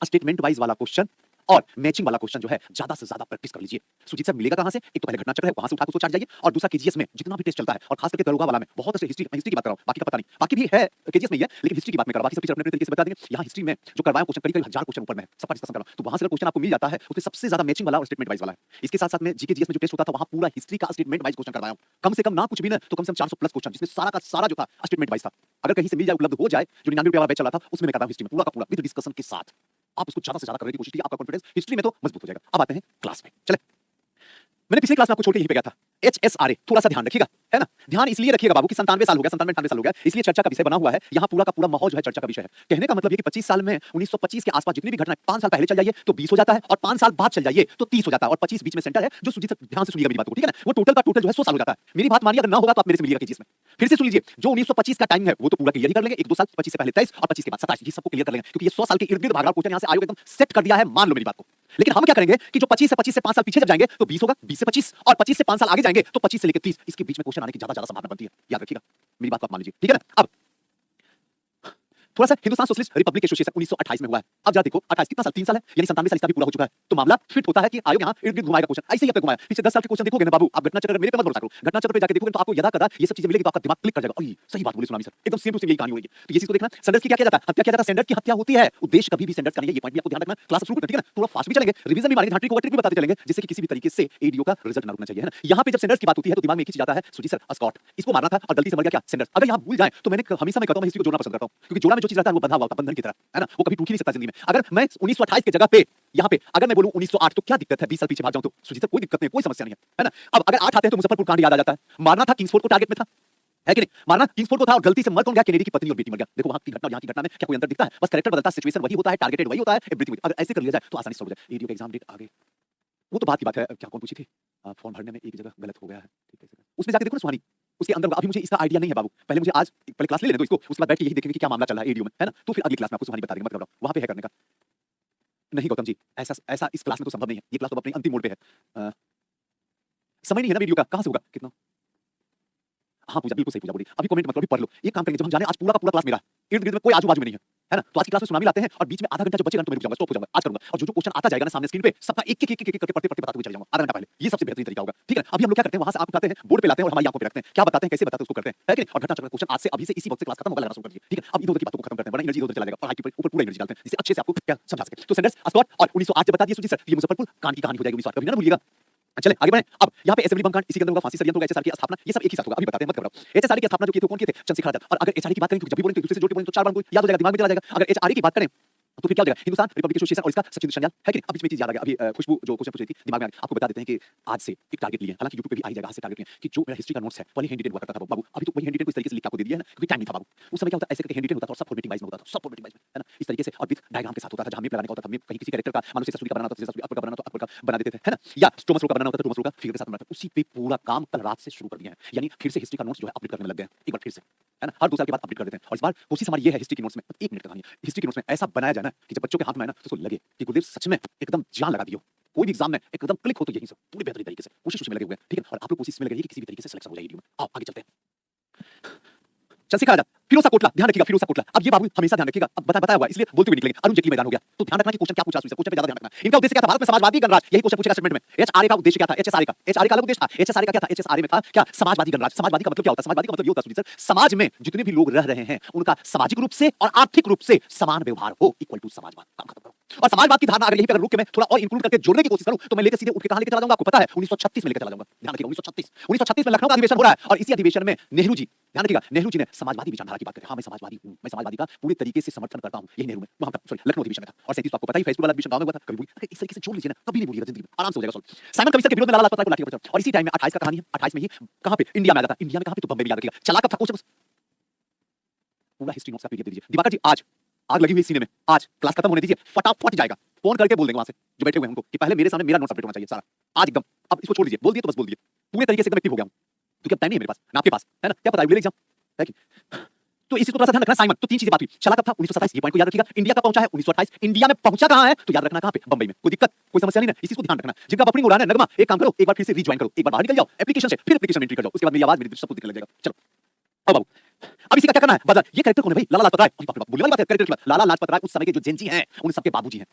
Statement wise वाला question और matching वाला क्वेश्चन जो है ज्यादा से ज्यादा प्रैक्टिस कर लीजिए। सुजीत सर मिलेगा कहां से? एक तो पहले घटना चक्र है, वहां से उठा के उसको चाट जाइए, और दूसरा केजीएस में जितना भी टेस्ट चलता है और खास करके दरोगा वाला में बहुत से हिस्ट्री की बात कर रहा हूं, बाकी का पता नहीं, बाकी भी है केजीएस में ही है, लेकिन हिस्ट्री की बात में कर रहा हूं, बाकी सब टीचर अपने तरीके से बता देंगे। यहां हिस्ट्री में जो करवाया क्वेश्चन करीब 1000 क्वेश्चन ऊपर में सबका डिस्कशन कर रहा हूं, तो वहां से अगर क्वेश्चन आपको मिल जाता है उसमें सबसे ज्यादा मैचिंग वाला और स्टेटमेंट वाइज वाला है। इसके साथ साथ में जीके जीएस में जो टेस्ट होता था वहां पूरा हिस्ट्री का स्टेटमेंट वाइज क्वेश्चन करवाया हूं, कम से कम ना कुछ भी ना तो कम से कम 400 प्लस क्वेश्चन, जिसमें सारा का सारा जो था स्टेटमेंट वाइज था। अगर कहीं से मिल जाए, उपलब्ध हो जाए, जो 99 रुपए वाला बैच चला था उसमें मैं करता हूं हिस्ट्री में पूरा का पूरा विद डिस्कशन के साथ। आप उसको ज्यादा से ज्यादा करने की कोशिश कीजिए, आपका कॉन्फिडेंस हिस्ट्री में तो मजबूत हो जाएगा। अब आते हैं क्लास में। चले, मैंने पिछले क्लास में आपको छोड़ के यहीं पे गया था, एचएसआरए, थोड़ा सा ध्यान रखिएगा, है ना? ध्यान इसलिए रखिएगा बाबू कि 97 साल हो गया, 97-98 साल हो गया, इसलिए चर्चा का विषय बना हुआ है। यहाँ पूरा का पूरा माहौल जो है चर्चा का विषय है। कहने का मतलब ये कि 25 साल में 1925 के आसपास जितनी भी घटनाएं 5 साल पहले चल जाइए तो 20 हो जाता है, और 5 साल बाद चल जाइए तो 30 हो जाता है, और 25 बीच में सेंटर है। जो सुजीत ध्यान से सुनिएगा मेरी बात को, ठीक है ना? वो टोटल का टोटल जो है 100 साल हो जाता है। मेरी बात मानिए, अगर ना होगा तो आप मेरे से मिलिएगा केजीएस में। फिर से सुन लीजिए, जो 1925 का टाइम है वो तो पूरा क्लियर ही कर लेंगे, 1-2 साल, 25 से पहले 23 और 25 के बाद 27, ये सबको क्लियर कर लेंगे, क्योंकि ये 100 साल के इर्द-गिर्द भाग रहा क्वेश्चन। यहाँ से आयोग एकदम सेट कर दिया है, मान लो मेरी बात को। लेकिन हम क्या करेंगे कि जो 25 से 5 साल पीछे जब जाएंगे तो 20 होगा, 20 से 25, और 25 से 5 साल आगे जाएंगे तो 25 से लेकर 30, इसके बीच में क्वेश्चन आने की ज्यादा संभावना बनती है। याद रखिएगा मेरी बात को, आप मान लीजिए, ठीक है ना? अब थोड़ा सा हिंदुस्तान सोशलिस्ट रिपब्लिक एसोसिएशन 1928 में हुआ है। अब जरा देखो 28 कितना साल, 3 साल है, यानी 97 साल इसका भी पूरा हो चुका है। तो मामला फिट होता है कि आयोग यहाँ इर्द-गिर्द घुमाएगा क्वेश्चन, ऐसे ही आपको घुमाया। पीछे 10 साल के क्वेश्चन देखोगे ना बाबू, आप घटना चक्र मेरे पे मत भरोसा करो, घटना चक्र पे जाके देखोगे तो आपको यदा कदा ये सब चीजें मिलेगी तो आपका दिमाग क्लिक कर जाएगा। ओए सही बात बोली सुनामी सर, एकदम सेम टू सेम यही कहानी होगी। तो ये चीज को देखना, सेंडर्स की क्या किया जाता है, हत्या किया जाता है, सेंडर की हत्या होती है। उद्देश्य कभी भी सेंडर्स का नहीं है, ये पॉइंट भी आपको ध्यान रखना। क्लास शुरू करते हैं, ठीक है ना? थोड़ा फास्ट भी चलेंगे, रिवीजन भी मारेंगे, ट्रिक भी बताते चलेंगे, जिससे कि किसी भी तरीके से एडीओ का रिजल्ट ना रुकना चाहिए, है ना? यहाँ पे जब सेंडर्स की बात होती है तो दिमाग में एक ही चीज आता है, सुजीत सर स्कॉट, इसको मारना था और गलती से मर गया क्या, सेंडर्स। अगर यहाँ भूल जाए तो मैंने हमेशा मैं कहता हूं, मैं हिस्ट्री को जोड़ना पसंद करता हूं, क्योंकि जोड़ा में जो चीज रहता है वो बंधा हुआ होता है, बंधन की तरह, है ना? वो कभी टूट ही नहीं सकता जिंदगी में। अगर मैं 1928 की जगह पे यहाँ पे अगर मैं बोलूं 1908 तो क्या दिक्कत है? 20 साल पीछे भाग जाऊं तो सुजीत सर कोई दिक्कत नहीं, कोई समस्या नहीं है ना? अब अगर 8 आते हैं तो मुजफ्फरपुर कांड याद आ जाता है। मारना था किंग्सफोर्ड को, टारगेट में था, है कि नहीं? मारना किंग्सफोर्ड को था और गलती से मर कौन गया? केनेडी की पत्नी और बेटी मर गया। देखो वहां की घटना और यहाँ की घटना में क्या कोई अंतर दिखता है? बस कैरेक्टर बदलता है, सिचुएशन वही होता है, टारगेटेड वही होता है, एवरीथिंग। अगर ऐसे कर लिया जाए तो आसानी से हो जाए। एडीओ का एग्जाम डेट आ गई, वो तो बात की बात है। क्या कौन पूछी थी? फॉर्म भरने में एक जगह गलत हो गया है, ठीक है, उसमें जाके देखो ना सुहानी, उसके अंदर अभी मुझे इसका आइडिया नहीं है बाबू। पहले मुझे आज पहले क्लास ले लेने दो इसको, उसके बाद बैठ के यही देखेंगे कि क्या मामला चल रहा है एडीओ में, है ना? तो फिर अगली क्लास में आपको सुहानी बता देंगे, मत घबराओ, वहां पे है करने का। नहीं गौतम जी, ऐसा इस क्लास में तो संभव नहीं है, ये क्लास तो अपने अंतिम मोड़ पे है। समय नहीं है ना वीडियो का, कहां से होगा, कितना? हाँ पूजा, बिल्कुल सही पूजा बोली। अभी कमेंट मत करो, अभी पढ़ लो। एक काम करेंगे, जब हम जाने, आज पूरा का पूरा क्लास मेरा है, इर्द-गिर्द में कोई आजू-बाजू में नहीं है ना? तो आज की क्लास में सुनामी लाते हैं और बीच में आधा घंटा जो बचेगा तो मैं रुक जाऊंगा, स्टॉप हो जाऊंगा, आज करूंगा। और जो क्वेश्चन आता जाएगा ना सामने स्क्रीन पे, सबका एक एक करके पढ़ते बताते हुए चले जाऊंगा आधा घंटा पहले। ये सबसे बेहतरीन तरीका होगा, ठीक है? अभी हम लोग क्या करते हैं, वहां से आप उठाते हैं, बोर्ड पे लाते हैं और हमारी आंखों पे रखते हैं, क्या बताते हैं, कैसे बताते हैं, उसको करते हैं, है कि नहीं? और घटना चक्र क्वेश्चन आज से अभी से इसी वक्त से क्लास खत्म होगा, लगाना शुरू कर दीजिए, ठीक है? अब इधर-उधर की बातों को खत्म करते हैं, वरना एनर्जी इधर-उधर चला जाएगा। पढ़ाई के ऊपर पूरा एनर्जी डालते हैं, जिससे अच्छे से आपको क्या समझा सके। तो सेंडर्स, स्कॉट और 1908 जब बता दिए सुजीत सर, ये मुजफ्फरपुर कांड की कहानी हो जाएगी 1908, कभी ना भूलिएगा। चले आगे बढ़ें। अब यहाँ पे असेंबली बम कांड, इसी के अंदर होगा फांसी षड्यंत्र होगा, एचएसआर की स्थापना, ये सब एक ही साथ होगा, अभी बताते हैं, मत घबराओ। एचएसआर की स्थापना जो की थी, कौन किए थे? चंद्रशेखर आजाद। और अगर एचआरए की बात करें तो जब भी बोलेंगे तो दूसरे से जोड़ के बोलेंगे तो 4 बार कोई याद हो जाएगा, दिमाग में चला जाएगा। अगर एचआरए की बात करें तो फिर क्या हो जाएगा? हिंदुस्तान रिपब्लिक एसोसिएशन और इसका सचिन संयाल, है कि नहीं? अब बीच में चीज याद आ गया, अभी खुशबू जो क्वेश्चन पूछ रही थी दिमाग में आ गया। आपको बता देते हैं कि आज से एक टारगेट लिए, हालांकि यूट्यूब पे भी आ जाएगा, आज से टारगेट लिए कि जो मेरा हिस्ट्री का नोट्स है पहले हैंड रिटेन हुआ करता था बाबू, अभी तो वही हैंड रिटेन को इस तरीके से लिख के आपको दे दिया है ना, क्योंकि टाइम नहीं था बाबू। उस समय क्या होता है, ऐसे करके हैंड रिटेन होता था और सब फॉर्मेटिंग वाइज में होता था, सब फॉर्मेटिंग वाइज में, है ना? इस तरीके से और विद डायग्राम के साथ होता था, जहां मैप लगाने का होता था, मैप कहीं किसी कैरेक्टर का मान लो सीता का बनाना होता था, अकबर का बनाना तो अकबर का बना देते थे, है ना? या टॉमस रो का बनाना होता था, टॉमस रो का फिगर के साथ बनाते थे। उसी पे पूरा काम कल रात से शुरू कर दिया है, यानी फिर से हिस्ट्री का नोट्स जो है अपडेट करने में लग गए हैं एक बार फिर से, है ना? हर 2 साल के बाद अपडेट कर देते हैं। और इस बार कोशिश हमारी ये है हिस्ट्री के नोट्स में 1 मिनट का कहानी है, हिस्ट्री के नोट्स में ऐसा बनाया जाए ना कि जब बच्चों के हाथ में आए ना तो उसको लगे कि गुरुदेव सच में एकदम जान लगा दियो। कोई भी एग्जाम में एकदम क्लिक हो तो यही सब पूरी बेहतरीन तरीके से कोशिश उसमें लगे हुए हैं, ठीक है? और आप लोग कोशिश में लगे कि किसी भी तरीके से सिलेक्शन हो जाए एडीओ में। आओ आगे चलते हैं। चंद्रशेखर आजाद, फिरोज शाह कोटला, ध्यान रखिएगा, फिरोज शाह कोटला। अब ये बाबू हमेशा ध्यान रखिएगा, अब बताया हुआ इसलिए बोलते हुए निकलेंगे। अरुण जेटली मैदान हो गया, तो ध्यान रखना कि क्वेश्चन क्या पूछा, क्वेश्चन पे ज्यादा ध्यान रखना। इनका उद्देश्य क्या था? भारत में समाजवादी गणराज, यही क्वेश्चन पूछेगा स्टेटमेंट में। एचआरए का उद्देश्य क्या था? एचएसआरए का अलग उद्देश्य था। एचएसआरए का क्या था? एचएसआरए में था क्या? समाजवादी गणराज। समाजवादी का मतलब क्या होता है? समाजवादी का मतलब ये होता है सुनील सर, समाज में जितने भी लोग रह रहे हैं उनका सामाजिक रूप से और आर्थिक रूप से समान व्यवहार हो, इक्वल टू समाजवाद। काम खत्म करो। और समाजवाद की धारणा अगर यहीं पे रुक के मैं थोड़ा और इंक्लूड करके जोड़ने की कोशिश करूं तो मैं लेके सीधे उठ के कहां लेके चला जाऊंगा? आपको पता है 1936 में लेके चला जाऊंगा। ध्यान रखिएगा 1936 में लखनऊ का अधिवेशन हो रहा है और इसी अधिवेशन में नेहरू जी, ध्यान रखिएगा, नेहरू जी ने समाजवादी विचारधारा की बात करी। हां मैं समाजवादी हूं, मैं समाजवादी का पूरी तरीके से समर्थन करता हूं। यही नेहरू में वहां का सॉरी लखनऊ अधिवेशन में था। और 37 को आपको पता ही फेसबुक वाला अधिवेशन गांव में हुआ था। कभी भी इस तरीके से जोड़ लीजिए ना, कभी नहीं भूलिएगा, जिंदगी में आराम से हो जाएगा सॉल्व। साइमन कमीशन के विरोध में लाला लाजपत राय को लाठी पर चढ़ा। और इसी टाइम में 28 का कहानी है, 28 में ही कहां पे? इंडिया में आ जाता है। इंडिया में कहां पे? तो बम्बई में। याद रखिएगा, चला कब था क्वेश्चन? पूरा हिस्ट्री नोट्स का पीडीएफ दे दीजिए। दिवाकर जी आज आग लगी हुई सीने में, आज क्लास खत्म होने दीजिए, फटाफट जाएगा, फोन करके बोल देंगे वहां से जो बैठे हुए हैं उनको कि पहले मेरे सामने मेरा नोट्स अपडेट होना चाहिए सारा आज एकदम। अब इसको छोड़ दीजिए, बोल दिए तो बस बोल दिए, पूरे तरीके से एकदम एक्टिव हो गया हूं, क्योंकि अब टाइम नहीं है मेरे पास ना आपके पास, है ना? क्या पता है एग्जाम है कि तो इसी को थोड़ा सा ध्यान रखना। साइमन, तो 3 चीजें बात हुई। चला कब था? 1927, ये पॉइंट को याद रखिएगा। इंडिया का पहुंचा है 1928, इंडिया में पहुंचा कहां है तो याद रखना कहां पे? बंबई में। कोई दिक्कत, कोई समस्या नहीं है, इसी को ध्यान रखना। जिनका बफरिंग हो रहा है नगमा, एक काम करो, एक बार फिर से रीज्वाइन करो, एक बार बाहर निकल जाओ एप्लीकेशन से, फिर एप्लीकेशन में एंट्री कर जाओ, उसके बाद मेरी आवाज मेरी सब कुछ दिखने लग जाएगा। चलो अब बाबू अब इसी का क्या करना है? बदला। ये कैरेक्टर कौन है भाई? लाला लाजपत राय। अरे बाप रे बाप, बोलने वाली बात है। कैरेक्टर लाला लाजपत राय उस समय के जो जेनजी हैं, उन सबके बाबूजी हैं।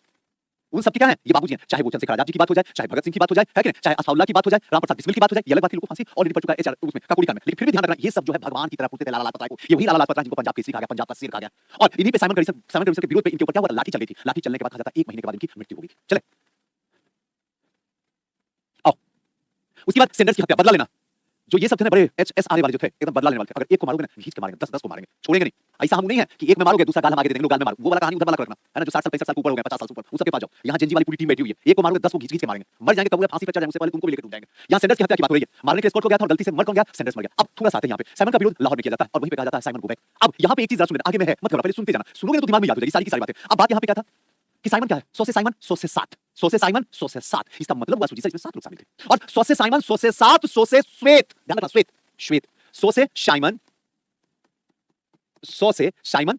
उन सबके क्या है? ये बाबूजी हैं। चाहे वो चंद्रशेखर आजाद जी की बात हो जाए, चाहे भगत सिंह की बात हो जाए, है कि नहीं? चाहे असाउल्लाह की बात हो जाए, राम प्रसाद बिस्मिल की बात हो जाए, ये अलग बात है, लोगों को फांसी ऑलरेडी पड़ चुका है एचआर उसमें काकोरी कांड में। लेकिन फिर भी ध्यान रखना, ये सब जो है भगवान की तरह पूछते थे लाला लाजपत राय को। ये वही लाला लाजपत राय जिनको पंजाब केसरी कहा गया, पंजाब का शेर कहा गया। और इन्हीं पे साइमन कमीशन के विरोध पे इनके ऊपर क्या हुआ? लाठी चल गई थी। लाठी चलने के बाद कहा जाता है 1 महीने के बाद इनकी मृत्यु हो गई। चले आओ, उसके बाद सेंडर्स की हत्या, बदला लेना। जो ये सब थे ना बड़े एचएसआरए वाले जो थे, एकदम बदला लेने वाले थे। अगर एक को मारोगे ना, खींच के मारेंगे, 10 को मारेंगे, छोड़ेंगे नहीं। ऐसा हम नहीं है कि एक में मारोगे दूसरा गाल हम आगे दे देंगे, लो गाल में मारो। वो वाला कहानी उधर वाला रखना है ना, जो 60 साल 65 साल ऊपर हो गए, 50 साल ऊपर, उन सबके पास जाओ। यहाँ जेनजी वाली पूरी टीम बैठी हुई है। एक को मारोगे 10 को खींच के मारेंगे, मर जाएंगे तब फांसी पे चढ़ जाएंगे, उससे पहले तुमको भी लेकर डूब जाएंगे। यहाँ सेंडर्स की हत्या की बात हो रही है। मारने के एस्कॉर्ट को गया था और गलती से मर कौन गया? सेंडर्स मर गया। अब थोड़ा सा आते हैं यहाँ पे साइमन का विरोध लाहौर में किया जाता है और वहीं पे कहा जाता है साइमन गो बैक। अब यहाँ पे एक चीज जरा सुन लेना, आगे में है, मत घबराओ, पहले सुनते जाना। सुनोगे तो दिमाग में याद हो जाएगी सारी की सारी बातें। अब बात यहाँ पे क्या था कि साइमन क्या है? 100 से साइमन, 100 से 60, 100 से साइमन, 100 से 60। इसका मतलब हुआ सुजी सर, इसमें 7 लोग शामिल थे। और 100 से साइमन, 100 से 7, 100 से श्वेत, ध्यान रखना, श्वेत श्वेत, 100 से साइमन, 100 से साइमन,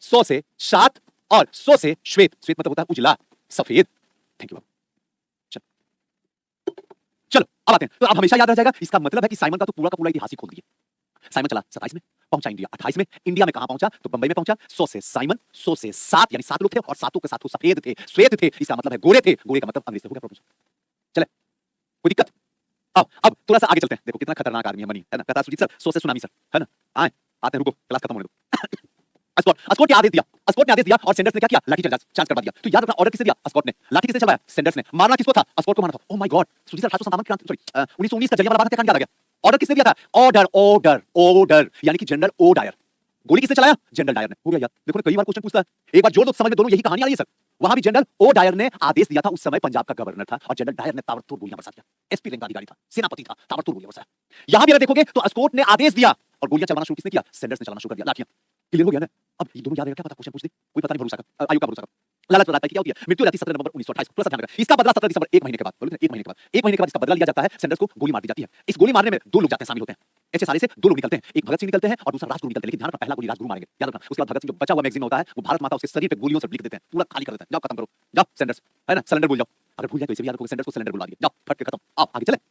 100 से 7 और 100 से श्वेत। श्वेत मतलब होता है उजला, सफेद। थैंक यू बाबू। चलो अब आते हैं, तो अब हमेशा याद रह जाएगा। इसका मतलब है कि साइमन का तो पूरा का पूरा इतिहास ही खोल दिया। साइमन चला 27 में, पहुंचा इंडिया 28 में। इंडिया में कहां पहुंचा? तो बंबई में पहुंचा। 100 से साइमन, 100 से 7, यानी 7 लोग थे और 7 के 7 सफेद थे, श्वेत थे। इसका मतलब है गोरे थे। गोरे का मतलब अंग्रेज से हो गया प्रॉब्लम। चले, कोई दिक्कत? अब थोड़ा सा आगे चलते हैं। देखो कितना खतरनाक आदमी है मनी, है ना? कहता सुजीत सर 100 से सुनामी सर, है ना? आए आते हैं, रुको क्लास खत्म होने दो। अस्कॉट ने आदेश दिया, अस्कॉट ने आदेश दिया और सेंडर्स ने क्या किया? लाठी चार्ज करवा दिया। तो याद रखना, ऑर्डर किसने दिया? अस्कॉट ने। लाठी किसने चलवाया? सेंडर्स ने। मारना किसको था? अस्कॉट को मारना था। Oh my God, Sujeet sir 1857 क्रांति, सॉरी 1919 का जलियांवाला बाग हत्याकांड याद आ गया। ऑर्डर किसने दिया था? ऑर्डर ऑर्डर ऑर्डर, यानी कि जनरल ओ डायर। गोली किसने चलाया? जनरल डायर ने। हो गया याद। देखो ना, कई बार क्वेश्चन पूछता है, एक बार जोड़ दो समझ में, दोनों यही कहानी आ रही है सर। वहां भी जनरल ओ डायर ने आदेश दिया था, उस समय पंजाब का गवर्नर था और जनरल डायर ने ताबड़तोड़ गोलियां बरसा दिया। एसपी रैंक का अधिकारी था, सेनापति था, ताबड़तोड़ गोलियां बरसाया। यहां भी अगर देखोगे तो अस्कॉट ने आदेश दिया और गोलियां चलाना शुरू किसने किया? सेंडर्स ने चलाना शुरू कर दिया। लाठियां क्लियर हो गया ना? अब ये दोनों याद है क्या? पता, क्वेश्चन पूछ दे, कोई पता नहीं, भरोसा कर, आयु का भरोसा कर। लाला लाजपत राय की क्या होती है? मृत्यु रहती है 17 नवंबर 1928। थोड़ा सा ध्यान रखना। इसका बदला 17 दिसंबर, 1 महीने के बाद, बोलो 1 महीने के बाद, 1 महीने के बाद इसका बदला लिया जाता है। सेंडर्स को गोली मार दी जाती है। इस गोली मारने में 2 लोग जाते हैं, शामिल होते हैं। एचएसआरए से 2 लोग निकलते हैं, एक भगत सिंह निकलते हैं और दूसरा राजगुरु निकलते हैं। लेकिन ध्यान रखना, पहला गोली राजगुरु मारेंगे, याद रखना। उसके बाद भगत सिंह जो बचा हुआ मैगजीन होता है, वो भारत माता उसके शरीर पे गोलियों से लिख देते हैं, पूरा खाली कर देते हैं। जाओ खत्म करो, जाओ सेंडर्स, है ना? सिलेंडर भूल जाओ। अगर भूल जाए तो इसे भी याद रखोगे, सेंडर्स को सिलेंडर बुला दिया, जाओ फट के खत्म। आप आगे चले।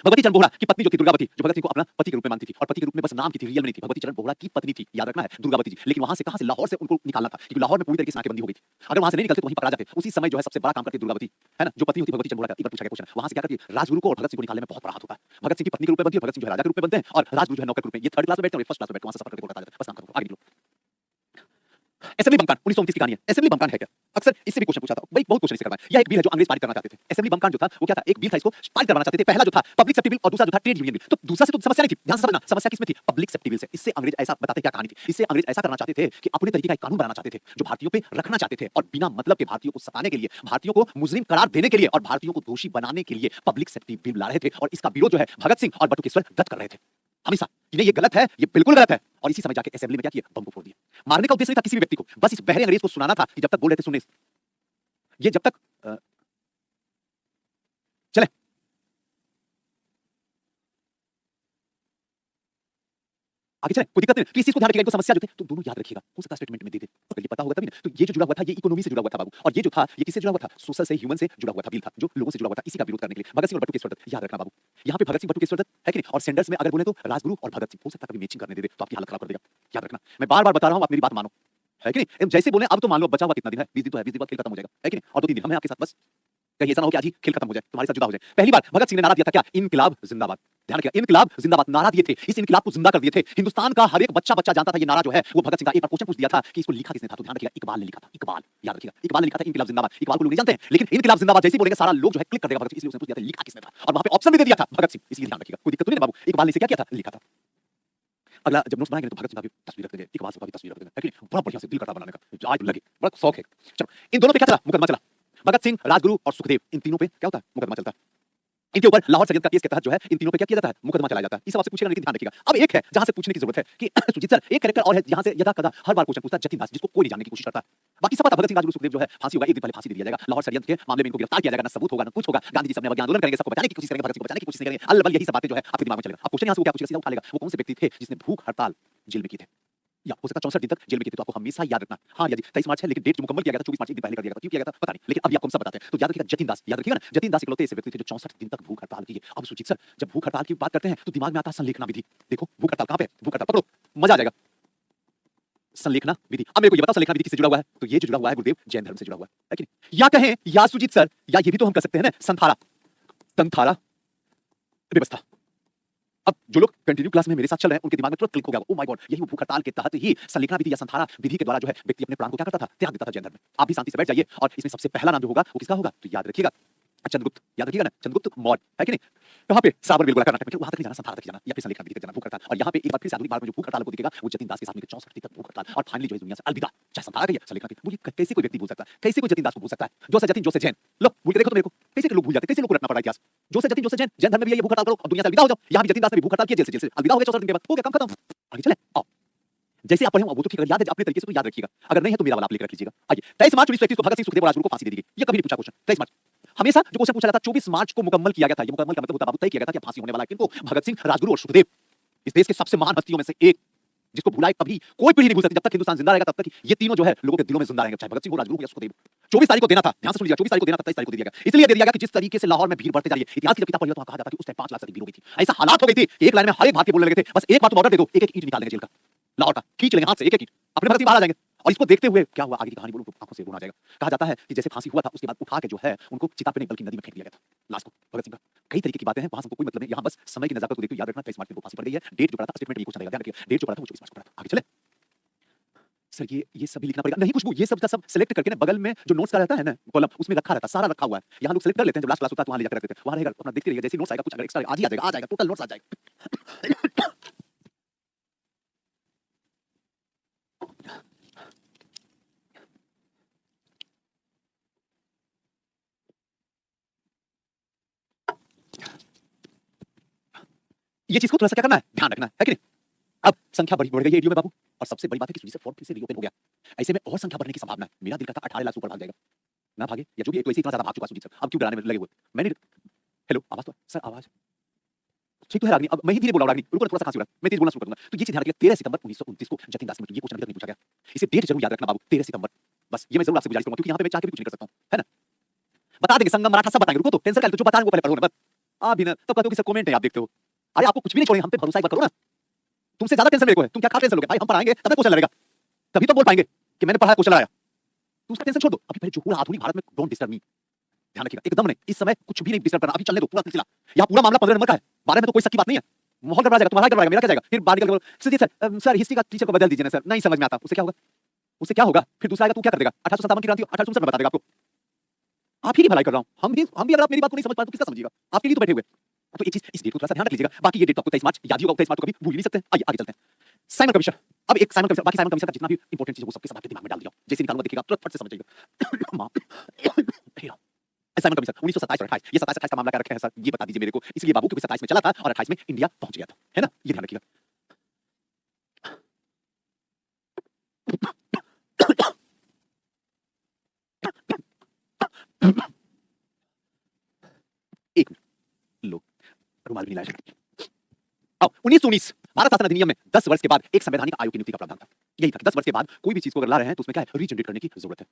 भगवती चरण बोहरा की पत्नी जो थी दुर्गावती, जो भगत सिंह को अपना पति के रूप में मानती थी और पति के रूप में बस नाम की थी, रियल में नहीं थी। भगवती चरण बोहरा की पत्नी थी, याद रखना है, दुर्गावती जी। लेकिन वहां से कहां से? लाहौर से उनको निकालना था, क्योंकि लाहौर में पूरी तरीके से नाकेबंदी हो गई थी। अगर वहां से नहीं निकलते तो वहीं पकड़ा जाते। उसी समय जो है सबसे बड़ा काम करती दुर्गावती, है ना, जो पत्नी होती भगवती चरण बोहरा का। एक बार पूछा गया क्वेश्चन, वहां से क्या करती है? राजगुरु को और भगत सिंह को निकालने में बहुत बड़ा हाथ होता है। भगत सिंह की पत्नी के रूप में बनती है, भगत सिंह जो है राजा के रूप में बनते हैं और राजगुरु जो है नौकर के रूप में। ये 3rd क्लास में बैठते हैं और 1st क्लास में बैठते हैं, वहां से सफर करके कोलकाता जाते हैं। बस नाम खत्म, आगे निकलो। असेंबली बम कांड 1929 की कहानी है। असेंबली बम कांड है क्या? अक्सर इससे भी क्वेश्चन पूछा था भाई, बहुत क्वेश्चन इससे करवाया। यह एक बिल है जो अंग्रेज पारित करना चाहते थे। असेंबली बम कांड जो था वो क्या था? एक बिल था, इसको पारित करवाना चाहते थे। पहला जो था पब्लिक सेफ्टी बिल और दूसरा जो था ट्रेड यूनियन बिल। तो दूसरा से तो समस्या नहीं थी, ध्यान से समझना, समस्या किसमें थी? पब्लिक सेफ्टी बिल से। इससे अंग्रेज ऐसा बताते क्या कहानी थी, इससे अंग्रेज ऐसा करना चाहते थे कि अपने तरीके का एक कानून बनाना चाहते थे जो भारतीयों पे रखना चाहते थे और बिना मतलब के भारतीयों को सताने के लिए, भारतीयों को मुस्लिम करार देने के लिए और भारतीयों को दोषी बनाने के लिए पब्लिक सेफ्टी बिल ला रहे थे। और इसका विरोध जो है भगत सिंह और बटुकेश्वर दत्त कर रहे थे हमेशा, कि नहीं ये गलत है, ये बिल्कुल गलत है। और इसी समय जाके असेंबली में क्या किया? बम को फोड़ दिया। मारने का उद्देश्य नहीं था किसी भी व्यक्ति को, बस इस बहरे अंग्रेज को सुनाना था कि जब तक बोल रहे थे सुनने, ये जब तक चले आगे चले, कोई दिक्कत नहीं। तो इस चीज को ध्यान रखिएगा, इनको समस्या जो थे तो दोनों याद रखिएगा, हो सकता है स्टेटमेंट में दे दे, अगर ये पता होगा तभी ना। तो ये जो जुड़ा हुआ था ये इकोनॉमी से जुड़ा हुआ था बाबू, और ये जो था ये किससे जुड़ा हुआ था? सोशल से, ह्यूमन से जुड़ा हुआ था बिल था, जो लोगों से जुड़ा हुआ था। इसी का विरोध करने के लिए भगत सिंह और बटुकेश्वर दत्त, याद रखना बाबू। यहाँ पे भगत सिंह बटुकेश्वर दत्त है कि नहीं, और सेंडर्स में अगर बोले तो राजगुरु और भगत सिंह। हो सकता है कभी मैचिंग करने दे दे तो आपकी हालत खराब कर देगा, याद रखना। मैं बार बार बता रहा हूँ, आप मेरी बात मानो, है कि नहीं? जैसे बोले अब तो मान लो, बचा हुआ कितना दिन है? 20 दिन तो है, 20 दिन बाद खेल खत्म हो जाएगा, है कि नहीं? और 2-3 दिन हम हैं आपके साथ, बस कहीं ऐसा ना हो कि आज ही खेल खत्म हो जाए, तुम्हारे साथ जुदा हो जाए। पहली बार भगत सिंह ने नारा दिया था क्या? इनकलाब जिंदाबाद। ध्यान रखिएगा, इनकलाब जिंदाबाद नारा दिए थे, इस इनकलाब को जिंदा कर दिए थे। हिंदुस्तान का हर एक बच्चा जानता था ये नारा जो है वो भगत सिंह का। एक बार क्वेश्चन पूछ दिया था कि इसको लिखा किसने था, तो ध्यान रखिएगा इकबाल ने लिखा था। इकबाल, याद रखिएगा, इकबाल ने लिखा था इनकलाब जिंदाबाद। इकबाल को लोग नहीं जानते हैं, लेकिन इनकलाब जिंदाबाद जैसे ही बोलेंगे सारा लोग जो है क्लिक कर देगा भगत सिंह, इसलिए उसने पूछ दिया था लिखा किसने था, और वहां पे ऑप्शन भी दे दिया था भगत सिंह। इसलिए ध्यान रखिएगा, कोई दिक्कत नहीं है बाबू, इकबाल ने इसे क्या किया था? लिखा था। अगला जब नोट्स बनाएंगे तो भगत सिंह की तस्वीर रख देंगे, इकबाल की तस्वीर रख देंगे, है कि नहीं? बड़ा बढ़िया से दिल करता बनाने का, आज लगे, बड़ा शौक है। चलो, इन दोनों पे क्या चला? मुकदमा चला। भगत सिंह, राजगुरु और सुखदेव, इन तीनों पे क्या होता है? मुकदमा चलता है। इनके ऊपर लाहौर षड्यंत्र का केस के तहत जो है इन तीनों पे क्या किया जाता है? मुकदमा चलाया जाता है। इस सवाल से पूछेगा, लेकिन ध्यान रखिएगा, अब एक है जहां से पूछने की जरूरत है कि सुजीत सर एक कैरेक्टर और है यहां से यदा कदा हर बार क्वेश्चन पूछता है, जतिन दास, जिसको कोई नहीं जानने की कोशिश करता है। बाकी सब पता, भगत सिंह, राजगुरु, सुखदेव जो है फांसी होगा, एक दिन पहले फांसी दे दिया जाएगा। लाहौर षड्यंत्र के मामले में इनको गिरफ्तार किया जाएगा, ना सबूत होगा ना कुछ होगा। गांधी जी सबने अवज्ञा आंदोलन करेंगे, सबको बचाने की कोशिश करेंगे, भगत सिंह को बचाने की कोशिश करेंगे, अलबल यही सब बातें जो है आपके दिमाग में चलेगा। अब क्वेश्चन यहां से वो क्या पूछेगा? सीधा उठा लेगा, वो कौन से व्यक्ति थे जिसने भूख हड़ताल जेल में की थे, या हो सकता है 64 दिन तक जेल में की थी। तो आपको हमेशा याद रखना। हाँ जी 23 मार्च है, लेकिन डेट जो मुकम्मल किया गया था 24 मार्च, एक दिन पहले कर दिया गया था। क्यों किया गया था पता नहीं, लेकिन अभी आपको हम सब बताते हैं। तो याद रखिएगा जतिन दास, याद रखिएगा ना, जतिन दास इकलौते ऐसे व्यक्ति थे जो 64 दिन तक भूख हड़ताल की है। अब सुजीत सर जब भूख हड़ताल की बात करते हैं तो दिमाग में आता है संलेखना विधि। देखो भूख हड़ताल कहां पे है? भूख हड़ताल पकड़ो, मजा आ जाएगा। संलेखना विधि। अब मेरे को ये बताओ संलेखना विधि किससे जुड़ा हुआ है? तो ये जो जुड़ा हुआ है गुरुदेव जैन धर्म से जुड़ा हुआ है कि नहीं? या कहें या सुजीत सर, या ये भी तो हम कर सकते हैं ना, संथारा, संथारा व्यवस्था। अब जो लोग कंटिन्यू क्लास में मेरे साथ चल रहे हैं उनके दिमाग में तुरंत क्लिक हो गया, ओ माय गॉड, यही वो भूख हड़ताल के तहत ही संलेखना विधि या संथारा विधि के द्वारा जो है व्यक्ति अपने प्राण को क्या करता था, त्याग देता था जैन धर्म में। आप भी शांति से बैठ जाइए और इसमें सबसे पहला नाम जो होगा वो किसका होगा? तो याद रखिएगा चंद्रगुप्त, याद रखिएगा ना, चंद्रगुप्त मौर्य, है कि नहीं? कहां पे? साबर बिलगुला कर्नाटक में, वहां तक नहीं जाना, संथारा तक जाना या फिर संलेखना विधि तक जाना, भूख हड़ताल। और यहां पे एक बार फिर से आधुनिक भारत में जो भूख हड़ताल को दिखेगा वो जतिन दास के साथ मिलकर 64 दिन तक भूख हड़ताल और फाइनली जो है दुनिया से अलविदा। चाहे संथारा कहिए संलेखना कहिए, बोलिए कैसे कोई व्यक्ति भूल सकता है? कैसे कोई जतिन दास को भूल सकता है? जो से जतिन जो से जैन, लो भूल के देखो तो मेरे को, कैसे के लोग भूल जाते, कैसे लोग को रटना पड़ा इतिहास। जो से जतिन जो से जैन, जैन धर्म में भी ये भूख हड़ताल करो और दुनिया से अलविदा हो जाओ। यहां भी जतिन दास ने भी भूख हड़ताल किया, जेल से अलविदा हो गए 64 दिन के बाद, हो गया काम खत्म। आगे चले आओ, जैसे आप पढ़े हो वो तो ठीक है, याद है अपने तरीके से तो याद रखिएगा, अगर नहीं है तो मेरा वाला आप लेकर रख लीजिएगा। आइए 23 मार्च 1931 को भगत सिंह सुखदेव और राजगुरु को फांसी दे दी गई। ये कभी नहीं पूछा क्वेश्चन, 23 मार्च। हमेशा जो क्वेश्चन पूछा जाता 24 मार्च को मुकम्मल किया गया था। ये मुकम्मल का मतलब होता बाबू तय किया गया था कि फांसी होने वाला है किनको? भगत सिंह, राजगुरु और सुखदेव, इस देश के सबसे महान हस्तियों में से एक, जिसको भुलाए कभी कोई पीढ़ी नहीं भूल सकती। जब तक हिंदुस्तान जिंदा रहेगा तब तक ये तीनों जो है लोगों के दिलों में जिंदा रहेंगे, चाहे भगत सिंह हो, राजगुरु हो या सुखदेव। 24 तारीख को देना था, ध्यान से सुनिएगा, 24 तारीख को देना था, 23 तारीख को दे दिया गया। इसलिए दे दिया गया कि जिस तरीके से लाहौर में भीड़ बढ़ते जा रही है, इतिहास की जब किताब पढ़ी तो वहां कहा जाता कि उस टाइम 5 लाख से अधिक भीड़ हो गई थी। ऐसा हालात हो गई थी कि एक लाइन में हर एक भारतीय बोलने लगे थे, बस एक बार तो ऑर्डर दे दो, एक एक ईंट निकाल देंगे जेल का, लाहौर का खींच लेंगे हाथ से, एक एक ईंट अपने भगत सिंह बाहर आ जाएंगे। और इसको देखते हुए क्या हुआ, आगे की कहानी बोलूं तो आंखों से रोना आ जाएगा। कहा जाता है कि जैसे फांसी हुआ था उसके बाद उठा के जो है उनको चिता पे नहीं बल्कि नदी में फेंक दिया गया था लाश को, भगत सिंह का। कई तरीके की बातें हैं, वहां से कोई मतलब नहीं, यहाँ बस समय की नजाकत को देखते हुए याद रखना 23 मार्च को फांसी पड़ गई है। डेट जो पड़ा था स्टेटमेंट में ये क्वेश्चन रहेगा, ध्यान रखिएगा, डेट जो पड़ा था वो 24 मार्च को पड़ा था। आगे चले सर, ये सभी लिखना पड़ेगा नहीं खुशबू, ये सब का सब सेलेक्ट करके ना बगल में जो नोट्स का रहता है ना कॉलम, उसमें रखा रहता है, सारा रखा हुआ है। यहाँ लोग सेलेक्ट कर लेते हैं, जब लास्ट क्लास होता है तो वहां ले जाकर रखते हैं, वहां रहेगा, अपना देखते रहिएगा, जैसे नोट्स आएगा कुछ अगर एक्स्ट्रा आज ही आ जाएगा, टोटल नोट्स आ जाएगा। ये चीज को थोड़ा सा क्या करना है, ध्यान रखना है कि नहीं? अब संख्या बढ़ गई है एडीओ में बाबू, और सबसे बड़ी बात है कि सुजी से फॉर्म फिर से रीओपन हो गया। ऐसे में और संख्या बढ़ने की संभावना है। मेरा दिल करता 18 लाख से ऊपर भाग जाएगा, ना भागे, या जो भी, एक तो ऐसे इतना ज्यादा भाग चुका सुजीत सर, अब क्यों डराने में लगे हुए? मैंने हेलो आवाज तो सर, आवाज ठीक तो है रागनी, अब मैं ही धीरे बोला रागनी, रुको थोड़ा सा खांसी हो रहा है, मैं तेज बोलना शुरू कर दूंगा। तो ये चीज ध्यान रखिएगा, 13 सितंबर 1929 को जतिन दास में ये क्वेश्चन अभी तक नहीं पूछा गया, इसे डेट जरूर याद रखना बाबू, 13 सितंबर। बस ये मैं जरूर आपसे गुजारिश करूंगा, क्योंकि यहाँ पे मैं चाह के भी कुछ नहीं कर सकता हूँ, है ना? बता देंगे, संगम मराठा सब बताएंगे, रुको तो टेंशन कर, तो जो बता रहे हैं वो पहले पढ़ो ना बस। आप भी ना तब कहते हो कि सर कमेंट है आप देखते हो, अरे आपको कुछ भी नहीं छोड़ेंगे, हम पे भरोसा एक बार करो ना। तुमसे ज्यादा टेंशन मेरे को है, तुम क्या टेंशन लोगे भाई? हम पढ़ाएंगे तब क्वेश्चन लड़ेगा, तभी तो बोल पाएंगे कि मैंने पढ़ा क्वेश्चन लगाया। तो उसका टेंशन छोड़ दो, अभी पहले जो हो रहा आधुनिक भारत में, डोंट डिस्टर्ब मी, ध्यान रखिएगा, एकदम नहीं, इस समय कुछ भी नहीं डिस्टर्ब करना, अभी चलने दो पूरा सिलसिला। यहाँ पूरा मामला 15 नंबर का है, 12 में तो कोई सच्ची बात नहीं है, माहौल गड़बड़ा जाएगा, तुम्हारा गड़बड़ा मेरा क्या जाएगा? फिर बाहर निकल के सुजीत सर, सर हिस्ट्री का टीचर को बदल दीजिए ना सर, नहीं समझ में आता, उससे क्या होगा? उससे क्या होगा? फिर दूसरा आएगा, तू क्या कर देगा? 1857 की क्रांति 1859 में बता देगा आपको। आप ही की भलाई कर रहा हूँ, हम भी अगर आप मेरी बात को नहीं समझ पाए तो किसका समझिएगा? आपके लिए तो बैठे हुए। तो एक चीज, इस डेट को थोड़ा सा ध्यान रख लीजिएगा, बाकी ये डेट तो आपको 23 मार्च याद ही होगा, 23 मार्च को कभी भूल ही नहीं सकते। आइए आगे चलते हैं। साइमन कमीशन, अब एक साइमन कमीशन, बाकी साइमन कमीशन का जितना भी इंपॉर्टेंट चीज है वो सबके सब आपके दिमाग में डाल दिया, जैसे निकालूंगा देखिएगा तुरंत फट से समझ जाइएगा। साइमन कमीशन 1927 और 28, ये 27 28 का मामला क्या रखे हैं सर, ये बता दीजिए मेरे को, इसलिए बाबू क्योंकि 27 में चला था और 28 में इंडिया पहुंच गया था, है ना? ये ध्यान रखिएगा। एक मिनट, लो रुमाल भी नहीं लाया। अब 1919 भारत शासन अधिनियम में 10 वर्ष के बाद एक संवैधानिक आयोग की नियुक्ति का प्रावधान था। यही था कि 10 वर्ष के बाद कोई भी चीज को अगर ला रहे हैं तो उसमें क्या है, रीजनरेट करने की जरूरत है।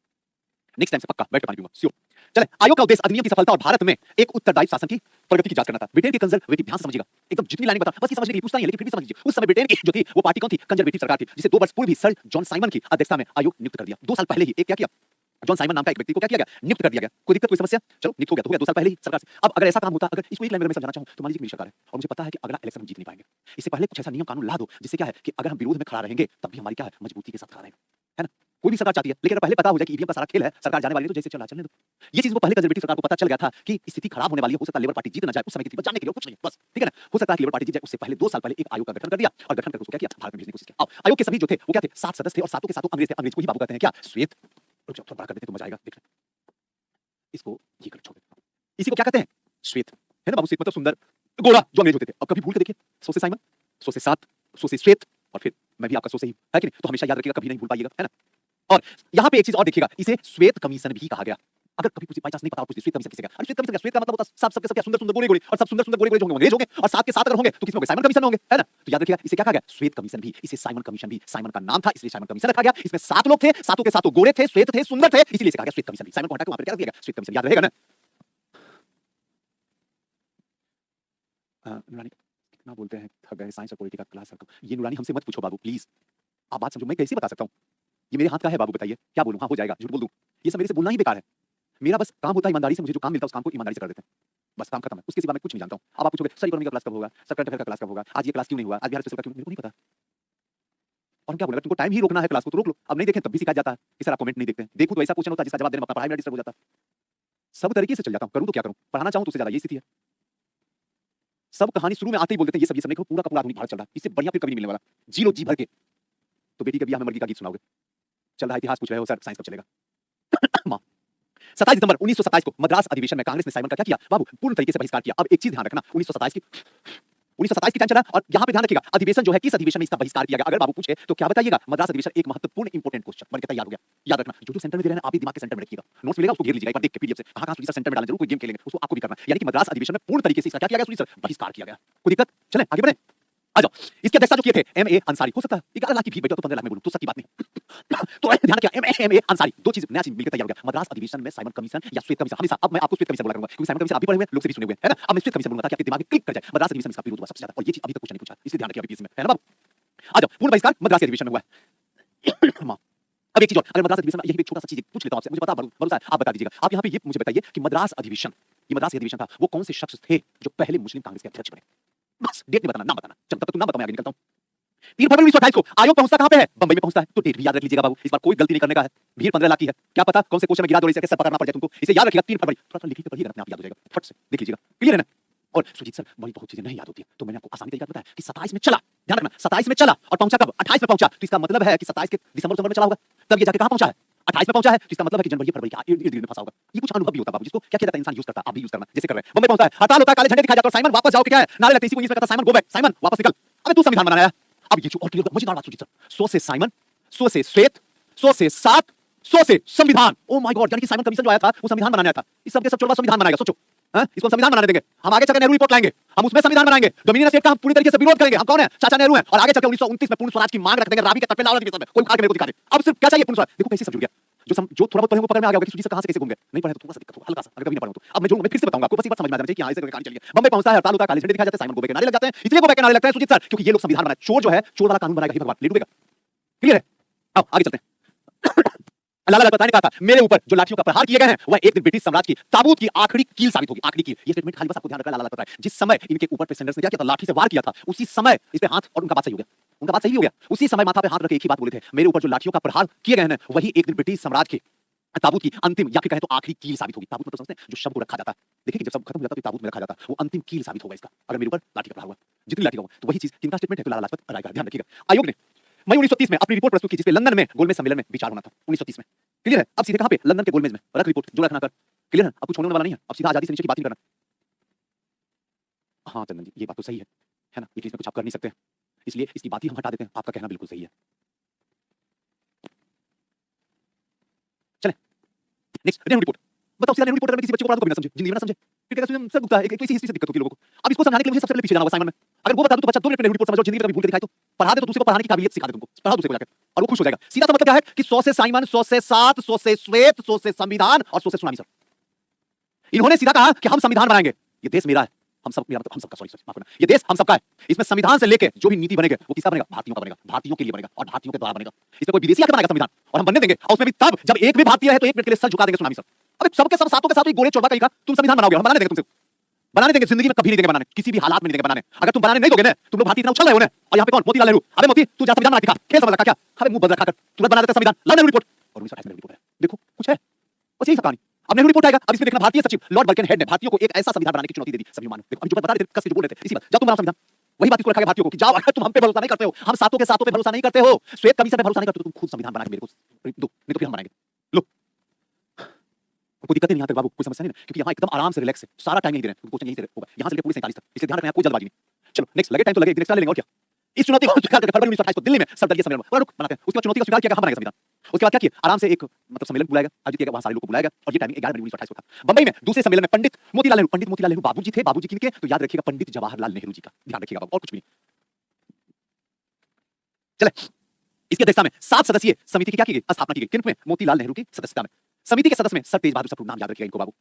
नेक्स्ट टाइम से पक्का बैठ के पानी पीऊंगा, श्योर। चले, आयोग का उद्देश्य अधिनियम की सफलता और भारत में एक उत्तरदायी शासन की प्रगति की जांच करना था। ब्रिटेन की कंजर्वेटिव, ध्यान से समझिएगा, एकदम जितनी लाइन बता बस ये समझने के लिए पूछता नहीं है, लेकिन फिर भी समझ लीजिए, उस समय ब्रिटेन की जो थी वो पार्टी कौन थी? कंजर्वेटिव सरकार थी, जिसे 2 वर्ष पूर्व ही सर जॉन साइमन की अध्यक्षता में आयोग नियुक्त कर दिया। 2 साल पहले ही एक क्या किया, जॉन साइमन नाम का एक व्यक्ति को क्या किया गया, नियुक्त कर दिया गया। कोई दिक्कत कोई समस्या? चलो नियुक्त हो गया तो हो गया, 2 साल पहले ही सरकार से। अब अगर ऐसा काम होता, अगर इसको एक लाइन में मैं समझाना चाहूं तो मान लीजिए मेरी सरकार है और मुझे पता है कि अगला इलेक्शन हम जीत नहीं पाएंगे, इससे पहले कुछ ऐसा नियम कानून ला दो जिससे क्या है कि अगर हम विरोध में खड़ा रहेंगे तब भी हमारी क्या है, मजबूती के साथ खड़ा रहेगा, है ना? कोई भी सरकार चाहती है, लेकिन अगर पहले पता हो जाए कि ईवीएम का सारा खेल है, सरकार जाने वाली है तो जैसे चला चलने दो। ये चीज वो पहले कंजर्वेटिव सरकार को पता चल गया था कि स्थिति खराब होने वाली है, हो सकता है लेबर पार्टी जीत ना जाए, उस समय की थी बचाने के लिए कुछ नहीं, बस ठीक है ना? हो सकता है कि लेबर पार्टी जीत जाए, उससे पहले 2 साल पहले एक आयोग का गठन कर दिया और गठन करके उसको क्या किया, भारत में भेजने की कोशिश की। अब आयोग के सभी जो थे वो क्या थे, 7 सदस्य थे और सातों के सातों अंग्रेज थे। अंग्रेज को ही बाबू कहते हैं क्या, श्वेत। रुक जाओ थोड़ा बड़ा कर देते तो मजा आएगा, देख इसको ये कर छोड़ देते, इसी को क्या कहते हैं, श्वेत, है ना बाबू? श्वेत मतलब सुंदर, गोरा, जो अंग्रेज होते थे। अब कभी भूल के देखिए, 100 से साइमन, 100 से 7, 100 से श्वेत, और फिर मैं भी आपका 100 से ही, है कि नहीं? तो हमेशा याद रखिएगा, कभी नहीं भूल पाइएगा, है ना? और यहाँ पे एक चीज और देखिएगा, इसे श्वेत कमीशन भी कहा गया। अगर कभी कुछ बाई चांस नहीं पता, पूछते श्वेत कमीशन किसे कहा? अरे श्वेत कमीशन क्या, श्वेत का मतलब होता है सब सबके सब सुंदर सुंदर गोरे गोरे, और सब सुंदर सुंदर गोरे गोरे जो होंगे अंग्रेज होंगे, और 7 के 7 अगर होंगे तो किसमें होंगे, साइमन कमीशन में होंगे, है ना? तो याद रखिएगा, इसे क्या कहा गया, श्वेत कमीशन भी। इसे साइमन कमीशन भी, साइमन का नाम था इसलिए साइमन कमीशन रखा गया। इसमें 7 लोग थे, सातों के सातों गोरे थे, श्वेत थे, सुंदर थे, इसलिए इसे कहा गया श्वेत कमीशन भी। साइमन को हटा के वहां पे क्या रख दिया गया, श्वेत कमीशन, याद रहेगा ना? इतना बोलते हैं थक गए साइंस और पॉलिटी का क्लास रखो। ये नूरानी हमसे मत पूछो बाबू प्लीज। आप बात समझो, मैं कैसे बता सकता हूँ? ये मेरे हाथ का है बाबू, बताइए क्या बोलूँ? हाँ हो जाएगा, झूठ बोल दूँ? ये सब मेरे से बोलना ही बेकार है। मेरा बस काम होता है ईमानदारी से, मुझे जो काम मिलता है उस काम को ईमानदारी से कर देते हैं। बस काम खत्म है, उसके सिवा मैं कुछ नहीं जानता हूँ। अब आप पूछोगे सर इकोनॉमी का क्लास कब होगा, सर करंट अफेयर का क्लास कब होगा, आज ये क्लास क्यों नहीं हुआ, आज बिहार स्पेशल का क्यों, मेरे को नहीं पता। और हम क्या बोलेगा, तुमको टाइम ही रोकना है क्लास को तो रोक लो। अब नहीं देखें तब भी सिखाया जाता है कि सर आप कमेंट नहीं देखते। देखूं तो ऐसा क्वेश्चन होता है जिसका जवाब देने में अपना पढ़ाई में डिस्टर्ब हो जाता है। सब तरीके से चल जाता हूँ, करूँ तो क्या करूँ? पढ़ाना चाहूँ तो उससे ज्यादा ये स्थिति है। सब कहानी शुरू में आते ही बोल देते हैं ये सब नहीं, पूरा का पूरा आधुनिक भारत चल रहा है, इससे बढ़िया फिर कभी नहीं मिलने वाला। जी लो जी भर के। तो बेटी के ब्याह में मर्गी का गीत सुनाओगे? चल रहा इतिहास पूछ रहे हो सर, साइंस कब चलेगा? माँ 27 दिसंबर 1927 को मद्रास अधिवेशन में कांग्रेस ने साइमन का क्या किया बाबू? पूर्ण तरीके से बहिष्कार किया। अब एक चीज ध्यान रखना, 1927 की टाइम चला और यहाँ पे ध्यान रखिएगा अधिवेशन जो है किस अधिवेशन में इसका बहिष्कार किया गया। अगर बाबू पूछे तो क्या बताइएगा? मद्रास अधिवेशन। एक महत्वपूर्ण इंपोर्टेंट क्वेश्चन बन के तैयार हो गया, याद रखना। जो सेंटर में दे रहे हैं आप भी दिमाग के सेंटर में रखिएगा। नोट्स मिलेगा उसको घेर लीजिएगा एक बार देख के पीडीएफ से, कहां कहां सेंटर में डालें, जरूर कोई गेम खेलेंगे उसको आपको भी करना। यानी कि मद्रास अधिवेशन में पूर्ण तरीके से इसका क्या किया गया? सर बहिष्कार किया गया। कोई दिक्कत? चले आगे बढ़े, आ जाओ। इसके अध्यक्षता जो किए थे एमए अंसारी। हो सकता है 11 लाख की भीड़ बैठो तो 15 लाख में बोलूं तो सच्ची बात नहीं। तो ध्यान रखिए एमए अंसारी, दो चीज नया चीज मिलकर तैयार हो गया। मद्रास अधिवेशन में साइमन कमीशन या श्वेत कमीशन, हमेशा अब मैं आपको श्वेत कमीशन बोला करूंगा क्योंकि साइमन कमीशन आप भी पढ़े हुए हैं, लोग से भी सुने हुए हैं, है ना? अब मैं श्वेत कमीशन बोलूंगा ताकि आपके दिमाग में क्लिक कर जाए। मद्रास अधिवेशन में इसका विरोध हुआ सबसे ज्यादा, और ये चीज अभी तक क्वेश्चन नहीं पूछा, इसलिए ध्यान रखिए अभी पीसी में, है ना बाबू? आ जाओ, पूर्ण बहिष्कार मद्रास अधिवेशन में हुआ है। अब एक चीज और, अगर मद्रास अधिवेशन में यही एक छोटा सा चीज पूछ लेता हूं आपसे, मुझे पता भरोसा है, आप बता दीजिएगा। आप यहाँ पे ये मुझे बताइए कि मद्रास अधिवेशन, ये मद्रास अधिवेशन था, वो कौन से शख्स थे जो पहले मुस्लिम कांग्रेस के अध्यक्ष बने? बस डेट नहीं बताना, नाम बताना। चल तब तक तू नाम बता, मैं आगे निकलता हूँ। 3 फरवरी 1928 को आयोग पहुंचता कहां पे है? बंबई में पहुंचता है। तो डेट भी याद रख लीजिएगा बाबू, इस बार कोई गलती नहीं करने का है। भीड़ 15 लाख की है, क्या पता कौन से क्वेश्चन में गिरा दो, इसे सब पकड़ना पड़ जाए तुमको। इसे याद रखिएगा 3 फरवरी। थोड़ा सा लिख के पढ़िएगा, अपने आप याद हो जाएगा, फट से देख लीजिएगा। क्लियर है ना? और सुजीत सर बड़ी बहुत चीजें नहीं याद होती है, तो मैंने आपको आसानी तरीका बताया कि 27 में चला, ध्यान रखना 27 में चला और पहुंचा कब? 28 में पहुंचा। तो इसका मतलब है कि 27 के दिसंबर में चला होगा, तब ये जाके कहां पहुंचा है? 28 में पहुंचा है। तो इसका मतलब है कि जनवरी फरवरी के इर्द गिर्द में फंसा होगा। ये कुछ अनुभव भी होता है बाबू, जिसको क्या किया जाता है इंसान यूज करता है, आप भी यूज करना जैसे कर रहे हैं। बंबई पहुंचा है, हड़ताल होता है, काले झंडे दिखाए जाते हैं, साइमन वापस जाओ के क्या है नारे लगते हैं, इसी को इंग्लिश में कहता है साइमन गो बैक, साइमन वापस निकल, अबे तू संविधान बनाया। अब ये जो और क्लियर मजेदार बात सुजीत सर, 100 से साइमन, 100 से श्वेत, 100 से 7, 100 से संविधान। ओ माय गॉड, यानी कि साइमन कमीशन जो आया था वो संविधान बनाया था। इस सब के सब चोरवा संविधान बनाएगा, सोचो। इसको संविधान बनाने देंगे हम, आगे चलकर नेहरू रिपोर्ट लाएंगे, हम उसमें संविधान बनाएंगे। डोमिनियन स्टेट का हम पूरी तरीके से विरोध करेंगे। हम कौन है? चाचा नेहरू हैं, और आगे चलकर 1929 में पूर्ण स्वराज की मांग रख देंगे। रावी के तट पे लाओ, कोई उखाड़ के मेरे को दिखा दे। अब सिर्फ क्या चाहिए? पूर्ण स्वराज। देखो कैसे सब जुड़ गया। जो थोड़ा बहुत पढ़े वो पकड़ में आ गया होगा कि सुजीत सर कहां से कैसे घूम गए। नहीं पढ़े तो थोड़ा सा दिक्कत होगा, हल्का सा, अगर कभी नहीं पढ़ा तो। अब मैं जो मैं फिर से बताऊंगा आपको, बस ये बात समझ में आ जाना चाहिए कि ऐसे कहानी चलिए। बंबई पहुंचता है, हड़ताल होता है, काले झंडे दिखाए जाते हैं, साइमन गो बैक के नारे लग जाते हैं। इसलिए गो बैक के नारे लगते हैं सुजीत सर क्योंकि ये लोग संविधान बनाए। चोर जो है चोर वाला कानून बनाएगा, हे भगवान ले डूबेगा। क्लियर है? अब आगे चलते हैं। लाला लाजपत राय ने कहा था मेरे ऊपर जो लाठियों का प्रहार किए गए हैं वह एक दिन ब्रिटिश साम्राज्य की ताबूत की आखिरी कील साबित होगी। आखिरी कील, ये स्टेटमेंट खाली बस आपको ध्यान रखना। लाला लाजपत राय जिस समय इनके ऊपर प्रेसिडेंट्स ने क्या किया था, लाठी से वार किया था, उसी समय इस पे हाथ, और उनका बात सही हो गया, उनका बात सही हो गया। उसी समय माथा पे हाथ रखे एक ही बात बोले थे, मेरे ऊपर जो लाठियों का प्रहार किए गए हैं वही एक दिन ब्रिटिश साम्राज्य की ताबूत की अंतिम या फिर कहे तो आखिरी कील साबित होगी। ताबूत मतलब समझते हैं जो शव को रखा जाता है। देखिए कि जब सब खत्म हो जाता है तो ताबूत में रखा जाता है, वो अंतिम कील साबित होगा इसका, अगर मेरे ऊपर लाठी का प्रहार हुआ, जितनी लाठी का हुआ। तो वही चीज किनका स्टेटमेंट है? तो लाला लाजपत राय का। ध्यान रखिएगा। आयोग ने मई 1930 में अपनी रिपोर्ट प्रस्तुत की जिसपे लंदन में गोलमेज सम्मेलन में विचार होना था 1930 में। क्लियर है? अब सीधे कहां पे? लंदन के गोलमेज में रख रिपोर्ट, जो रखना कर। क्लियर है? अब कुछ होने वाला नहीं है, अब सीधा आजादी से नीचे की बात नहीं करना। हाँ चंदन जी ये बात तो सही है ना? इसमें कुछ आप कर नहीं सकते, इसलिए इसकी बात ही हम हटा देते हैं। आपका कहना बिल्कुल सही है। चले नेक्स्ट, नेहरू रिपोर्ट। बताओ सीधा नेहरू रिपोर्ट में किसी बच्चे को पढ़ा दो, कभी ना समझे, जिंदगी में ना समझे, फिर कहता है सर गुप्ता है, एक तो इसी हिस्ट्री से दिक्कत होती है लोगों को। अब इसको समझाने के लिए मुझे सबसे पहले पीछे जाना होगा साइमन में। अगर वो बता दूं तो बच्चा 2 मिनट में नेहरू रिपोर्ट समझ लो, जिंदगी में कभी भूल के दिखाई तो पढ़ा दे, तो दूसरे को पढ़ाने की काबिलियत सिखा दे तुमको, पढ़ाओ दूसरे को जाकर, और वो खुश हो जाएगा। सीधा सा मतलब क्या है कि 100 से साइमन, 100 से 7, 100 से श्वेत, 100 से संविधान और 100 से सुनामी सर। इन्होंने सीधा कहा कि हम संविधान बनाएंगे, ये देश मेरा है, हम सब, मेरा मतलब हम सबका, सॉरी माफ करना, ये देश हम सबका है। इसमें संविधान से लेके जो भी नीति बनेगा वो किसका बनेगा? भारतीयों का बनेगा, भारतीयों के लिए बनेगा और भारतीयों के द्वारा बनेगा। इसमें कोई विदेशी आके बनाएगा संविधान और हम बनने देंगे, और उसमें भी तब जब एक भी भारतीय है तो 1 मिनट के लिए सर झुका देंगे सुनामी सर। अबे सबके सब सातों के साथ गोले चोरबा कहीं का तुम संविधान बनाओगे, हम बनाने देंगे तुमसे, बनाने देंगे, जिंदगी में कभी नहीं देंगे बनाने, किसी भी हालात में नहीं देंगे बनाने। अगर तुम बनाने नहीं दोगे ना, तुम लोग भारतीय इतना उछल रहे हो ना, और यहाँ पे कौन? मोतीलाल नेहरू। अबे मोती तू जा संविधान बना के दिखा, खेल समझ रखा क्या? अबे मुंह बंद रखा कर, तुरंत बना देते संविधान। ला नेहरू रिपोर्ट, और 1928 में रिपोर्ट है, देखो कुछ है, बस यही सब कहानी। अब नेहरू रिपोर्ट आएगा, अब इसमें देखना भारतीय सचिव लॉर्ड बल्केनहेड ने भारतीयों को एक ऐसा संविधान बनाने की चुनौती दे दी। सभी मानो, देखो अभी जो बता रहे थे, कस के जो बोल रहे थे, इसी बात, जब तुम बनाओ संविधान, वही बात इसको रखा गया भारतीयों को कि जाओ, अगर तुम हम पे भरोसा नहीं करते हो, हम सातों के सातों पे भरोसा नहीं करते हो, श्वेत कमीशन पे भरोसा नहीं करते हो, तो तुम खुद संविधान बना के मेरे को दो, नहीं तो फिर हम बनाएंगे। लो कोई दिक्कत नहीं यहाँ तक बाबू, कोई समस्या नहीं ना, क्योंकि यहाँ एकदम आराम से रिलैक्स है, सारा टाइम यही दे रहे हैं, क्वेश्चन यही से होगा यहाँ से लेकर पूरे 47 तक, इसलिए ध्यान रखना, कोई जल्दबाजी नहीं। चलो नेक्स्ट, लगे टाइम तो लगे, एक दिन एक्स्ट्रा ले लेंगे और क्या। इस चुनौती को स्वीकार करके फरवरी 1928 को दिल्ली में सर्वदलीय सम्मेलन बनाते हैं। उसके बाद चुनौती का स्वीकार किया, हम बनाएंगे संविधान। उसके बाद क्या किया? आराम से एक मतलब सम्मेलन बुलाएगा, आयोजित किया, वहां सारे लोग को बुलाएगा, और ये टाइमिंग 11 जनवरी 1928 को था। बंबई में दूसरे सम्मेलन में पंडित मोतीलाल नेहरू बाबूजी थे, बाबूजी किनके? तो याद रखिएगा पंडित जवाहरलाल नेहरू जी का, ध्यान रखिएगा और कुछ भी नहीं। चले इसकी अध्यक्षता में 7 सदस्यीय समिति की क्या की गई? स्थापना की गई। किन में? मोतीलाल नेहरू की सदस्यता में। समिति के सदस्य में सर तेज बहादुर सप्रू, नाम याद रखिएगा इनको बाबू,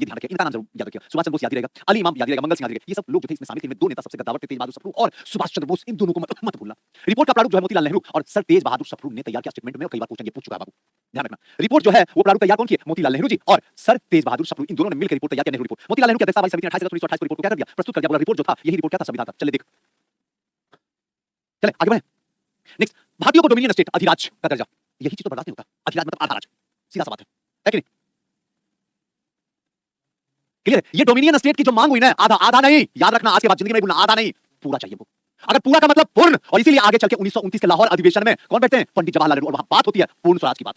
ये ध्यान रखिए, इनका नाम जरूर याद रखिए। सुभाष चंद्र बोस याद ही रहेगा, अली इमाम याद ही रहेगा, मंगल सिंह याद रहेगा। ये सब लोग जो थे इसमें शामिल थे, इनमें दो नेता सबसे गद्दावर थे, तेज बहादुर सप्रू और सुभाष चंद्र बोस। इन दोनों को मत भूलना। रिपोर्ट का प्रारूप जो है मोतीलाल नेहरू और सर तेज बहादुर सप्रू ने तैयार किया स्टेटमेंट में, और कई बार क्वेश्चन ये पूछ चुका है बाबू, ध्यान रखना। रिपोर्ट जो है वो प्रारूप तैयार कौन किए? मोतीलाल नेहरू जी और सर तेज बहादुर सप्रू, इन दोनों ने मिलकर रिपोर्ट तैयार किया। नेहरू रिपोर्ट मोतीलाल नेहरू की अध्यक्षता वाली समिति ने 28 अगस्त 1928 को रिपोर्ट को क्या कर दिया? प्रस्तुत कर दिया। रिपोर्ट जो था यही रिपोर्ट क्या था? संविधान था। चले देख, चले आगे बढ़े। नेक्स्ट, भारतीयों को डोमिनियन स्टेट, अधिराज का दर्जा, यही चीज तो बर्दाश्त नहीं होता। अधिराज मतलब आधा राज, सीधा सा बात है कि नहीं? क्लियर है? ये डोमिनियन स्टेट की जो मांग हुई ना, आधा आधा नहीं, याद रखना, आज के बाद जिंदगी में बोलना आधा नहीं, पूरा चाहिए वो। अगर पूरा का मतलब पूर्ण, और इसीलिए आगे चल के 1929 के लाहौर अधिवेशन में कौन बैठते हैं? पंडित जवाहरलाल नेहरू, और वहां बात होती है पूर्ण स्वराज की बात,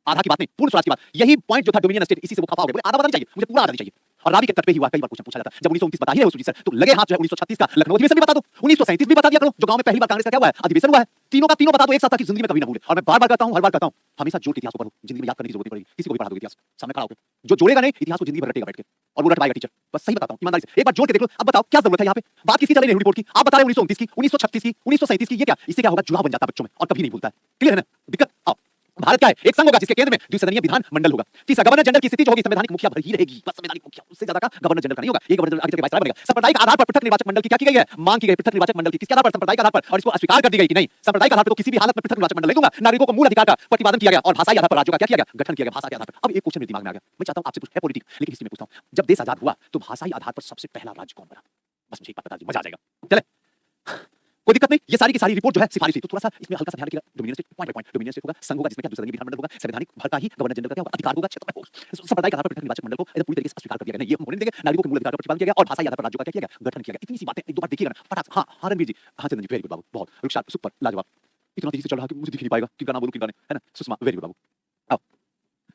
आधा की बात नहीं, पूर्ण स्वराज की बात। यही पॉइंट जो था डोमिनियन स्टेट, इसी से वो खफा हो गए, बोले आधा नहीं चाहिए मुझे, पूरा आधा चाहिए। और रावी के तट पे ही हुआ, कई बार क्वेश्चन पूछा जाता है। जब 1929 बता ही रहे हो सुजीत सर, तो लगे हाथ जो है 1936 का लखनऊ अधिवेशन भी बता दो, 1937 भी बता दिया करो, जो गांव में पहली बार कांग्रेस का क्या हुआ है? अधिवेशन हुआ है। तीनों का तीनों बता दो एक साथ, ताकि जिंदगी में कभी ना भूले। और मैं बार बार कहता हूं, हर बार कहता हूं, हमेशा जोड़ के इतिहास को पढ़ो, जिंदगी में याद करने की जरूरत पड़ेगी। किसी को भी पढ़ा दो इतिहास सामने खड़ा होकर, जो जोड़ेगा नहीं इतिहास को जिंदगी भर रटेगा बैठ के, और वो रटवाएगा टीचर। बस सही बताता हूं ईमानदारी से, एक बार जोड़ के देख लो। अब बताओ क्या जरूरत है यहाँ पे? बात किसकी चल रही है? नेहरू रिपोर्ट की। आप बता रहे 1929 की, 1936 की, 1937 की, ये क्या? इससे क्या होगा? जुड़ाव बन जाता है बच्चों में और कभी नहीं भूलता है। क्लियर है ना? दिक्कत आओ, भारत क्या है? एक संघ होगा जिसके केंद्र में द्विसदनीय विधान मंडल होगा। तीसरा, गवर्नर जनरल की स्थिति जो होगी संवैधानिक मुखिया भर ही रहेगी, बस संवैधानिक मुखिया, उससे ज्यादा का गवर्नर जनरल का नहीं होगा। ये गवर्नर जनरल आगे चल के वाइसराय बनेगा। सांप्रदायिक आधार पर पृथक निर्वाचक मंडल की क्या की गई है? मांग की गई पृथक निर्वाचक मंडल की। किसके आधार पर? सांप्रदायिक आधार पर। और इसको अस्वीकार कर दी गई कि नहीं, सांप्रदायिक आधार पर तो किसी भी हालत में पृथक निर्वाचक मंडल नहीं दूंगा। नागरिकों को मूल अधिकार का प्रतिपादन किया गया, और भाषाई आधार पर राज्यों का क्या किया गया? गठन किया गया, भाषा के आधार पर। अब एक क्वेश्चन मेरे दिमाग में आ गया, मैं चाहता हूं आपसे कुछ है पॉलिटिक्स, लेकिन हिस्ट्री में पूछता हूं, जब देश आजाद हुआ तो भाषाई आधार पर सबसे पहला राज्य कौन बना? बस मुझे एक बात बता दीजिए, मजा आ जाएगा। चले, कोई दिक्कत नहीं, ये सारी की सारी रिपोर्ट जो है सिफारिश थी, तो थोड़ा सा इसमें हल्का सा ध्यान रखिएगा। Dominion state, point by point, dominion state होगा, संघ होगा जिसमें क्या द्विसदनीय विधान मंडल होगा, संवैधानिक भर का ही गवर्नर जनरल का क्या होगा? अधिकार होगा, क्षेत्र में होगा। सांप्रदायिक आधार पर पृथक निर्वाचक मंडल को एकदम पूरी तरीके से अस्वीकार कर दिया गया। नहीं, ये हम होने नहीं देंगे। नागरिकों के मूल अधिकार का प्रतिपादन किया गया, और भाषाई आधार पर राज्यों का क्या किया गया? गठन किया गया। इतनी सी बातें एक दो बार देखिएगा ना, फटाक। हां हां रणवीर जी, हां चंदन जी, वेरी गुड बाबू, बहुत रुखसार, सुपर, लाजवाब। इतना तेजी से चल रहा है कि मुझे दिख नहीं पाएगा किनका नाम बोलूं किनका नहीं, है ना? सुषमा, वेरी गुड बाबू। आओ,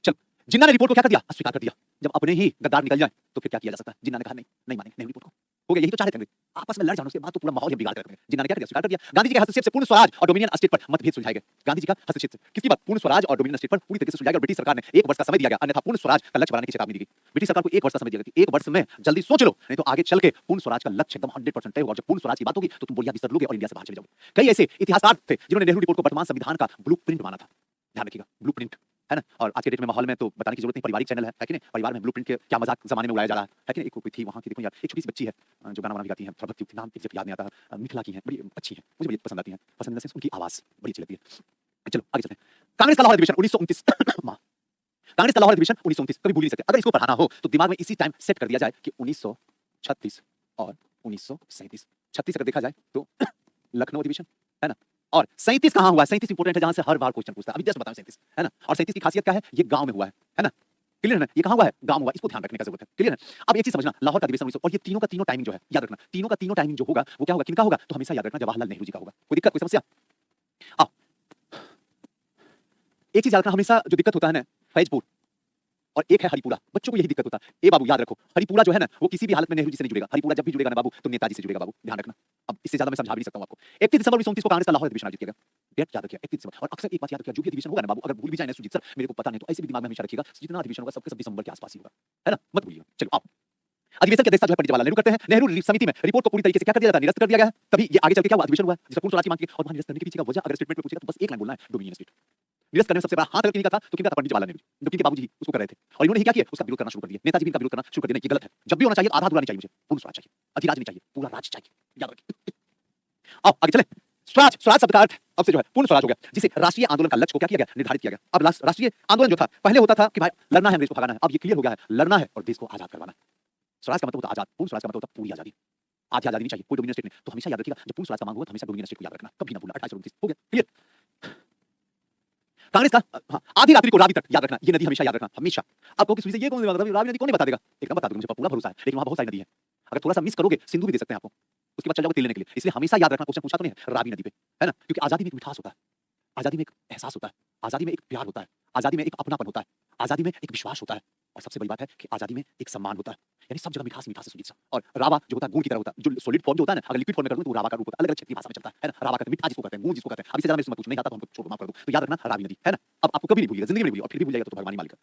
चल, जिन्ना ने रिपोर्ट को क्या कर दिया? अस्वीकार कर दिया। जब अपने ही गद्दार निकल जाए तो फिर क्या किया जा सकता है? जिन्ना ने कहा नहीं, नहीं मानेंगे नेहरू रिपोर्ट को, हो गया। यही तो चाहते थे, आपस में लड़ जाओ, उसके बाद तो पूरा माहौल ही बिगाड़ कर रखेंगे। जिन्ना ने क्या कर दिया? स्वीकार कर दिया। गांधी जी के हस्तक्षेप से पूर्ण स्वराज और डोमिनियन स्टेट पर मतभेद सुलझाए गए। गांधी जी का हस्तक्षेप से किसकी बात? पूर्ण स्वराज और डोमिनियन स्टेट पर पूरी तरीके से सुलझाया गया। ब्रिटिश सरकार ने 1 वर्ष का समय दिया गया, अन्यथा पूर्ण स्वराज का लक्ष्य बनाने की चेतावनी दी गई। ब्रिटिश सरकार को 1 वर्ष का समय दिया गया, 1 वर्ष में जल्दी सोच लो, नहीं तो आगे चल के पूर्ण स्वराज का लक्ष्य एकदम 100% तय होगा। जब पूर्ण स्वराज की बात होगी तो तुम बोलिया बिसर लोगे और इंडिया से बाहर चले जाओगे। कई ऐसे इतिहासकार थे जिन्होंने नेहरू रिपोर्ट को वर्तमान संविधान का ब्लूप्रिंट माना था। ध्यान रखिएगा, ब्लूप्रिंट, है ना? और आज के डेट में माहौल में तो बताने की जरूरत नहीं, पारिवारिक चैनल है कि नहीं? परिवार में ब्लूप्रिंट के क्या मजाक जमाने में उड़ाया जा रहा है कि नहीं? एक कोई थी वहां की, देखो यार, एक छोटी सी बच्ची है जो गाना वाना भी गाती है, थोड़ा भक्ति, नाम एग्जैक्ट याद नहीं आता, मिथिला की है, बड़ी अच्छी है, मुझे बड़ी पसंद आती है। पसंद इन द सेंस उनकी आवाज बड़ी अच्छी लगती है। चलो आगे चलते हैं। कांग्रेस का लाहौर अधिवेशन 1929 कांग्रेस का लाहौर अधिवेशन 1929 कभी भूल नहीं सकते। अगर इसको पढ़ाना हो तो दिमाग में इसी टाइम सेट कर दिया जाए कि 1936 और 1937। 36 अगर देखा जाए तो लखनऊ अधिवेशन, है ना? और 37 कहां हुआ है? 37 इंपोर्टेंट है, जहां से हर बार क्वेश्चन पूछता है। अभी जस्ट बताओ 37, है ना? और 37 की खासियत क्या है? ये गांव में हुआ है ना? क्लियर है ना? ये कहां हुआ है? गांव हुआ, इसको ध्यान रखने का जरूरत है। क्लियर है? अब एक चीज समझना, लाहौर का अधिवेशन 1900, और ये तीनों का तीनों टाइमिंग जो है याद रखना, तीनों का तीनों टाइमिंग जो होगा वो क्या होगा? किनका होगा? तो हमेशा याद रखना, जवाहरलाल नेहरू जी का होगा। कोई दिक्कत, कोई समस्या? आओ, एक चीज याद रखना, हमेशा जो दिक्कत होता है ना, फैजपुर और एक है हरिपुरा, बच्चों को यही दिक्कत होता है। ए बाबू याद रखो, हरिपुरा जो है ना, वो किसी भी हालत में नेहरू जी से नहीं जुड़ेगा। हरिपुरा जब भी जुड़ेगा ना बाबू, तो नेताजी से जुड़ेगा बाबू, ध्यान रखना। अब इससे ज्यादा मैं समझा भी नहीं सकता हूं आपको। 31 दिसंबर 1929 को कांग्रेस का लाहौर अधिवेशन आयोजित किया गया। डेट याद रखिए, 31 दिसंबर। और अक्सर एक बात याद रखिए, जो भी अधिवेशन होगा ना बाबू, अगर भूल भी जाए ना सुजीत सर, मेरे को पता नहीं, तो ऐसे भी दिमाग में हमेशा रखिएगा, जितना अधिवेशन होगा सबके सब दिसंबर के आसपास ही होगा, है ना? मत भूलिएगा। चलो आओ, अधिवेशन की अध्यक्षता जो है पंडित जवाहरलाल नेहरू करते हैं। नेहरू समिति में रिपोर्ट को पूरी तरीके से क्या कर दिया जाता है? निरस्त कर दिया गया है। तभी ये आगे चल के क्या हुआ? अधिवेशन हुआ जिसका पूर्ण स्वराज की मांग की, और वहां निरस्त करने के पीछे का वजह अगर स्टेटमेंट में पूछेगा तो बस एक लाइन बोलना है, डोमिनियन स्टेट। निरस्त करने में सबसे बड़ा हाथ अगर किन्हीं का था तो किनका था? पंडित जवाहरलाल नेहरू, जो किनके बाबूजी उसको कर रहे थे। और इन्होंने क्या किया? उसका विरोध करना शुरू कर दिया। नेताजी भी इनका विरोध करना शुरू कर दिया। नहीं, ये गलत है, जब भी होना चाहिए आधा अधूरा नहीं चाहिए, मुझे पूर्ण स्वराज चाहिए, अधिराज नहीं चाहिए, पूरा राज चाहिए, याद रखिए। आओ आगे चले। स्वराज, स्वराज शब्द का अर्थ अब से जो है पूर्ण स्वराज हो गया, जिसे राष्ट्रीय आंदोलन का लक्ष्य को क्या किया गया? निर्धारित किया गया। अब राष्ट्रीय आंदोलन जो था पहले होता था कि भाई लड़ना है, अंग्रेज को भगाना है, अब ये क्लियर हो गया है, लड़ना है और देश को आजाद करवाना है। स्वराज का मतलब होता है आजाद, पूर्ण स्वराज का मतलब होता है पूरी आजादी। आधी आजादी नहीं चाहिए, कोई डोमिनियन स्टेट नहीं। तो हमेशा याद रखिएगा, जब पूर्ण स्वराज का मांग होगा तो हमेशा डोमिनियन स्टेट को याद रखना, कभी ना भूलना। 2829 हो गया, क्लियर? कांग्रेस का आधी रात्रि को रावी तट याद रखना, ये नदी हमेशा याद रखना, हमेशा। आपको किसी से ये कौन सी बात है? रावी नदी कौन नहीं बता देगा? एकदम बता दूंगा, मुझे पूरा भरोसा है, लेकिन वहां बहुत सारी नदी है। अगर थोड़ा सा मिस करोगे सिंधु भी दे सकते हैं आपको, उसके बाद चल जाओगे तेल लेने के लिए। इसलिए हमेशा याद रखना, क्वेश्चन पूछा तो नहीं है, रावी नदी पे, है ना? क्योंकि आजादी में एक मिठास होता है, आजादी में एक एहसास होता है, आजादी में एक प्यार होता है, आजादी में एक अपनापन होता है, आजादी में एक विश्वास होता है, और सबसे बड़ी बात है कि आजादी में एक सम्मान होता है। यानी सब जगह मिठास मिठास है सुजीत सर। और रावा जो होता है गुण की तरह होता है, जो सॉलिड फॉर्म जो होता है ना, अगर लिक्विड फॉर्म में कर दूं तो रावा का रूप होता है, अलग अलग क्षेत्रीय भाषा में चलता है ना? रावा कहते हैं मीठा जिसको कहते हैं, गुण जिसको कहते हैं। अब इससे ज्यादा मैं कुछ नहीं आता तो हमको छोड़ माफ कर दो, तो याद रखना रावी नदी, है ना? अब आपको कभी नहीं भूलिएगा, जिंदगी में नहीं भूलिएगा, और फिर भी भूल जाएगा तो भगवान ही मालिक है।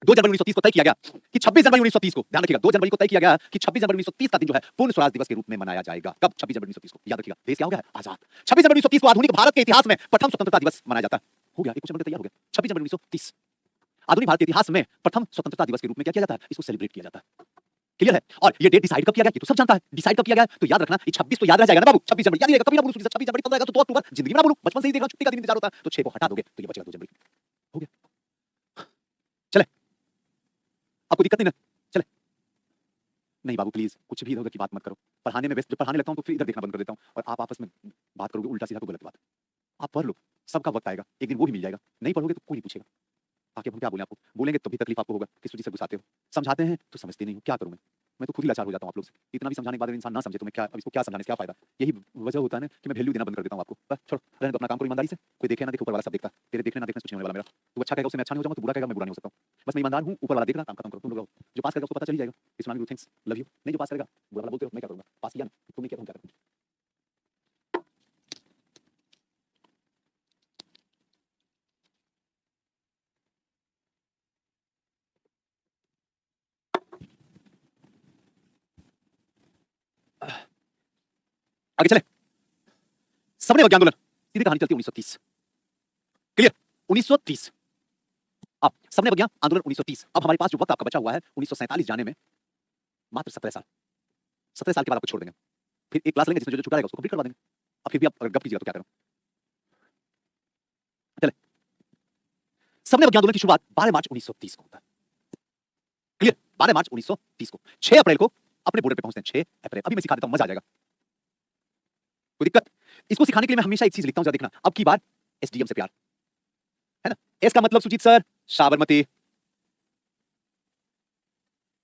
2 जनवरी 1930 को तय किया गया कि 26 जनवरी 1930 को, ध्यान रखिएगा, 2 जनवरी को तय किया गया कि 26 जनवरी 1930 का दिन जो है पूर्ण स्वराज दिवस के रूप में मनाया जाएगा। कब? 26 जनवरी 1930 को, याद रखिएगा। देश क्या हो गया है? आजाद। 26 जनवरी 1930 को आधुनिक भारत के इतिहास में प्रथम स्वतंत्रता दिवस मनाया जाता है। हो गया, एक क्वेश्चन बनकर तैयार हो गया। 26 जनवरी 1930 आधुनिक भारत के इतिहास में प्रथम स्वतंत्रता दिवस के रूप में क्या किया जाता है, इसको सेलिब्रेट किया जाता है। क्लियर है? और ये डेट डिसाइड कब किया गया, ये तो सब जानता है। डिसाइड कब किया गया, तो याद रखना, ये 26 तो याद रह जाएगा ना बाबू, 26 जनवरी याद रहेगा, कभी ना बोलूं 26 जनवरी कब रहेगा, तो 2 अक्टूबर जिंदगी में ना बोलूं, बचपन से ही देख रहा हूं छुट्टी का दिन इंतजार होता है, तो 6 को हटा दोगे तो ये बचेगा 2 जनवरी। हो गया, चले, अब कोई दिक्कत नहीं ना, चले। नहीं बाबू प्लीज कुछ भी इधर-उधर की बात मत करो, पढ़ाने में व्यस्त, जब पढ़ाने लगता हूं तो फिर इधर देखना बंद कर देता हूं और आप आपस में बात करोगे उल्टा सीधा तो गलत बात। आप पढ़ लो, सबका वक्त आएगा, एक दिन वो भी मिल जाएगा, नहीं पढ़ोगे तो कोई नहीं पूछेगा। आगे हम क्या बोलें आपको, बोलेंगे तो भी तकलीफ आपको होगा, किस वजह से गुस्साते हो, समझाते हैं तो समझते नहीं हो, क्या करूं मैं तो खुद ही लाचार हो जाता हूं आप लोग से, इतना भी समझाने के बाद अगर इंसान ना समझे तो मैं क्या, अब इसको क्या समझाने से क्या फायदा। यही वजह होता है ना कि मैं वैल्यू देना बंद कर देता हूं आपको, बस छोड़ो, रहने दो, अपना काम करो ईमानदारी से, कोई देखे ना देखे ऊपर वाला सब देखता है, तेरे देखने ना देखने से कुछ नहीं होने वाला मेरा, तू अच्छा कहेगा उससे मैं अच्छा नहीं हो जाऊंगा, तू बुरा कहेगा मैं बुरा नहीं हो सकता हूं, बस मैं ईमानदार हूं, ऊपर वाला देख रहा, काम खत्म करो, तुम लोग रहो, जो पास करेगा उसको पता चल ही जाएगा, it's not good things, love you, नहीं जो पास करेगा बुरा वाला बोलते हो, मैं क्या करूंगा, पास किया ना, तुमने किया तो हम क्या करेंगे। आगे चले, सबने विज्ञान आंदोलन, सीधी कहानी चलती है 1930, क्लियर, 1930, अब सबने विज्ञान आंदोलन 1930, अब हमारे पास जो वक्त आपका बचा हुआ है 1947 जाने में मात्र 17 साल, 17 साल के बाद आपको छोड़ देंगे, फिर एक क्लास लेंगे जिसमें जो जो छूटा रहेगा उसको कंप्लीट करवा देंगे, अब फिर भी आप अगर गप कीजिएगा तो क्या करूं। चले, सबने विज्ञान आंदोलन की शुरुआत 12 मार्च 1930 को होता है, क्लियर, 12 मार्च 1930 को, 6 अप्रैल को अपने बॉर्डर पे पहुंचते हैं, 6 अप्रैल, अभी मैं सिखा देता हूं, मजा आ जाएगा, कोई दिक्कत, इसको सिखाने के लिए मैं हमेशा एक चीज लिखता हूं, जरा देखना, अब की बार एसडीएम से प्यार, है ना, एस का मतलब सुजीत सर साबरमती,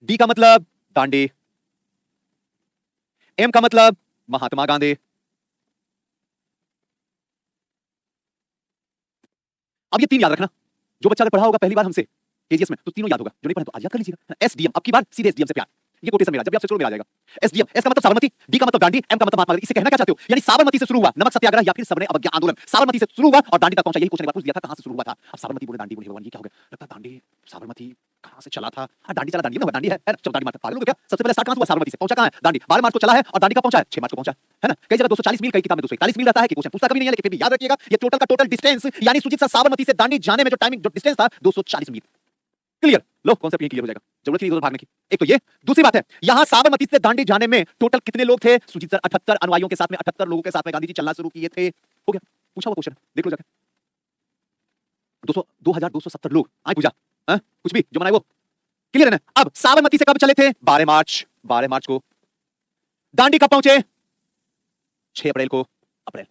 डी का मतलब दांडी, एम का मतलब महात्मा गांधी, अब ये 3 याद रखना, जो बच्चा अगर पढ़ा होगा पहली बार हमसे केजीएस में तो तीनों याद होगा, जो नहीं पढ़ा तो आज याद कर लीजिएगा, एसडीएम, अब की बार सीधे एसडीएम से प्यार, ये कोटेशन मेरा, जब भी आपसे शुरू में आ जाएगा, एसडीएम, एस का मतलब साबरमती, डी का मतलब दांडी, एम का मतलब महात्मा गांधी, इसे कहना क्या चाहते हो, यानी साबरमती से शुरू हुआ नमक सत्याग्रह या फिर सबने अवज्ञा आंदोलन, साबरमती से शुरू हुआ और दांडी तक पहुंचा, यही क्वेश्चन एक बार पूछ दिया था, कहां से शुरू हुआ था, अब साबरमती बोले दांडी बोले, भगवान ये क्या हो गया, लगता है दांडी साबरमती कहां से चला था, हां दांडी चला, दांडी में दांडी है ना, चलो दांडी मारता, पागल हो गया, सबसे पहले स्टार्ट कहां से हुआ, साबरमती से, पहुंचा कहां है दांडी, 12 मार्च को चला है और दांडी का पहुंचा है 6 मार्च को पहुंचा है ना, कई जगह 240 मील, कई किताब में 241 मील रहता है कि क्वेश्चन पूछता कभी नहीं है, लेकिन फिर भी याद रखिएगा ये टोटल का टोटल डिस्टेंस, यानी सुजीत सर साबरमती से दांडी जाने में जो टाइमिंग जो डिस्टेंस था 240 मील, क्लियर, लो कॉन्सेप्ट ये क्लियर हो जाएगा, जरूरत ही नहीं भागने की, एक तो ये, दूसरी बात है यहां साबरमती से दांडी जाने में टोटल कितने लोग थे, सुजीत सर 78 अनुयायियों के साथ में, 78 लोगों के साथ में गांधी जी चलना शुरू किए थे, हो गया, पूछा हुआ क्वेश्चन देख लो जाके, 200 2270 लोग आए पूछा, हां कुछ भी जो बनाए वो, क्लियर है ना, अब साबरमती से कब चले थे 12 मार्च को, दांडी कब पहुंचे 6 अप्रैल को, अप्रैल,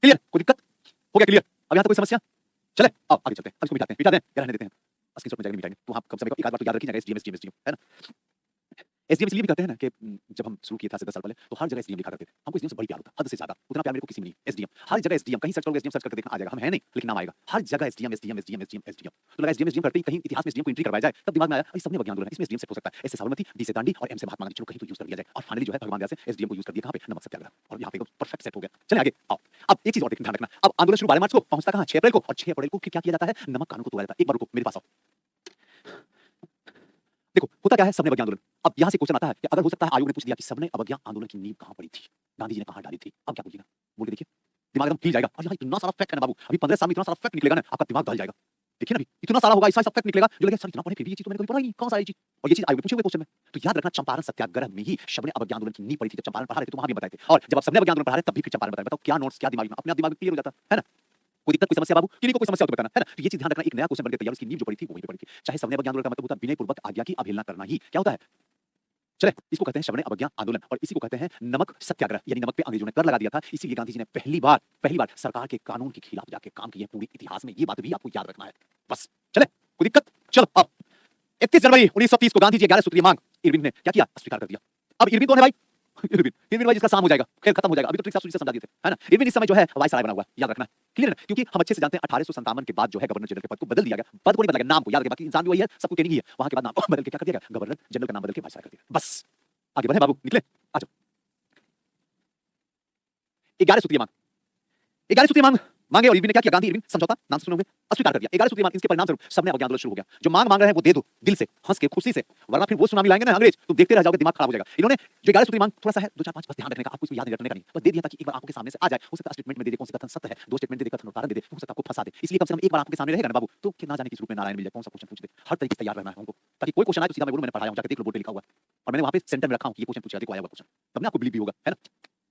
क्लियर, कोई दिक्कत, हो गया क्लियर, अब यहां तक कोई समस्या, चले अब आगे चलते हैं, अब इसको मिटाते हैं या रहने देते हैं, स्क्रीनशॉट में जाकर मिटाएंगे, तो आप कम से कम एक आध बार तो याद रखिएगा एसडीएम है ना, एसडीएम इसलिए भी कहते हैं ना कि जब हम शुरू किए थे 10 साल पहले तो हर जगह एसडीएम लिखा करते थे, हमको एसडीएम से बड़ी प्यार होता, हद से ज्यादा, उतना प्यार मेरे को किसी में नहीं, एसडीएम हर जगह एसडीएम, कहीं सर्च करोगे एसडीएम सर्च करके देखना आ जाएगा, हम है नहीं लेकिन नाम आएगा, हर जगह SDM SDM SDM SDM SDM, तो लगा एसडीएम करते ही कहीं इतिहास में एसडीएम को एंट्री करवाया जाए, तब दिमाग में आया अरे सबने विज्ञान आंदोलन है, इसमें एसडीएम से हो सकता है, ऐसे साबरमती, डी से दांडी और एम से महात्मा गांधी, चलो कहीं तो यूज कर दिया जाए, और फाइनली जो है भगवान दया से एसडीएम को यूज कर दिया, कहां पे नमक सत्याग्रह, और यहां पे एकदम परफेक्ट सेट हो गया, चले आगे आओ, अब एक चीज और देखना ध्यान रखना, अब आंदोलन शुरू 12 मार्च को, पहुंचता कहां 6 अप्रैल को, और 6 अप्रैल को फिर क्या किया जाता है, नमक कानून को तोड़ा जाता है, एक बार रुको मेरे पास आओ, देखो होता क्या है सबने अवज्ञा आंदोलन, अब यहां से क्वेश्चन आता है कि अगर हो सकता है आयोग ने पूछ दिया कि सबने अवज्ञा आंदोलन की नींव कहां पड़ी थी, गांधी जी ने कहां डाली थी, अब क्या बोलिएगा, बोल के देखिए, दिमाग एकदम हिल जाएगा, और यहाँ इतना सारा फैक्ट है ना बाबू, अभी 15 साल में इतना सारा फैक्ट निकलेगा ना, आपका दिमाग गल जाएगा, देखिए ना अभी इतना सारा होगा, ऐसा फैक्ट निकलेगा जो लगेगा सर इतना पढ़े फिर भी ये चीज तो मैंने कभी पढ़ा ही नहीं, कौन सा है ये चीज, और ये चीज आयोग ने पूछे हुए क्वेश्चन में, तो याद रखना चंपारण सत्याग्रह में ही सबने अवज्ञा आंदोलन की नींव पड़ी थी, जब चंपारण पढ़ा रहे थे तो वहां भी बताए थे, और जब आप सबने अवज्ञा आंदोलन पढ़ा रहे तब भी फिर चंपारण बताए, बताओ क्या नोट्स क्या दिमाग में, अपने आप दिमाग में क्लियर हो जाता है ना, कोई दिक्कत कोई समस्या बाबू, किन्हीं को कोई समस्या हो तो बताना है ना, तो ये चीज ध्यान रखना, एक नया क्वेश्चन बन के तैयार, उसकी नींव जो पड़ी थी वहीं पे पड़ी थी, चाहे सबने अवज्ञा आंदोलन का मतलब होता है विनय पूर्वक आज्ञा की अवहेलना करना ही क्या होता है, चले इसको कहते हैं सबने अवज्ञा आंदोलन, और इसी को कहते हैं नमक सत्याग्रह, यानी नमक पे अंग्रेजों ने कर लगा दिया था, इसीलिए गांधी जी ने पहली बार सरकार के कानून के खिलाफ जाके काम किया, पूरी इतिहास में ये बात भी आपको याद रखना है, बस चले कोई दिक्कत, चलो अब 31 जनवरी 1930 को गांधी जी 11 सूत्रीय मांग इरविन ने क्या किया, स्वीकार कर दिया, अब इरविन कौन है भाई, इरविन भाई जिसका साम हो जाएगा, खेल खत्म हो जाएगा, अभी तो ट्रिक साहब से समझा दिए थे, है ना, इरविन इस समय जो है वायसराय बना हुआ, याद रखना, क्लियर है, क्योंकि हम अच्छे से जानते हैं 1857 के बाद जो है गवर्नर जनरल के पद को बदल दिया गया, पद को नहीं बदला गया, नाम को याद रखिए, बाकी इंसान भी वही है, सबको ट्रेनिंग ही है, वहां के बाद नाम को बदल के क्या कर दिया गया, गवर्नर जनरल का नाम बदल के वायसराय कर दिया, बस आगे बढ़े बाबू, निकले आ जाओ, 11 सूत्रीय मांग, 11 सूत्रीय मांग मांगे और इरविन ने क्या किया, गांधी इरविन समझौता नाम से सुने होंगे, अस्वीकार कर दिया। 11 सूत्री मांग, इसके परिणाम स्वरूप सबने अवज्ञा आंदोलन शुरू हो गया। जो मांग मांग रहे हैं वो दे दो दिल से, हंस के, खुशी से, वरना फिर वो सुनामी लाएंगे ना अंग्रेज, तुम देखते रह जाओगे, दिमाग खराब हो जाएगा। इन्होंने जो 11 सूत्री मांग थोड़ा सा है, 2 4 5 बस ध्यान रखने का, आपको इसको याद नहीं रखने का नहीं, बस दे दिया ताकि एक बार आपके सामने से आ जाए। हो सकता है स्टेटमेंट में दे दे कौन सा कथन सत्य है, 2 स्टेटमेंट दे दे कथन उदाहरण दे दे, हो सकता है आपको फंसा दे, इसलिए कम से कम एक बार आपके सामने रहेगा ना बाबू, तो कि ना जाने किस रूप में नारायण मिल जाए, कौन सा क्वेश्चन पूछ दे, हर तरीके से तैयार रहना है हमको, ताकि कोई क्वेश्चन आए तो सीधा मैं बोलूं मैंने पढ़ाया हूं, जाके देख लो बोर्ड पे लिखा हुआ है, और मैंने वहां पे सेंटर में रखा हूं कि ये क्वेश्चन पूछा, देखो आया हुआ क्वेश्चन, तब ना आपको बिलीव भी होगा, है ना।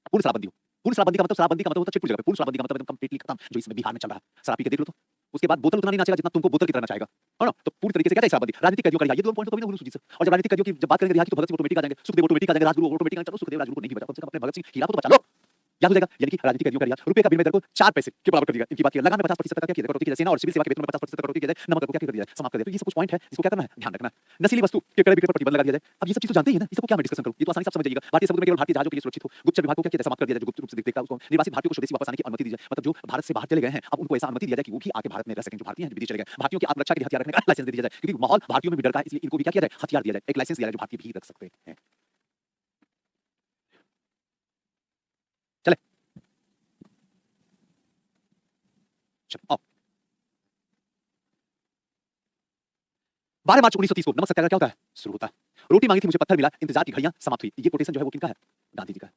पूर्ण शराबबंदी हो, पूर्ण शराबबंदी का मतलब, शराबबंदी का मतलब होता है चिटपुट जगह पे, पूर्ण शराबबंदी का मतलब एकदम कंप्लीटली खत्म, जो इसमें बिहार में चल रहा है, शराब पी के देख लो तो उसके बाद बोतल उतना नहीं नाचेगा जितना तुमको बोतल की तरह नचाएगा, है ना। तो पूरी तरीके से क्या चाहिए शराबबंदी, राजनीतिक कैदियों का रिहाई, ये दो पॉइंट तो कभी ना भूलो सुजीत सर। और जब राजनीतिक कैदियों की जब बात करेंगे रिहाई की तो भगत सिंह ऑटोमेटिक आ जाएंगे, सुखदेव ऑटोमेटिक आ जाएंगे, राजगुरु ऑटोमेटिक आ जाएंगे, चलो सुखदेव राजगुरु को नहीं बचा, कम से कम अपने भगत सिंह हीरा को तो बचा लो, याद हो जाएगा। यानी कि राजनीतिक कैदियों का रिहा, रुपए का विनिमय दर को 4 पैसे के बराबर कर दिया, इनकी बात की, लगान में 50% तक क्या किया, कटौती की जाए, सेना और सिविल सेवा के वेतन में 50% तक कटौती की जाए, नमक को क्या कर दिया जाए, समाप्त कर दिया। तो ये सब कुछ पॉइंट है जिसको क्या करना है, ध्यान रखना है। नशीली वस्तु के क्रय विक्रय पर प्रतिबंध लगा दिया जाए। अब ये सब चीज तो जानते ही है ना, इस सबको क्या मैं डिस्कशन करूं, ये तो आसानी से आप समझ जाइएगा। भारतीय समुद्र में केवल भारतीय जहाजों के लिए सुरक्षित हो, गुप्तचर विभाग को क्या किया जाए, समाप्त कर दिया जाए, जो गुप्त रूप से देखता है उसको, निर्वासित भारतीयों को स्वदेशी वापस आने की अनुमति दी जाए, मतलब जो भारत से बाहर चले गए हैं अब उनको ऐसा अनुमति दिया जाए कि वो भी आके भारत में रह सकें, जो भारतीय हैं विदेश चले गए, भारतीयों की आत्मरक्षा के लिए हथियार रखने का लाइसेंस दे दिया जाए, क्योंकि माहौल भारतीयों में भी डर का है, इसलिए इनको भी क्या किया जाए, हथियार दिया जाए, एक लाइसेंस दिया जाए जो भारतीय भी रख सकते हैं। चले चलो 12 मार्च 1930 को नमक सत्याग्रह क्या होता है, शुरू होता है। रोटी मांगी थी मुझे पत्थर मिला, इंतजार की घड़ियां समाप्त हुई। ये कोटेशन जो है वो किनका है, गांधी जी का है।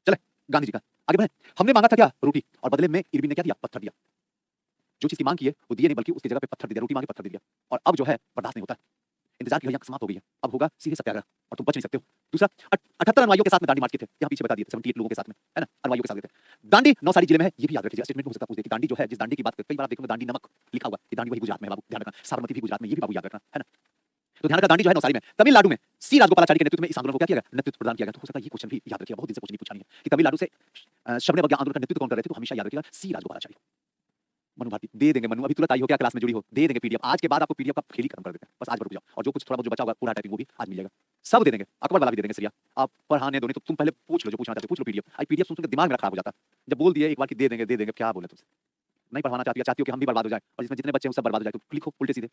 चले गांधी जी का आगे बढ़े। हमने मांगा था क्या, रोटी, और बदले में इरविन ने क्या दिया, पत्थर दिया। जो चीज की मांग की है वो दिए नहीं, बल्कि उसकी जगह पे पत्थर दे दिया, रोटी मांगे पत्थर दे दिया। और अब जो है बर्दाश्त नहीं होता है, इंतजार की घड़ियां समाप्त हो गई है, अब होगा सीधे सत्याग्रह, और तुम बच नहीं सकते हो। दूसरा 78 अनुयायियों के साथ में दांडी मार्च किए थे, यहाँ पीछे बता दिए, 78 लोगों के साथ में, है ना, अनुयायियों के साथ गए थे। दांडी नौसारी जिले में है, ये भी याद रखिएगा, स्टेटमेंट में हो सकता है पूछ दे कि दांडी जो है, जिस दांडी की बात कई बार आप देखोगे दांडी नमक लिखा हुआ, ये दांडी वही गुजरात में है बाबू, ध्यान रखना। साबरमती भी गुजरात में, ये भी बाबू याद रखना, है ना। तो ध्यान रखना दांडी जो है नौसारी में। तमिलनाडु में सी राजगोपालाचारी के नेतृत्व में इस आंदोलन को क्या किया गया, नेतृत्व प्रदान किया गया। तो हो सकता है ये क्वेश्चन भी याद रखिएगा, बहुत दिन से क्वेश्चन पूछा नहीं है कि तमिलनाडु से शबने बगिया आंदोलन का नेतृत्व कौन कर रहे थे, तो हमेशा याद रखिएगा सी राजगोपालाचारी। मनु भारती दे देंगे, मनु अभी तुरंत आई हो, क्या क्लास में जुड़ी हो, दे देंगे पीडीएफ, आज के बाद आपको पीडीएफ का खेल ही खत्म कर देते हैं, बस आज भर रुक जाओ, और जो कुछ थोड़ा बहुत जो बचा होगा पूरा टाइपिंग वो भी आज मिल जाएगा, सब दे देंगे, अकबर वाला भी दे देंगे सरिया। आप पढ़ाने दो नहीं तो तुम पहले पूछ लो, जो पूछना चाहते हो पूछ लो पीडीएफ। आई पीडीएफ सुन के दिमाग मेरा खराब हो जाता, जब बोल दिए एक बार कि दे देंगे क्या बोले तुमसे, नहीं पढ़वाना चाहती हो कि हम भी बर्बाद हो जाए, और जिसमें जितने बच्चे हैं सब बर्बाद हो जाए, तो लिखो उल्टे सीधे।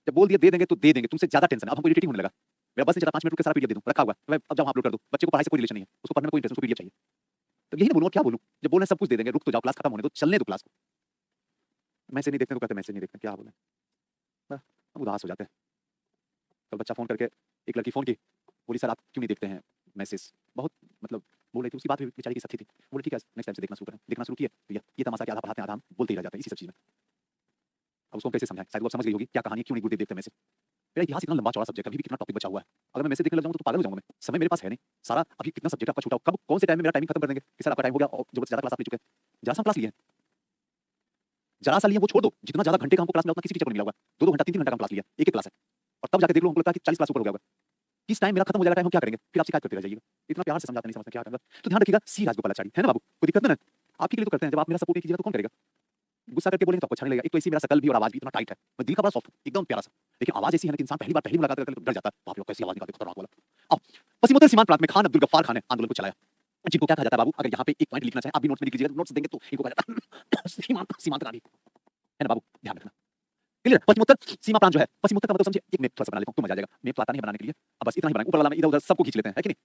जब बोल दिया दे देंगे तो दे देंगे, तुमसे ज्यादा टेंशन है। अब हमको इरिटेटिंग होने लगा, मेरा बस नहीं चला, 5 मिनट रुक के सारा पीडीएफ दे दूं, रखा हुआ है, अब जाओ अपलोड कर दो। बच्चे को पढ़ाई से कोई रिलेशन नहीं है, उसको पढ़ने में कोई इंटरेस्ट, उसको पीडीएफ चाहिए। तो यही ना बोलूं, क्या बोलूं, जब बोलने सब कुछ दे देंगे, रुक तो जाओ, क्लास खत्म होने दो, चलने दो क्लास को। मैसेज नहीं देखते तो कहते मैसेज नहीं देखते, क्या बोले, हम उदास हो जाते हैं। कल बच्चा फोन करके, एक लड़की फोन की, बोली सर आप क्यों नहीं देखते हैं मैसेज, बहुत मतलब बोल रही थी, उसकी बात भी बेचारी की सच्ची थी। बोले ठीक है नेक्स्ट टाइम से देखना शुरू करें, देखना शुरू किया तो ये तमाशा कि आधा पढ़ाते हैं आधा हम बोलते ही रह जाते हैं इसी सब चीज में। अब उसको कैसे समझाएं, शायद वो समझ गई होगी क्या कहानी, क्यों नहीं गुरुदेव देखते मैसेज। मेरा इतिहास इतना लंबा चौड़ा सब्जेक्ट है, अभी भी कितना टॉपिक बचा हुआ है, अगर मैं मैसेज देखने लग जाऊं तो पागल हो जाऊंगा मैं, समय मेरे पास है नहीं सारा, अभी कितना सब्जेक्ट आपका छूटा, कब कौन से टाइम में मेरा टाइमिंग खत्म कर देंगे कि सर आपका टाइम हो गया और जरूरत से ज्यादा क्लास आप ले चुके हैं। जरा सा क्लास लिए, जरा सा लिए वो छोड़ दो, जितना ज्यादा घंटे का हमको क्लास में उतना किसी टीचर को नहीं मिला होगा, 2 घंटा 3 घंटा का क्लास लिया, एक क्लास है, और तब जाके देख लो हमको लगता है कि 40 क्लास ऊपर हो गया होगा। किस टाइम मेरा खत्म हो जाएगा टाइम, हम क्या करेंगे, फिर आप शिकायत करते रह जाइएगा, इतना प्यार से समझाते नहीं समझते क्या करूंगा। तो ध्यान रखिएगा सी राजगोपालाचारी, है ना बाबू, कोई दिक्कत नहीं, आपके लिए तो करते हैं, जब आप मेरा सपोर्ट नहीं कीजिएगा तो कौन करेगा। गुस्सा करके बोलेंगे तो आपको अच्छा नहीं लगेगा, एक तो इसी मेरा शकल भी और आवाज भी इतना टाइट है, मैं दिल का बड़ा सॉफ्ट हूं, एकदम प्यारा सा, लेकिन आवाज ऐसी है ना कि इंसान पहली मुलाकात करके डर जाता है, बाप रे कैसी आवाज निकालते, खतरनाक वाला। अब पश्चिम उत्तर सीमांत प्रांत में खान अब्दुल गफ्फार खान ने आंदोलन को चलाया, जिनको क्या कहा जाता है बाबू, अगर यहाँ पे एक पॉइंट लिखना चाहे आप भी नोट्स में लिख लीजिएगा, नोट्स देंगे तो इनको कहा जाता है सीमांतवादी, है ना बाबू, ध्यान रखना। क्लियर, पश्चिम उत्तर सीमा प्रांत जो है, पश्चिम उत्तर का मतलब समझिए, एक मैप थोड़ा सा बना लेता हूं तो मजा आ जाएगा, मैप आता नहीं बनाने के लिए, अब बस इतना ही बनाएंगे, ऊपर वाला में इधर उधर सबको खींच लेते हैं, है कि नहीं,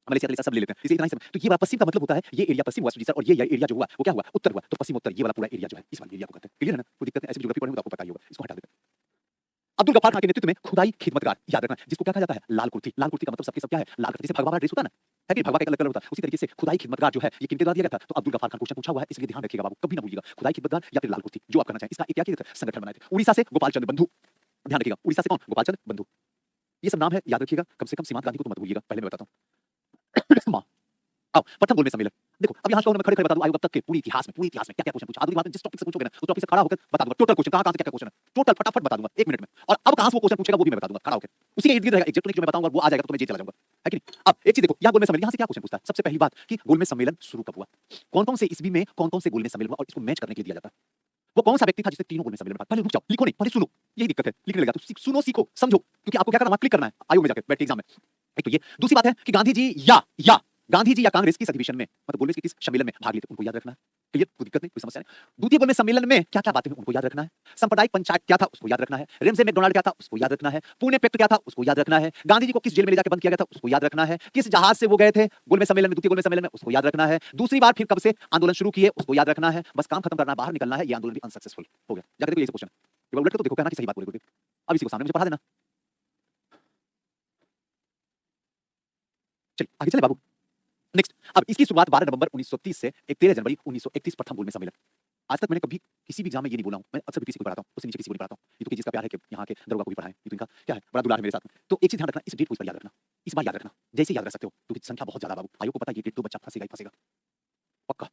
मलेशिया सब ले लेते हैं, इसे इतना ही सब। तो ये वाला पश्चिम का मतलब होता है ये एरिया पश्चिम हुआ सर, और ये एरिया जो हुआ वो क्या हुआ, उत्तर हुआ, तो पश्चिम उत्तर ये वाला पूरा एरिया जो है इस वाले एरिया को कहते हैं। क्लियर है ना, कोई दिक्कत नहीं, ऐसे ज्योग्राफी पढ़ने में तो आपको पता ही होगा, इसको हटा देते हैं। अब्दुल गफ्फार खान के नेतृत्व में खुदाई खिदमतगार, याद रखना, जिसको क्या कहा जाता है लाल कुर्ती, लाल कुर्ती का मतलब सबके सब क्या है, लाल कुर्ती, जैसे भगवा वाला ड्रेस होता है ना, है कि भगवा का कलर होता है, उसी तरीके से खुदाई खिदमतगार जो है ये किनके द्वारा दिया गया था, तो अब्दुल गफ्फार खान क्वेश्चन पूछा हुआ है, इसलिए ध्यान रखिएगा बाबू, कभी ना भूलिएगा, खुदाई खिदमतगार या फिर लाल कुर्ती, जो आप करना चाहें। इसका एक क्या किया था, संगठन बनाए थे, उड़ीसा से गोपाल चंद्र बंधु, ध्यान रखिएगा, उड़ीसा से कौन, गोपाल चंद्र बंधु, ये सब नाम है, याद रखिएगा, कम से कम सीमांत गांधी को तो मत भूलिएगा, पहले मैं बताता हूं। आओ प्रथम गोलमेज सम्मेलन, देखो अब यहाँ मैं खड़े खड़े बता दूं, आयोग अब तक के पूरी इतिहास में क्या क्या क्वेश्चन पूछा, आगे बात जिस टॉपिक से पूछोगे ना उस टॉपिक से खड़ा होकर बता दूंगा, टोटल क्वेश्चन कहां से क्या क्वेश्चन है, टोटल फटाफट बता दूंगा 1 मिनट में, और अब कहां से वो क्वेश्चन पूछेगा वो भी मैं बता दूंगा खड़ा होकर, उसी के इर्द गिर्द रहेगा एग्जैक्टली जो मैं बताऊंगा वो आ जाएगा तो मैं ये चला जाऊंगा, है कि नहीं। अब एक चीज देखो, यहाँ गोलमेज सम्मेलन, यहाँ से क्या क्वेश्चन पूछता है, सबसे पहली बात कि गोलमेज सम्मेलन शुरू कब हुआ, कौन कौन से ईस्वी में कौन कौन से गोलमेज सम्मेलन हुआ, और इसको मैच करने के लिए दिया जाता है, वो कौन सा व्यक्ति था जिसने तीनों गोलमेज सम्मेलन में, पहले रुक जाओ, लिखो नहीं, पहले सुनो, यही दिक्कत है, लिखने लगा तो सुनो सीखो समझो, क्योंकि आपको क्या करना है, क्लिक करना है आयोग में जाकर बैठ के एग्जाम में, एक तो ये। दूसरी बात है कि गांधी जी या गांधी जी या कांग्रेस किस अधिवेशन में मतलब गोलमेज के किस सम्मेलन में भाग लेते उनको याद रखना है। क्लियर, कोई दिक्कत नहीं, कोई समस्या नहीं। द्वितीय गोलमेज सम्मेलन में क्या क्या बातें हुई उनको याद रखना है। सांप्रदायिक पंचायत क्या था उसको याद रखना है। रेमजे मैकडोनाल्ड क्या था उसको याद रखना है। पुणे पैक्ट क्या था उसको याद रखना है। गांधी जी को किस जेल में ले जाकर बंद किया गया था उसको याद रखना है। किस जहाज से वो गए थे गोलमेज सम्मेलन में, द्वितीय गोलमेज सम्मेलन में, उसको याद रखना है। दूसरी बार फिर कब से आंदोलन शुरू किए उसको याद रखना है। बस काम खत्म करना, बाहर निकलना है, ये आंदोलन भी अनसक्सेसफुल हो गया। जाकर देखो, यही क्वेश्चन है, उलट के तो देखो, कहना कि सही बात बोले। अब इसी को सामने मुझे पढ़ा देना। चलिए आगे चले बाबू। नेक्स्ट, अब इसकी शुरुआत 12 नवंबर 1930 से 13 जनवरी 1931 प्रथम गोलमेज सम्मेलन। आज तक मैंने कभी किसी भी एग्जाम में ये नहीं बोला हूं, मैं अक्सर बीपीएससी को पढ़ाता हूं, उससे नीचे किसी को नहीं पढ़ाता हूं। ये तो जिसका प्यार है कि यहाँ के दरोगा को भी पढ़ाएं, ये तो इनका क्या है, बड़ा दुलार है मेरे साथ में। तो एक चीज ध्यान रखना, इस डेट को इस बार याद रखना, इस बार याद रखना, जैसे याद रख सकते हो, क्योंकि संख्या बहुत ज्यादा बाबू। आयोग को पता है ये डेट तो बच्चा फंसेगा ही फंसेगा, पक्का।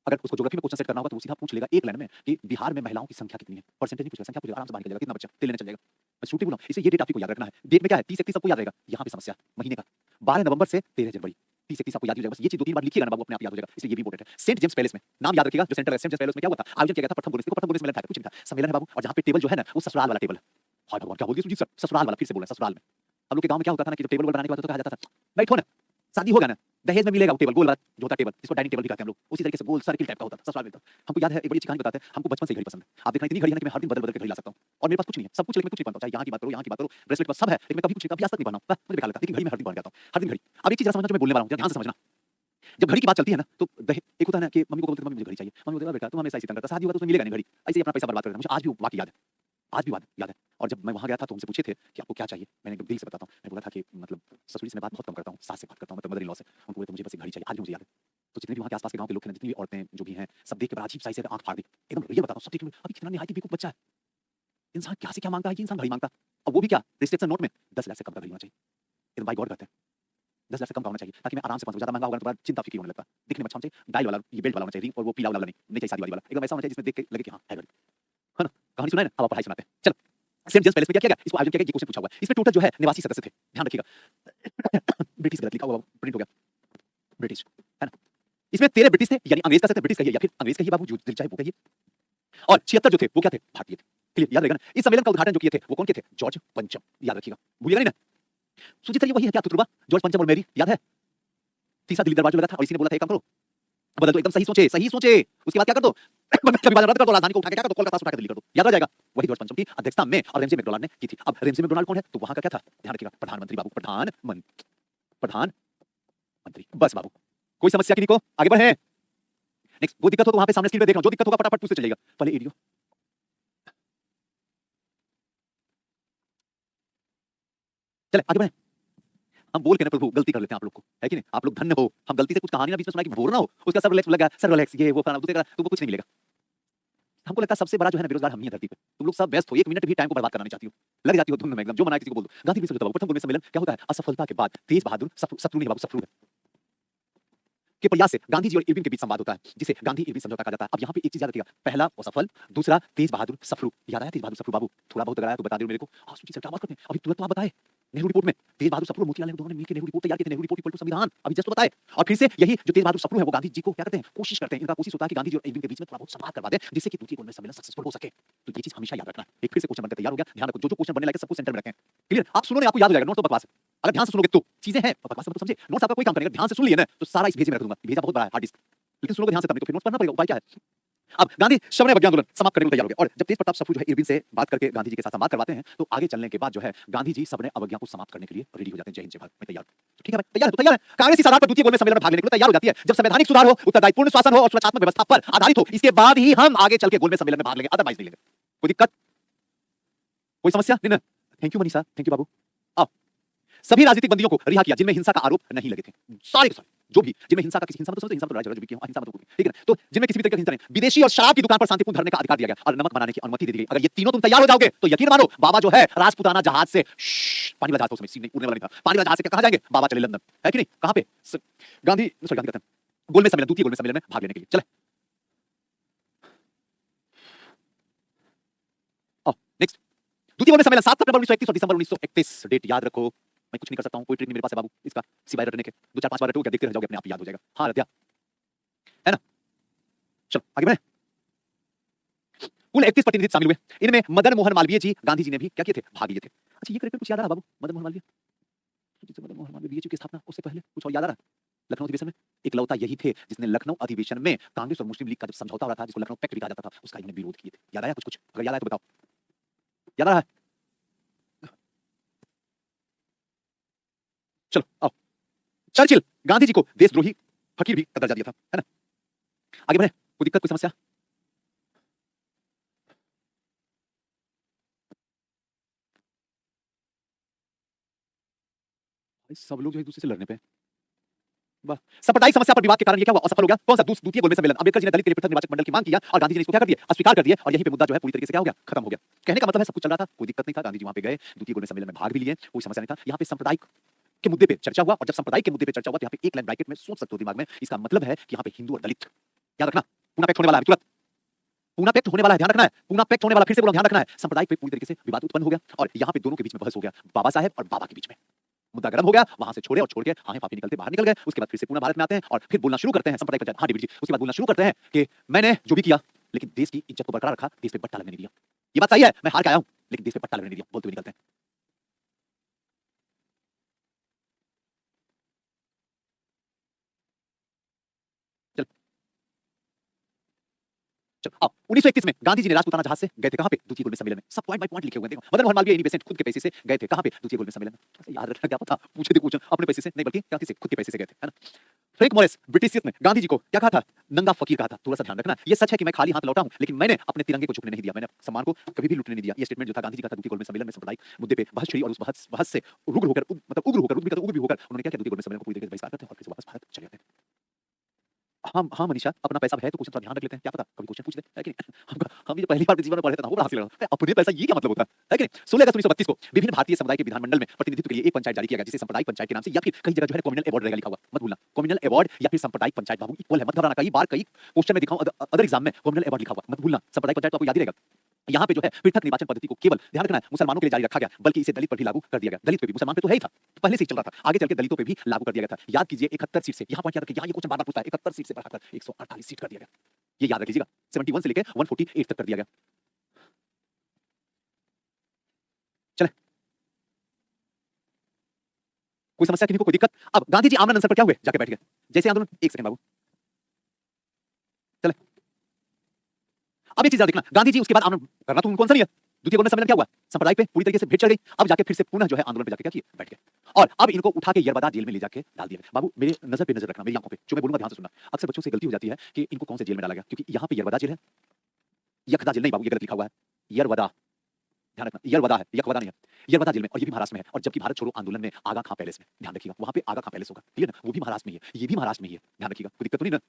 अगर उसको ज्योग्राफी में क्वेश्चन सेट करना होगा तो वो सीधा पूछ लेगा एक लाइन में कि बिहार में महिलाओं की संख्या कितनी है, परसेंटेज नहीं पूछेगा, संख्या पूछेगा, आराम से बाहर निकल जाएगा, कितना बच्चा तेल लेने चल जाएगा। मैं छूटी बोला, इसे ये डेट आपको याद रखना है। डेट में क्या है, 30-31 सबको याद रहेगा, यहाँ पे समस्या महीने का 12 नवंबर से 13 जनवरी, 30-31 आपको याद हो जाएगा। बस ये चीज 2-3 बार लिखिएगा ना बाबू, अपने आप याद हो जाएगा, इसलिए ये भी इंपॉर्टेंट है। सेंट जेम्स पैलेस में, नाम याद रखिएगा, जो सेंटर है सेंट जेम्स पैलेस में क्या हुआ था, आयोजन किया गया था प्रथम गोलमेज, प्रथम गोलमेज सम्मेलन था, कुछ नहीं था, सम्मेलन है बाबू। और जहाँ पे टेबल जो है ना वो ससुराल वाला टेबल है। हाय भगवान, क्या बोल दिया सुजीत सर, ससुराल वाला, फिर से बोल रहा है, ससुराल में। हम लोग के गांव में क्या होता था ना कि जब टेबल बनाने के बाद तो कहा जाता था बैठो ना, शादी होगा ना, दहेज में मिलेगा वो टेबल, गोल वाला जो होता टेबल, जिसको डाइनिंग टेबल भी कहते हैं हम लोग, उसी तरीके से गोल सर्किल टाइप का होता था, ससुराल में था। हमको याद है, एक बड़ी अच्छी कहानी बताते हैं, हमको बचपन से घड़ी पसंद है। आप देखना इतनी घड़ी है ना कि मैं हर दिन बदल बदल के घड़ी ला सकता हूं, और मेरे पास कुछ नहीं है, सब कुछ लेकिन मैं कुछ नहीं पहनता हूं, चाहे यहाँ की बात करो, यहाँ की बात करो, ब्रेसलेट पर सब है, लेकिन मैं कभी कुछ कभी आज तक नहीं पहना हूं, मुझे बेकार लगता है, लेकिन घड़ी में हर दिन पहन जाता हूं, हर दिन घड़ी। अब एक चीज समझना जो मैं बोलने वाला हूं, ध्यान से समझना। जब घड़ी की बात चलती है ना तो एक होता है ना कि मम्मी को बोलते मम्मी मुझे घड़ी चाहिए, मम्मी बोलती है बेटा तुम हमेशा इसी तरह करता, शादी होगा तो तुम्हें मिलेगा नहीं घड़ी, ऐसे ही अपना पैसा बर्बाद कर देना। मुझे आज भी वाकई याद है, आज भी याद है। और जब मैं वहां गया था तो उनसे पूछे थे कि आपको क्या चाहिए, मैंने एकदम दिल से बताता हूँ, मैं बोला था कि मतलब ससुरी से मैं बात बहुत कम करता हूँ, सास से बात करता हूँ, मतलब मदर इन लॉ से। उनको बोले तो मुझे बस एक घड़ी चाहिए, आज भी मुझे याद है। तो जितने भी वहाँ के आसपास के गांव के लोग थे ना, जितनी भी औरतें जो भी हैं, सब देख के बड़ा अजीब साइज से आंख फाड़ दी, एकदम रियल बताता हूँ, सब देख के अभी कितना निहायत बेवकूफ बच्चा है, इंसान क्या से क्या मांगता है, ये इंसान घड़ी मांगता, और वो भी क्या रिस्ट्रिक्शन नोट में 10 लाख से कम का घड़ी होना चाहिए। एकदम बाय गॉड कहते हैं 10 लाख से कम का होना चाहिए, ताकि मैं आराम से पहुंच, ज्यादा महंगा होगा तो बड़ा चिंता फिक्र होने लगता। दिखने में अच्छा होना चाहिए, डायल वाला, ये बेल्ट वाला होना चाहिए, और वो पीला वाला नहीं चाहिए, शादी वाली वाला, एकदम ऐसा होना चाहिए जिसमें देख के लगे कि हाँ है घड़ी, है ना। कहानी सुनाए ना, अब पढ़ाई सुनाते हैं। चलो, सेंट जेम्स पैलेस में क्या किया गया, इसको आयोजन किया गया, ये क्वेश्चन पूछा हुआ है। इसमें टोटल जो है निवासी सदस्य थे, ध्यान रखिएगा। ब्रिटिश गलत लिखा हुआ, प्रिंट हो गया, ब्रिटिश है ना। इसमें 13 ब्रिटिश थे, यानी अंग्रेज का सकते, ब्रिटिश कहिए या फिर अंग्रेज कहिए बाबू, जो दिल चाहे वो कहिए। और 76 जो थे वो क्या थे, भारतीय थे। क्लियर, याद रहेगा ना। इस सम्मेलन का उद्घाटन जो किए थे वो कौन किए थे, जॉर्ज पंचम, याद रखिएगा, भूलिएगा नहीं ना। सुजीत सर ये वही है क्या तुतुरबा, जॉर्ज पंचम और मैरी, याद है। तीसरा दिल्ली दरबार जो लगा था और इसी ने बोला था एक काम करो, बदल दो, एकदम सही सोचे, सही सोचे, उसके बाद क्या कर दो, विभाजन रद्द कर दो, राजधानी को उठा के क्या कर दो, कोलकाता से उठा के दिल्ली कर दो, याद रह जाएगा। वही जॉर्ज पंचम की अध्यक्षता में और रेमजे मैकडोनाल्ड ने की थी। अब रेमजे मैकडोनाल्ड कौन है, तो वहां का क्या था, ध्यान रखिएगा, प्रधानमंत्री बाबू, प्रधानमंत्री, बस बाबू, कोई समस्या किसी को, आगे बढ़े। नेक्स्ट, वो दिक्कत हो तो वहां पे सामने स्क्रीन पे देख रहा हूं, जो दिक्कत होगा फटाफट पूछते चलिएगा। पहले एडियो, चले आगे बढ़े। हम बोल के ना प्रभु गलती कर लेते हैं आप लोग को, है कि नहीं, आप लोग धन्य हो, हम गलती से कुछ कहानी ना बीच में सुना कि बोर ना हो, उसका सब रिलैक्स लगा, सर रिलैक्स, ये वो फलाना दूसरे का, तुमको कुछ नहीं मिलेगा। हमको लगता है सबसे बड़ा जो है ना बेरोजगार हम ही हैं धरती पे। तुम लोग सब व्यस्त हो, 1 मिनट भी टाइम को बर्बाद करना नहीं चाहती हो, लग जाती हो धुन में एकदम, जो मना किसी को बोल दो। गांधी जी से प्रथम गोलमेज सम्मेलन क्या होता है, असफलता के बाद तेज बहादुर शत्रु नहीं बाबू, शत्रु है के प्रयास से गांधी जी और इरविन के बीच संवाद होता है, जिसे गांधी इरविन समझौता कहा जाता है। अब यहाँ पे एक चीज याद रखिएगा, पहला असफल, दूसरा तेज बहादुर सफरू। याद आया तेज बहादुर सफरू बाबू, थोड़ा बहुत अगर आया तो बता दो मेरे को। हाँ सुजीत सर क्या बात करते हैं, अभी तुरंत तो आप बताए नेहरू रिपोर्ट में तेज बहादुर सफरू और मोतीलाल नेहरू दोनों ने मिलकर नेहरू रिपोर्ट तैयार की थी, नेहरू रिपोर्ट इक्वल टू संविधान, अभी जस्ट तो बताए। और फिर से यही जो तेज बहादुर सफरू है वो गांधी जी को क्या करते हैं, कोशिश करते हैं, इनका कोशिश होता है कि गांधी जी और इरविन के बीच में थोड़ा बहुत संवाद करवा दें, जिससे कि द्वितीय गोलमेज सम्मेलन सक्सेसफुल हो सके। तो ये चीज हमेशा याद रखना। एक फिर से क्वेश्चन बनकर तैयार हो गया, ध्यान रखो, जो क्वेश्चन बनने लगे सबको सेंटर में रखें। क्लियर, आप सुनो नहीं आपको याद हो जाएगा, नोट तो बकवास है, अगर ध्यान से सुनोगे तो चीजें हैं, बकवास मत समझे, नोट्स आपका कोई काम करेगा, ध्यान से सुन लिए ना तो सारा इस भेजे में रख दूंगा, भेजा बहुत बड़ा है हार्ड डिस्क, लेकिन सुनोगे ध्यान से तब नहीं तो फिर नोट्स पढ़ना पड़ेगा, उपाय क्या है। अब गांधी श्रवण अवज्ञा आंदोलन समाप्त करने को तैयार हो गए, और जब तेज प्रताप सफरू जो है इरविन से बात करके गांधी जी के साथ संवाद करवाते हैं, तो आगे चलने के बाद जो है गांधी जी सबने अवज्ञा को समाप्त करने के लिए रेडी हो जाते हैं। जय हिंद जय भारत, मैं तैयार, तो ठीक है भाई, तैयार है तो तैयार है। कांग्रेस इस आधार पर द्वितीय गोलमेज सम्मेलन में भाग लेने के लिए तैयार हो जाती है, जब संवैधानिक सुधार हो, उत्तरदायित्वपूर्ण शासन हो और सुरक्षात्मक व्यवस्था पर आधारित हो, इसके बाद ही हम आगे चल के गोलमेज सम्मेलन में भाग लेंगे, अदरवाइज नहीं लेंगे। कोई दिक्कत, कोई समस्या नहीं ना। Thank you Manisha, thank you बाबू। अब सभी राजनीतिक बंदियों को रिहा किया जिनमें हिंसा का आरोप नहीं लगे थे, सारे के सारे जो भी जिनमें हिंसा का, किसी हिंसा में तो हिंसा में राज्य भी किया, हिंसा में तो ठीक है ना, तो जिनमें किसी भी तरह की हिंसा नहीं, विदेशी और शराब की दुकान पर शांतिपूर्ण धरने का अधिकार दिया गया और नमक बनाने की अनुमति दे दी गई। अगर ये तीनों तुम तैयार हो जाओगे तो यकीन मानो बाबा जो है राजपुताना जहाज से, पानी वाला जहाज तो उसमें सीन नहीं, उड़ने वाला नहीं था, पानी वाला जहाज से कहां जाएंगे, बाबा चले लंदन, है कि नहीं, कहां पे, गांधी कहते हैं गोलमेज सम्मेलन, द्वितीय गोलमेज सम्मेलन में भाग लेने के लिए। चले नेक्स्ट, द्वितीय गोलमेज सम्मेलन 7 सितंबर 1931 और दिसंबर 1931, डेट याद रखो, मैं कुछ नहीं कर सकता हूं, कोई ट्रिक नहीं मेरे पास है बाबू इसका, सिवाय रटने के, 2-4-5 बार रटोगे देखते रह जाओगे, अपने आप याद हो जाएगा। हाँ रत्या, है ना। चलो आगे बढ़े। कुल 31 प्रतिनिधि शामिल हुए, इनमें मदन मोहन मालवीय जी, गांधी जी ने भी क्या किए थे, भाग लिए थे। अच्छा ये करेक्ट कुछ याद आ रहा बाबू, मदन मोहन मालवीय, मदन मोहन मालवीय जी की स्थापना उससे पहले कुछ और याद आ रहा है। लखनऊ अधिवेशन में इकलौता यही थे जिसने लखनऊ अधिवेशन में कांग्रेस और मुस्लिम लीग का जो समझौता हो रहा था, जिसको लखनऊ पैक्ट भी कहा जाता था, उसका इन्होंने विरोध किए थे। याद आया कुछ कुछ? अगर याद आया तो बताओ। याद आ रहा है? चलो आओ। चर्चिल, गांधी जी को देशद्रोही फकीर भी का दर्जा दिया था, है ना? आगे बढ़े। कोई दिक्कत, कोई समस्या? सब लोग जो एक दूसरे से लड़ने पे। वाह। सांप्रदायिक समस्या पर विवाद के कारण ये क्या हुआ? असफल हो गया। कौन सा? द्वितीय गोलमेज सम्मेलन। अम्बेडकर जी ने दलित के लिए पृथक निर्वाचक मंडल की मांग किया और गांधी जी ने इसको क्या कर दिया? अस्वीकार कर दिया और यहीं पे मुद्दा जो है पूरी तरीके से क्या हो गया? खत्म हो गया। कहने का मतलब है सब कुछ चल रहा था, कोई दिक्कत नहीं था, गांधी जी वहां पे गए, द्वितीय गोलमेज सम्मेलन में भाग भी लिए, कोई समस्या नहीं था। यहाँ पे सांप्रदायिक के मुद्दे पे चर्चा हुआ और जब सांप्रदायिक के मुद्दे पे चर्चा हुआ तो यहाँ पे एक लाइन ब्रैकेट में सोच सकते हो दिमाग में, इसका मतलब है कि यहाँ पे हिंदू और दलित, याद रखना, पूना पैक्ट होने वाला है तुरंत, पूना पैक्ट होने वाला है, ध्यान रखना है, पूना पैक्ट होने वाला, फिर से बोलो ध्यान रखना है। सांप्रदायिक पे पूरी तरीके से विवाद उत्पन्न हो गया और यहाँ पे दोनों के बीच में बहस हो गया, बाबा साहेब और बाबा के बीच में मुद्दा गर्म हो गया, वहां से छोड़े और छोड़ के हाँ पापी निकलते बाहर निकल गए। उसके बाद फिर से पूर्ण भारत में आते हैं और फिर बोलना शुरू करते हैं सांप्रदायिक पंचायत। हाँ डीबी जी, उसके बाद बोलना शुरू करते हैं कि मैंने जो भी किया लेकिन देश की इज्जत को बरकरार रखा, देश पे पट्टा लगने नहीं दिया। ये बात सही है, मैं हार के आया हूं लेकिन देश पे पट्टा लगने नहीं दिया, बोलते हुए निकलते हैं। चल चल आओ। 1931 में गांधी जी ने राजपूताना जहाज से गए थे कहां पे? द्वितीय गोलमेज सम्मेलन में। सब पॉइंट बाय पॉइंट लिखे हुए हैं, देखो। मदन मोहन मालवीय इन्हीं खुद के पैसे से गए थे कहां पे? द्वितीय गोलमेज सम्मेलन में। ऐसे याद रखना, क्या पता पूछे थे क्वेश्चन अपने पैसे से नहीं बल्कि क्या किसी खुद के पैसे से गए थे, है ना? फ्रैंक मोरिस ब्रिटिशियस ने गांधी जी को क्या कहा था? नंगा फकीर कहा था। थोड़ा सा ध्यान रखना, ये सच है कि मैं खाली हाथ लौटा हूं लेकिन मैंने अपने तिरंगे को झुकने नहीं दिया, मैंने सम्मान को कभी भी लूटने नहीं दिया। ये स्टेटमेंट जो था गांधी जी का था द्वितीय गोलमेज सम्मेलन में सांप्रदायिक मुद्दे पे बहस छिड़ी और उस बहस से उग्र होकर उग्र भी होकर उन्होंने क्या किया? द्वितीय गोलमेज सम्मेलन को पूरी तरीके से बहिष्कार करते हैं और फिर से वापस भारत चले जाते हैं। हाँ हाँ मनीषा, अपना पैसा है तो क्वेश्चन थोड़ा ध्यान रख लेते हैं, क्या पता कभी क्वेश्चन पूछ दे, है कि नहीं? हम ये पहली बार जीवन में पढ़े थे ना, वो बड़ा हंसी लगा। अपने पैसा ये क्या मतलब होता है कि नहीं? 16 अगस्त 1932 को विभिन्न भारतीय समुदाय के विधानमंडल में प्रतिनिधित्व के लिए एक पंचायत जारी किया गया जिसे सांप्रदायिक पंचायत के नाम से या फिर कई जगह जो है कम्युनल अवार्ड रहेगा लिखा हुआ, मत भूलना। कम्युनल अवार्ड या फिर सांप्रदायिक पंचायत, बाबू इक्वल है, मत घबराना। कई बार कई क्वेश्चन में दिखाऊं अदर एग्जाम में कम्युनल अवार्ड लिखा हुआ, मत भूलना। सांप्रदायिक पंचायत तो आपको याद ही रहेगा। यहाँ पे जो है पृथक निर्वाचन पद्धति को केवल ध्यान रखना है मुसलमानों के लिए जारी रखा गया, बल्कि इसे दलित पर भी लागू कर दिया गया। दलित पे भी, मुसलमान पे तो है ही था, पहले से ही चल रहा था, आगे चल के दलितों पे भी लागू कर दिया गया था। याद कीजिए 71 सीट से, यहाँ पॉइंट याद रखिए, यहाँ ये क्वेश्चन बार-बार पूछता है, 71 सीट से बढ़ाकर 148 सीट कर दिया गया। ये याद रख लीजिएगा, 71 से लेकर 148 तक कर दिया गया। चले, कोई समस्या किसी को, कोई दिक्कत? अब गांधी जी आमरण अनशन पर क्या हुए? जाके बैठ गए। जैसे आंदोलन, एक सेकंड बाबू, चले। अब एक चीज याद रखना, गांधी जी उसके बाद आमरण करना तो उनको आंसर नहीं है। द्वितीय गोलमेज सम्मेलन क्या हुआ? संप्रदाय पे पूरी तरीके से भेंट चढ़ गई। अब जाके फिर से पुनः जो है आंदोलन पे जाके क्या किए? बैठ गए। और अब इनको उठा के यरवदा जेल में ले जाके डाल दिया गया। बाबू मेरे नजर पे नजर रखना, मेरी आंखों पे, जो मैं बोलूंगा ध्यान से सुनना। अक्सर बच्चों से गलती हो जाती है कि इनको कौन से जेल में डाला गया, क्योंकि यहाँ पे यरवदा जेल है, यखदा जेल नहीं बाबू, ये गलत लिखा हुआ है, यरवदा, ध्यान रखना, यरवदा है, यखवदा नहीं है। यरवदा जेल में, और ये भी महाराष्ट्र में है। और जबकि भारत छोड़ो आंदोलन में आगा खां पैलेस में, ध्यान रखिएगा, वहां पे आगा खां पैलेस होगा, क्लियर ना? वो भी महाराष्ट्र में ही है, ये भी महाराष्ट्र में ही है, ध्यान रखिएगा, कोई दिक्कत तो नहीं ना?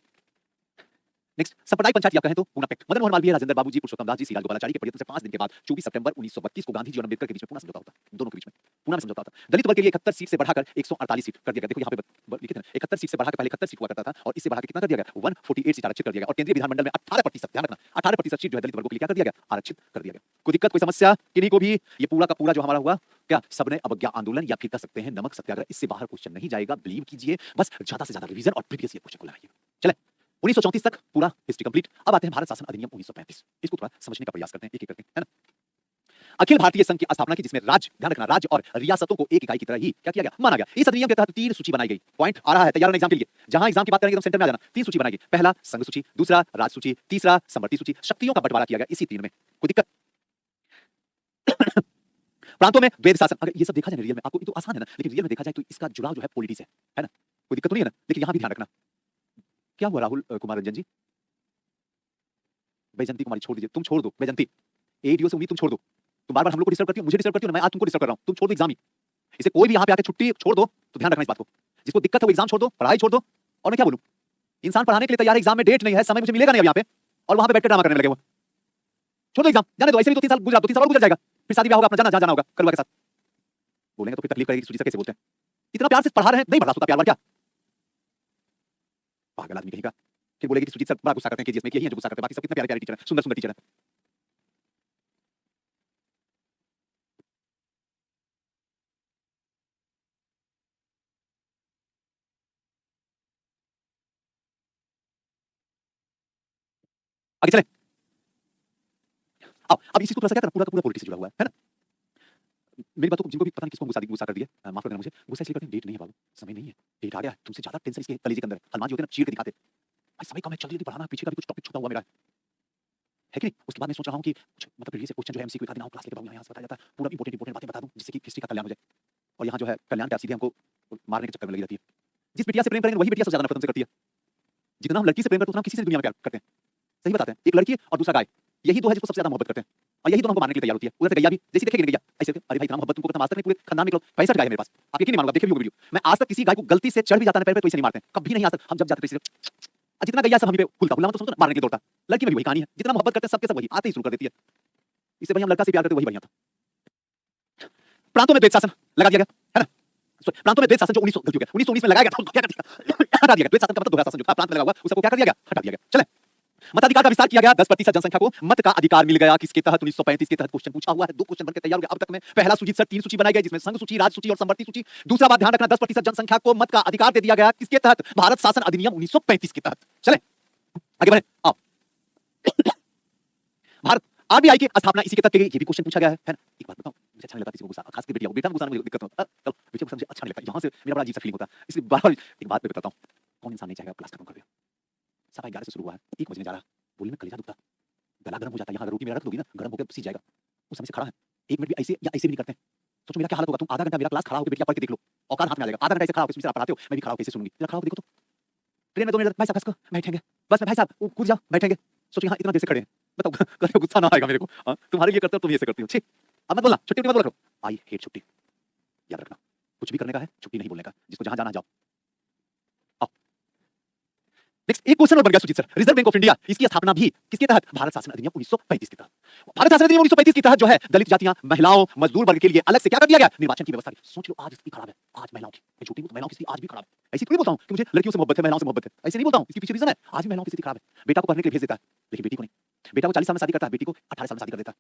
नेक्स्ट, सांप्रदायिक पंचायत या कहें तो पूना पैक्ट। मदन मोहन मालवीय, राजेंद्र बाबूजी, पुरुषोत्तम दास जी, सी राजगोपालाचारी के प्रयत्न से 5 दिन के बाद 24 सितंबर 1932 को गांधी जी और अम्बेडकर के बीच में पूना समझौता होता है। दोनों के बीच में पूना में समझौता होता है। दलित वर्ग के लिए 71 सीट से बढ़ाकर 148 सीट कर दिया गया। देखो यहाँ पे लिखे थे ना, 71 सीट से बढ़ाकर पहले 71 सीट हुआ करता था और इससे बढ़ा के कितना कर दिया गया? 148 सीट आरक्षित कर दिया गया। और केंद्रीय विधानमंडल में 18%, ध्यान रखना, 18% सीट जो है दलित वर्गों के लिए क्या कर दिया गया? आरक्षित कर दिया गया। कोई दिक्कत, कोई समस्या किन्हीं को भी? ये पूरा का पूरा जो हमारा हुआ क्या, सबने अवज्ञा आंदोलन या फिर कह सकते हैं नमक सत्याग्रह, इससे बाहर क्वेश्चन नहीं जाएगा, बिलीव कीजिए। बस ज्यादा से ज्यादा रिवीजन और प्रीवियस ईयर क्वेश्चन को लगाइए। चले, 1934 तक पूरा हिस्ट्री कंप्लीट। अब आते हैं भारत शासन अधिनियम 1935। इसको थोड़ा समझने का प्रयास करते हैं एक एक करके, है ना? अखिल भारतीय संघ की स्थापना की, जिसमें राज्य, ध्यान रखना, राज्य और रियासतों को एक इकाई की तरह ही क्या किया गया? माना गया। इस अधिनियम के तहत 3 सूची बनाई गई। पॉइंट आ रहा है, तैयार रहना एग्जाम के लिए, जहां एग्जाम की बात करेंगे तो सेंटर में आ जाना। 3 सूची बनाई गई, पहला संघ सूची, दूसरा राज्य सूची, तीसरा समवर्ती सूची। शक्तियों का बंटवारा किया गया इसी 3 में। कोई दिक्कत? प्रांतों में द्वैध शासन, अगर ये सब देखा जाए रियल में, आपको ये तो आसान है ना, लेकिन रियल में देखा जाए तो इसका जुड़ाव जो है पॉलिटी से है ना? कोई दिक्कत तो नहीं है ना? लेकिन यहां भी ध्यान रखना। क्या हुआ राहुल कुमार रंजन जी? बैजंती कुमारी छोड़ दीजिए, तुम छोड़ दो बैजंती, एडीओ से उम्मीद तुम छोड़ दो। तुम बार-बार हम लोग को डिस्टर्ब करती हो, मुझे डिस्टर्ब करती हो ना, मैं आज तुमको डिस्टर्ब कर रहा हूं। तुम छोड़ दो एग्जाम ही। इसे कोई भी यहां पे आके छुट्टी छोड़ दो तो ध्यान रखना इस बात को। जिसको दिक्कत है वो एग्जाम छोड़ दो, पढ़ाई छोड़ दो। और मैं क्या बोलूं, इंसान पढ़ाने के लिए तैयार है, एग्जाम में डेट नहीं है, समय मुझे मिलेगा नहीं अब यहां पे, और वहां पे बैठ के ड्रामा करने लगे वो। छोड़ दो एग्जाम, जाने दो, ऐसे भी 2-3 साल गुजरा, 2-3 साल और गुजर जाएगा, फिर शादी ब्याह होगा, अपना जाना जहां जाना होगा करुआ के साथ। बोलेंगे तो फिर तकलीफ करेगी, सूजी से कैसे बोलते हैं? इतना प्यार से पढ़ा रहे हैं, नहीं बर्दाश्त होता प्यार वार क्या? पागल आदमी कहीं का। फिर बोलेगी कि सुजीत सर बड़ा गुस्सा करते हैं केजीएस में, यही है जो गुस्सा करते हैं, बाकी सब कितने प्यारे प्यारे टीचर हैं, सुंदर सुंदर टीचर हैं। आगे चलें। अब इसी को थोड़ा सा क्या करना, पूरा का पूरा पॉलिटिक्स से जुड़ा हुआ है ना? मेरी बातों को जिनको भी पता नहीं किसको गुस्सा कर दिया, माफ कर देना मुझे, गुस्सा इसलिए करते हैं डेट नहीं है बाबू, समय नहीं है, डेट आ गया है, तुमसे ज्यादा टेंशन इसके कलेजे के अंदर है, हनुमान जी होते हैं ना चीर के दिखाते, भाई समय कम है, जल्दी जल्दी पढ़ाना, पीछे का भी कुछ टॉपिक छूटा हुआ मेरा है कि नहीं। उसके बाद मैं सोच रहा हूँ कि कुछ मतलब प्रीवियस क्वेश्चन जो है एमसीक्यू दिखा देना, क्लास लेके यहाँ से बताया जाता है, पूरा इंपॉर्टेंट बातें बता दूं जिससे कि हिस्ट्री का कल्याण हो जाए। और यहाँ जो है कल्याण क्या सीधे हमको मारने के चक्कर में लगी रहती है। जिस बिटिया से प्रेम करेंगे वही बिटिया सबसे ज्यादा नफरत हमसे करती है। जितना हम लड़की से प्रेम करते हैं उतना हम किसी से दुनिया में प्यार करते हैं, सही बताते हैं। एक लड़की और दूसरा गाय, यही दो है जिसको सबसे ज्यादा मोहब्बत करते हैं, और यही दोनों हमको मारने के लिए तैयार होती है। उधर से गैया भी जैसी देखेगी गैया ऐसे, अरे भाई इतना मोहब्बत तुमको करता आज तक नहीं, पूरे खानदान में 65 गाय है मेरे पास, आप यकीन नहीं मानोगे, देखे भी वीडियो। मैं आज तक किसी गाय को गलती से चढ़ भी जाता है पैर पे तो इसे नहीं मारते, कभी नहीं। आज तक हम जब जाते थे जितना गैया सब हम पे खुलता हुआ तो समझो मारने के लिए दौड़ता। लड़की में भी वही कहानी है, जितना मोहब्बत करते हैं सबके सब वही आते ही शुरू कर देती है। इससे बढ़िया हम लड़का से प्यार करते वही बढ़िया था। प्रांतों में द्वैत शासन लगा दिया गया है ना, प्रांतों में द्वैत शासन जो 1919 में लगाया गया था, क्या कर दिया, हटा दिया गया। द्वैत शासन का मतलब दोहरा शासन जो था प्रांत में लगा हुआ उसको क्या कर दिया गया, हटा दिया गया। चले, मताधिकार का विस्तार किया गया, 10% जनसंख्या को मत का अधिकार मिल गया। किसके तहत, 1935 के तहत। क्वेश्चन पूछा हुआ है, 2 क्वेश्चन बनकर तैयार हो गया अब तक में। पहला सुजीत सर 3 सूची बनाई गई जिसमें संघ सूची, राज्य सूची और समवर्ती सूची। दूसरा बात ध्यान रखना, 10% जनसंख्या को मत का अधिकार दे दिया गया। किसके तहत, भारत शासन अधिनियम 1935 के तहत। चले आगे बढ़े। आओ, भारत आरबीआई की स्थापना इसी के तहत की गई, ये भी क्वेश्चन पूछा गया है ना। एक बात बताओ, मुझे अच्छा नहीं लगता किसी को गुस्सा, खास कर बेटियों को, बेटा को गुस्सा मुझे दिक्कत होता है। चलो बेटियों को मुझे अच्छा नहीं लगता, यहां से मेरा बड़ा अजीब सा फीलिंग होता है। इसलिए बार-बार एक बात मैं बताता हूं, कौन इंसान नहीं चाहेगा क्लास खत्म कर दे। सवा 11 से शुरू हुआ है, 1 बजने जा रहा है, बोलने में कलेजा दुखता, गला गर्म हो जाता है। यहाँ अगर रोटी मेरा रख दोगी ना, गर्म होकर सीज जाएगा। उस समय से खड़ा है, 1 मिनट भी ऐसे या ऐसे भी नहीं करते हैं। सोचो मेरा क्या हालत होगा। तुम आधा घंटा मेरा क्लास खड़ा होकर बेटियां पढ़ के देख लो, औकात हाथ में आ जाएगा। आधा घंटा ऐसे खड़ा होकर आप पढ़ाते हो, मैं भी खड़ा होकर ऐसे सुनूंगी। जरा खड़ा होकर देखो तो, ट्रेन में 2 मिनट, भाई साहब खस बैठेंगे बस में, भाई साहब कूद जाओ बैठेंगे। सोचो यहाँ इतना देर से खड़े हैं, बताओ कभी गुस्सा ना आएगा मेरे को। हाँ तुम्हारे लिए करते हो, तुम ये ऐसे करती हो, ठीक। अब मत बोलना, छुट्टी मत बोला करो, आई हेट छुट्टी, याद रखना। कुछ भी करने का है, छुट्टी नहीं बोलने का, जिसको जहां जाना जाओ। आओ नेक्स्ट एक क्वेश्चन और बन गया Sujeet sir, Reserve Bank of India इसकी स्थापना भी किसके तहत, भारत शासन अधिनियम 1935 के तहत। भारत शासन अधिनियम 1935 के तहत जो है दलित जातियां, महिलाओं, मजदूर वर्ग के लिए अलग से क्या कर दिया गया, निर्वाचन की व्यवस्था की। सोच लो आज स्थिति खराब है, आज महिलाओं की, मैं झूठी हूं तो महिलाओं की स्थिति आज भी खराब है। ऐसी थोड़ी बोलता हूं कि मुझे लड़कियों से मोहब्बत है, महिलाओं से मोहब्बत है, ऐसे नहीं बोलता हूं। इसके पीछे रीजन है, आज भी महिलाओं की स्थिति खराब है। बेटा को पढ़ने के लिए भेज देता है लेकिन बेटी को नहीं। बेटा को 40 साल में शादी करता है, बेटी को 18 साल में शादी कर देता है।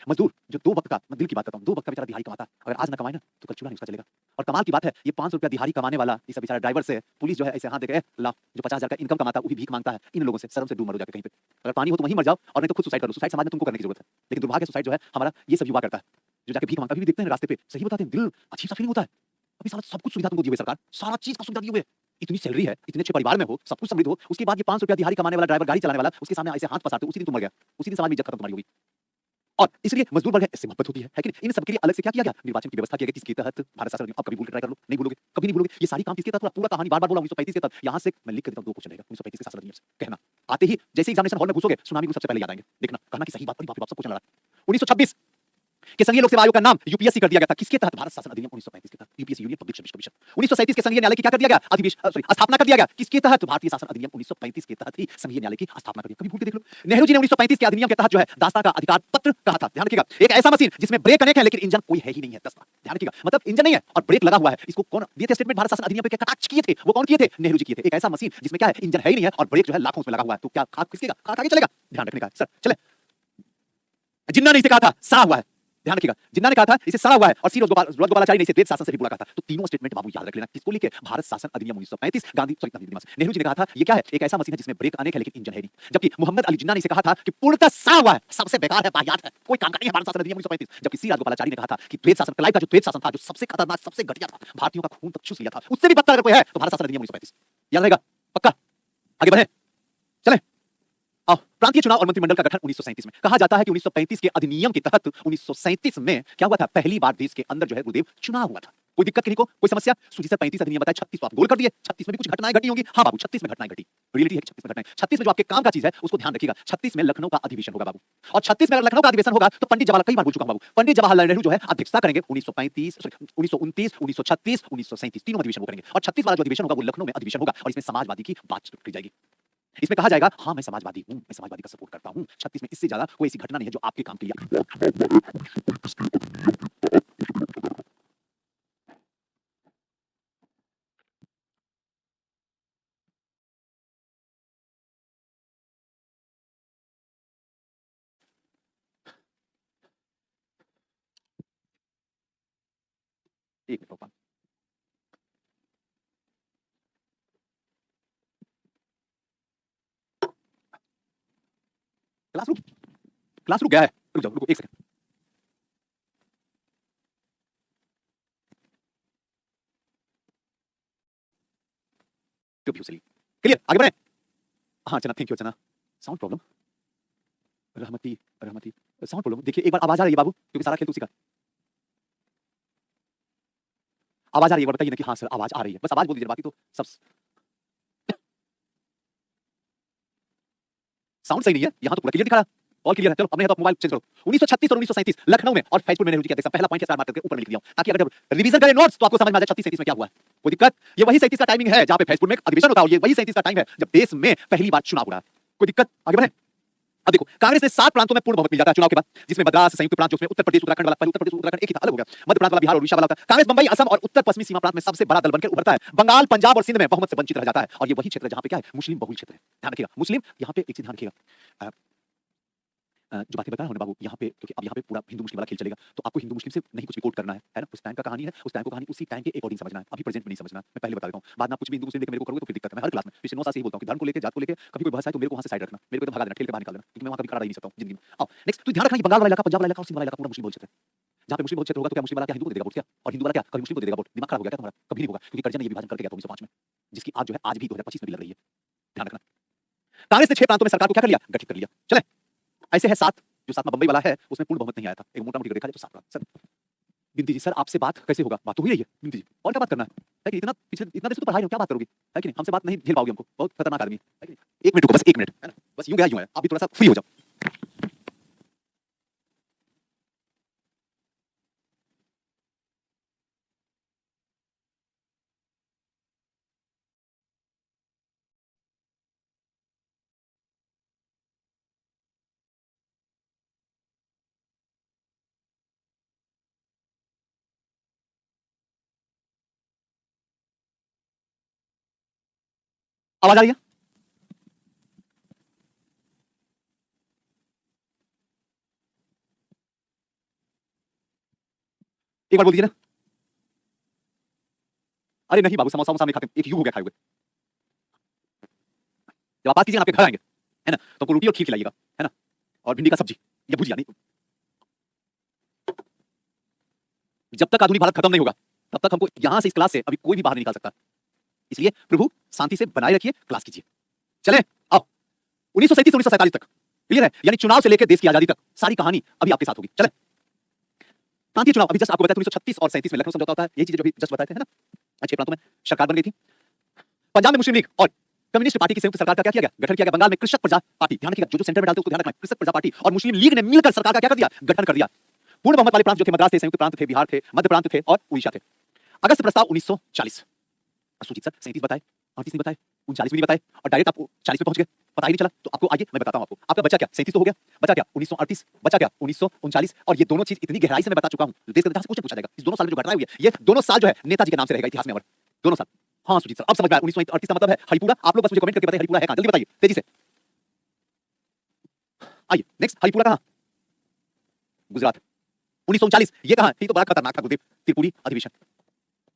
मजदूर जो 2 वक्त का, मैं दिल की बात करता हूं, 2 वक्त का बेचारा दिहाड़ी कमाता है, अगर आज ना कमाए ना तो कल चूल्हा नहीं उसका चलेगा। और कमाल की बात है, ये 500 रुपया दिहाड़ी कमाने वाला इस बेचारा ड्राइवर से पुलिस जो है ऐसे हाथ देके ला, जो 50,000 का इनकम कमाता है वो भी भीख मांगता है। इन लोगों से शर्म से डूब मरो जाके कहीं पे। अगर पानी हो तो वहीं मर जाओ, और नहीं तो खुद सुसाइड कर लो। सुसाइड समाज में तुमको करने की जरूरत है, लेकिन दुर्भाग्य सुसाइड जो है हमारा ये सब युवा करता है, जो जाके भीख मांगता है। अभी भी देखते हैं रास्ते पे, सही बताते हैं, दिल अजीब सा फीलिंग होता है। अभी साला सब कुछ सुविधा तुमको दी हुई है सरकार, सारा चीज का सुविधा दी हुई है, इतनी सैलरी है, इतने अच्छे परिवार में हो, सब कुछ समृद्ध हो, उसके बाद ये 500 रुपया दिहाड़ी कमाने वाला ड्राइवर, गाड़ी चलाने वाला, उसके सामने ऐसे हाथ पसारते हो, उसी दिन तुम मर गया, उसी दिन समाज में इज्जत खत्म तुम्हारी होगी। और इसलिए मजदूर वर्ग है, इससे मोहब्बत होती है कि नहीं। इन सब के लिए अलग से क्या किया गया, निर्वाचन की व्यवस्था किया गया। किसके तहत, भारत शासन अधिनियम। अब कभी भूल के ट्राई कर लो, नहीं भूलोगे, कभी नहीं भूलोगे। ये सारी काम किसके तहत, पूरा कहानी बार-बार बोला 1935 के तहत। यहां से मैं लिख के देता हूं, 2 क्वेश्चन रहेगा 1935 के शासन अधिनियम से। कहना आते ही जैसे एग्जामिनेशन हॉल में घुसोगे, सुनामी को सबसे पहले याद आएंगे, देखना कहना कि सही बात, बाप रे बाप सब क्वेश्चन लड़ा। 1926 के संघीय लोक सेवा आयोग का नाम यूपीएससी कर दिया गया था। किसके तहत, भारत शासन अधिनियम 1935 के तहत। UPSC union public service commission. 1937 के संघीय न्यायालय की क्या कर दिया गया, स्थापना कर दिया गया। किसके तहत, भारतीय शासन अधिनियम 1935 के तहत ही संघीय न्यायालय की स्थापना कर दी। कभी भूल के देख लो, नेहरू जी ने 1935 के अधिनियम के तहत जो है दास्ता का अधिकार पत्र कहा था। ध्यान रखिएगा, एक ऐसा मशीन जिसमें ब्रेक अनेक है लेकिन इंजन कोई है ही नहीं है। दास्ता ध्यान रखिएगा, मतलब इंजन नहीं है और ब्रेक लगा हुआ है। इसको कौन दिए थे स्टेटमेंट, भारत शासन अधिनियम पे कटाक्ष किए थे, वो कौन किए थे, नेहरू जी किए थे। एक ऐसा मशीन जिसमें क्या है, इंजन है ही नहीं है और ब्रेक जो है लाखों में लगा हुआ है, तो क्या किसके आगे चलेगा, ध्यान रखने का सर। चले, जिन्ना ने इसे कहा था सड़ा हुआ है, ध्यान रखिएगा, जिन्ना ने कहा था इसे सड़ा हुआ है, और सी गोपालाचारी ने इसे द्वैत शासन से भी बोला कहा था। तो तीनों स्टेटमेंट बाबू याद रख लेना, किसको लेके, भारत शासन अधिनियम 1935। नेहरू जी ने कहा था ये क्या है, एक ऐसा मशीन है जिसमें ब्रेक अनेक है लेकिन इंजन है नहीं। जबकि मोहम्मद अली जिन्ना ने इसे कहा था कि पूर्णतः सड़ा हुआ है, सबसे बेकार है, वाहियात है, कोई काम का नहीं है भारत शासन अधिनियम 1935। जबकि सी गोपालाचारी ने कहा था कि द्वैत शासन, कलाई का जो द्वैत शासन था, जो सबसे खतरनाक, सबसे घटिया था, भारतीयों का खून तक चूस लिया था, उससे भी बदतर अगर कोई है तो भारत शासन अधिनियम 1935। याद रहेगा पक्का। आगे बढ़े, चले। प्रांतीय चुनाव और मंत्रिमंडल का गठन 1937 में। कहा जाता है कि 1935 के अधिनियम के तहत 1937 में क्या हुआ था, पहली बार देश के अंदर जो है गुरुदेव चुनाव हुआ था। कोई दिक्कत किसी को, कोई समस्या। सुजी सर 35 अधिनियम बताया, 36 तो आप गोल कर दिए, 36 में भी कुछ घटनाएं घटी होंगी। हाँ बाबू 36 में घटनाएं घटी, रियलिटी है कि 36 में घटनाएं। 36 में जो आपके काम का चीज है उसको ध्यान रखिएगा। 36 में लखनऊ का अधिवेशन होगा बाबू, और 36 में अगर लखनऊ का अधिवेशन होगा तो पंडित जवाहरलाल, कई बार बोल चुका हूं बाबू, पंडित जवाहरलाल नेहरू जो है अध्यक्षता करेंगे। 1935 1929 1936 1937 तीनों अधिवेशन वो करेंगे, और 36 वाला जो अधिवेशन होगा वो लखनऊ में अधिवेशन होगा, और इसमें समाजवादी की बात की जाएगी। इसमें कहा जाएगा हाँ मैं समाजवादी हूं, मैं समाजवादी का सपोर्ट करता हूं। 36 में इससे ज्यादा कोई ऐसी घटना नहीं है जो आपके काम के लिए। एक मिनट, क्लास रुक गया है, रुक जाओ, रुको एक सेकंड। प्रोफ्यूजली। क्लियर? आगे बढ़े? हाँ Chana, thank you Chana. Sound problem, Rahmati Rahmati, sound problem. देखिए एक बार आवाज आ रही है बाबू, क्योंकि सारा खेल तो उसी का। आवाज आ रही है, एक बार बताइए ना कि हाँ सर आवाज आ रही है, बस आवाज बोल दीजिए, बाकी तो सब साउंड सही नहीं है, यहाँ तो पूरा क्लियर दिखा रहा। ऑल क्लियर है, चलो अब नहीं है तो मोबाइल चेंज करो। 1936 और 1937 लखनऊ में और फैजपुर में नेहरू जी के पहला पॉइंट स्टार मार करके ऊपर लिख दिया हूं, ताकि अगर जब रिवीजन करें नोट्स तो आपको समझ में आ जाए 36 37 में क्या हुआ है। कोई दिक्कत? ये वही 37 का टाइमिंग है जहां पे फैजपुर में अधिवेशन होता है, और ये वही 37 का टाइम है जब देश में पहली बार चुनाव हो रहा है। कोई दिक्कत? आगे बढ़े। अब देखो कांग्रेस ने 7 प्रांतों में पूर्ण बहुमत मिल जाता है चुनाव के बाद, जिसमें मद्रास संयुक्त प्रांत, जिसमें उत्तर प्रदेश उत्तराखंड वाला, उत्तर प्रदेश उत्तराखंड एक ही था, अलग हो गया। मध्य प्रांत वाला बिहार और उड़ीसा वाला होता है। कांग्रेस बंबई असम और उत्तर पश्चिमी सीमा प्रांत में सबसे बड़ा दल बनकर उभरता है। बंगाल पंजाब और सिंध में बहुमत से वंचित रह जाता है, और ये वही क्षेत्र है जहां पे क्या है, मुस्लिम बहुल क्षेत्र है। ध्यान रखिएगा मुस्लिम, यहाँ पे एक चीज ध्यान रखिएगा, जो बातें बता रहा हूं बाबू, यहाँ पे क्योंकि अब यहाँ पे पूरा हिंदू मुस्लिम वाला खेल चलेगा, तो आपको हिंदू मुस्लिम से नहीं कुछ भी कोट करना है ना। उस टाइम का कहानी है, उस टाइम को कहानी उसी टाइम के अकॉर्डिंग समझना है, अभी प्रेजेंट में नहीं समझना। मैं पहले बता देता हूँ, बाद में आप कुछ भी हिंदू मुस्लिम लेके मेरे को करोगे तो फिर दिक्कत है। मैं हर क्लास में पिछले 9 साल से ही बोलता हूँ कि धर्म को लेके, जात को लेके कभी कोई बहस है तो मेरे को वहां से साइड रखना, मेरे को एकदम भगा देना, ठेल के बाहर निकाल देना, क्योंकि मैं वहां कभी खड़ा रह नहीं सकता हूँ जिंदगी में। आओ नेक्स्ट, तो ध्यान रखना, बंगाल वाला इलाका, पंजाब वाला इलाका और सिंध वाला इलाका पूरा मुस्लिम बहुल क्षेत्र है। जहाँ पे मुस्लिम बहुल क्षेत्र होगा तो क्या मुस्लिम वाला क्या हिंदू को दे देगा वोट क्या, और हिंदू वाला क्या कभी मुस्लिम को दे देगा वोट? दिमाग खराब हो गया क्या तुम्हारा? कभी नहीं होगा, क्योंकि कर्जन ने ये विभाजन करके गया था 1905 में, जिसकी आज जो है आज भी 2025 में भी लग रही है। ध्यान रखना, कांग्रेस ने 6 प्रांतों में सरकार को क्या कर लिया, गठित कर लिया। चले ऐसे है 7, जो 7वां बंबई वाला है उसमें पूर्ण बहुमत नहीं आया था, एक मोटा मोटी देखा जाए तो 7 प्रांत। सर बिंदी जी, सर आपसे बात कैसे होगा? बात तो हुई रही है बिंदी जी, और क्या बात करना है कि इतना पिछले इतना देर से तो पढ़ाई हो, क्या बात करोगे? है कि नहीं? हमसे बात नहीं झेल पाओगे, हमको बहुत खतरनाक आदमी है कि नहीं? 1 मिनट रुको, बस 1 मिनट, है ना, बस यूं गया यूं है, आप भी थोड़ा सा फ्री हो जाओ। आवाज आ रही है? एक बार बोल दीजिए ना। अरे नहीं बाबू, समोसा समोसा नहीं खाते, एक यूं हो गया खाए हुए। जब आप बात कीजिए ना, आपके घर आएंगे, है ना, तो आपको रोटी और खीर खिलाइएगा, है ना, और भिंडी का सब्जी या भुजिया। नहीं, जब तक आधुनिक भारत खत्म नहीं होगा तब तक हमको यहां से, इस क्लास से अभी कोई भी बाहर नहीं निकाल सकता। इसलिए प्रभु शांति से बनाए रखिए, क्लास कीजिए। चले आओ, 1937 से 1947 तक, क्लियर है? यानी चुनाव से लेकर देश की आजादी तक सारी कहानी अभी आपके साथ होगी। चले प्रांतीय चुनाव, अभी जस्ट आपको बताया 1936 और 37 में लखनऊ समझौता होता है, यही चीजें जो अभी जस्ट बताए थे, है ना। 6 प्रांतों में सरकार बन गई थी। पंजाब में मुस्लिम लीग और कम्युनिस्ट पार्टी की संयुक्त सरकार का क्या किया गया, गठन किया गया। बंगाल में कृषक प्रजा पार्टी, ध्यान रखिएगा, जो सेंटर में डालते हैं उसको ध्यान रखना, कृषक प्रजा पार्टी और मुस्लिम लीग ने मिलकर सरकार का क्या कर दिया, गठन कर दिया। पूर्ण बहुमत वाले प्रांत जो थे, मद्रास थे, संयुक्त प्रांत थे, बिहार थे, मध्य प्रांत थे और उड़ीसा थे। अगस्त प्रस्ताव 1940। सुजीत सर 37 बताए, 38 नहीं बताए, 39 भी नहीं बताए, और डायरेक्ट आपको 40 पे पहुंच गए, पता ही नहीं चला। तो आपको आइए मैं बताता हूं आपको, आपका बचा क्या, 37 तो हो गया, बचा क्या 1938, बचा क्या 1939, और ये दोनों चीज इतनी गहराई से मैं बता चुका हूं, देश के इतिहास से क्वेश्चन पूछा जाएगा। इस दोनों साल में जो घटनाएं हुई है, ये दोनों साल जो है नेताजी के नाम से रहेगा इतिहास में अमर, दोनों साल। हाँ सुजीत सर अब समझ में आया, 1938 का मतलब है हरिपुरा। आप लोग बस मुझे कमेंट करके बताइए हरिपुरा है कहां, जल्दी बताइए तेजी से। आइए नेक्स्ट, हरिपुरा कहां, गुजरात। 1939 ये कहां, ये तो बड़ा खतरनाक था गुरुदेव, त्रिपुरी अधिवेशन,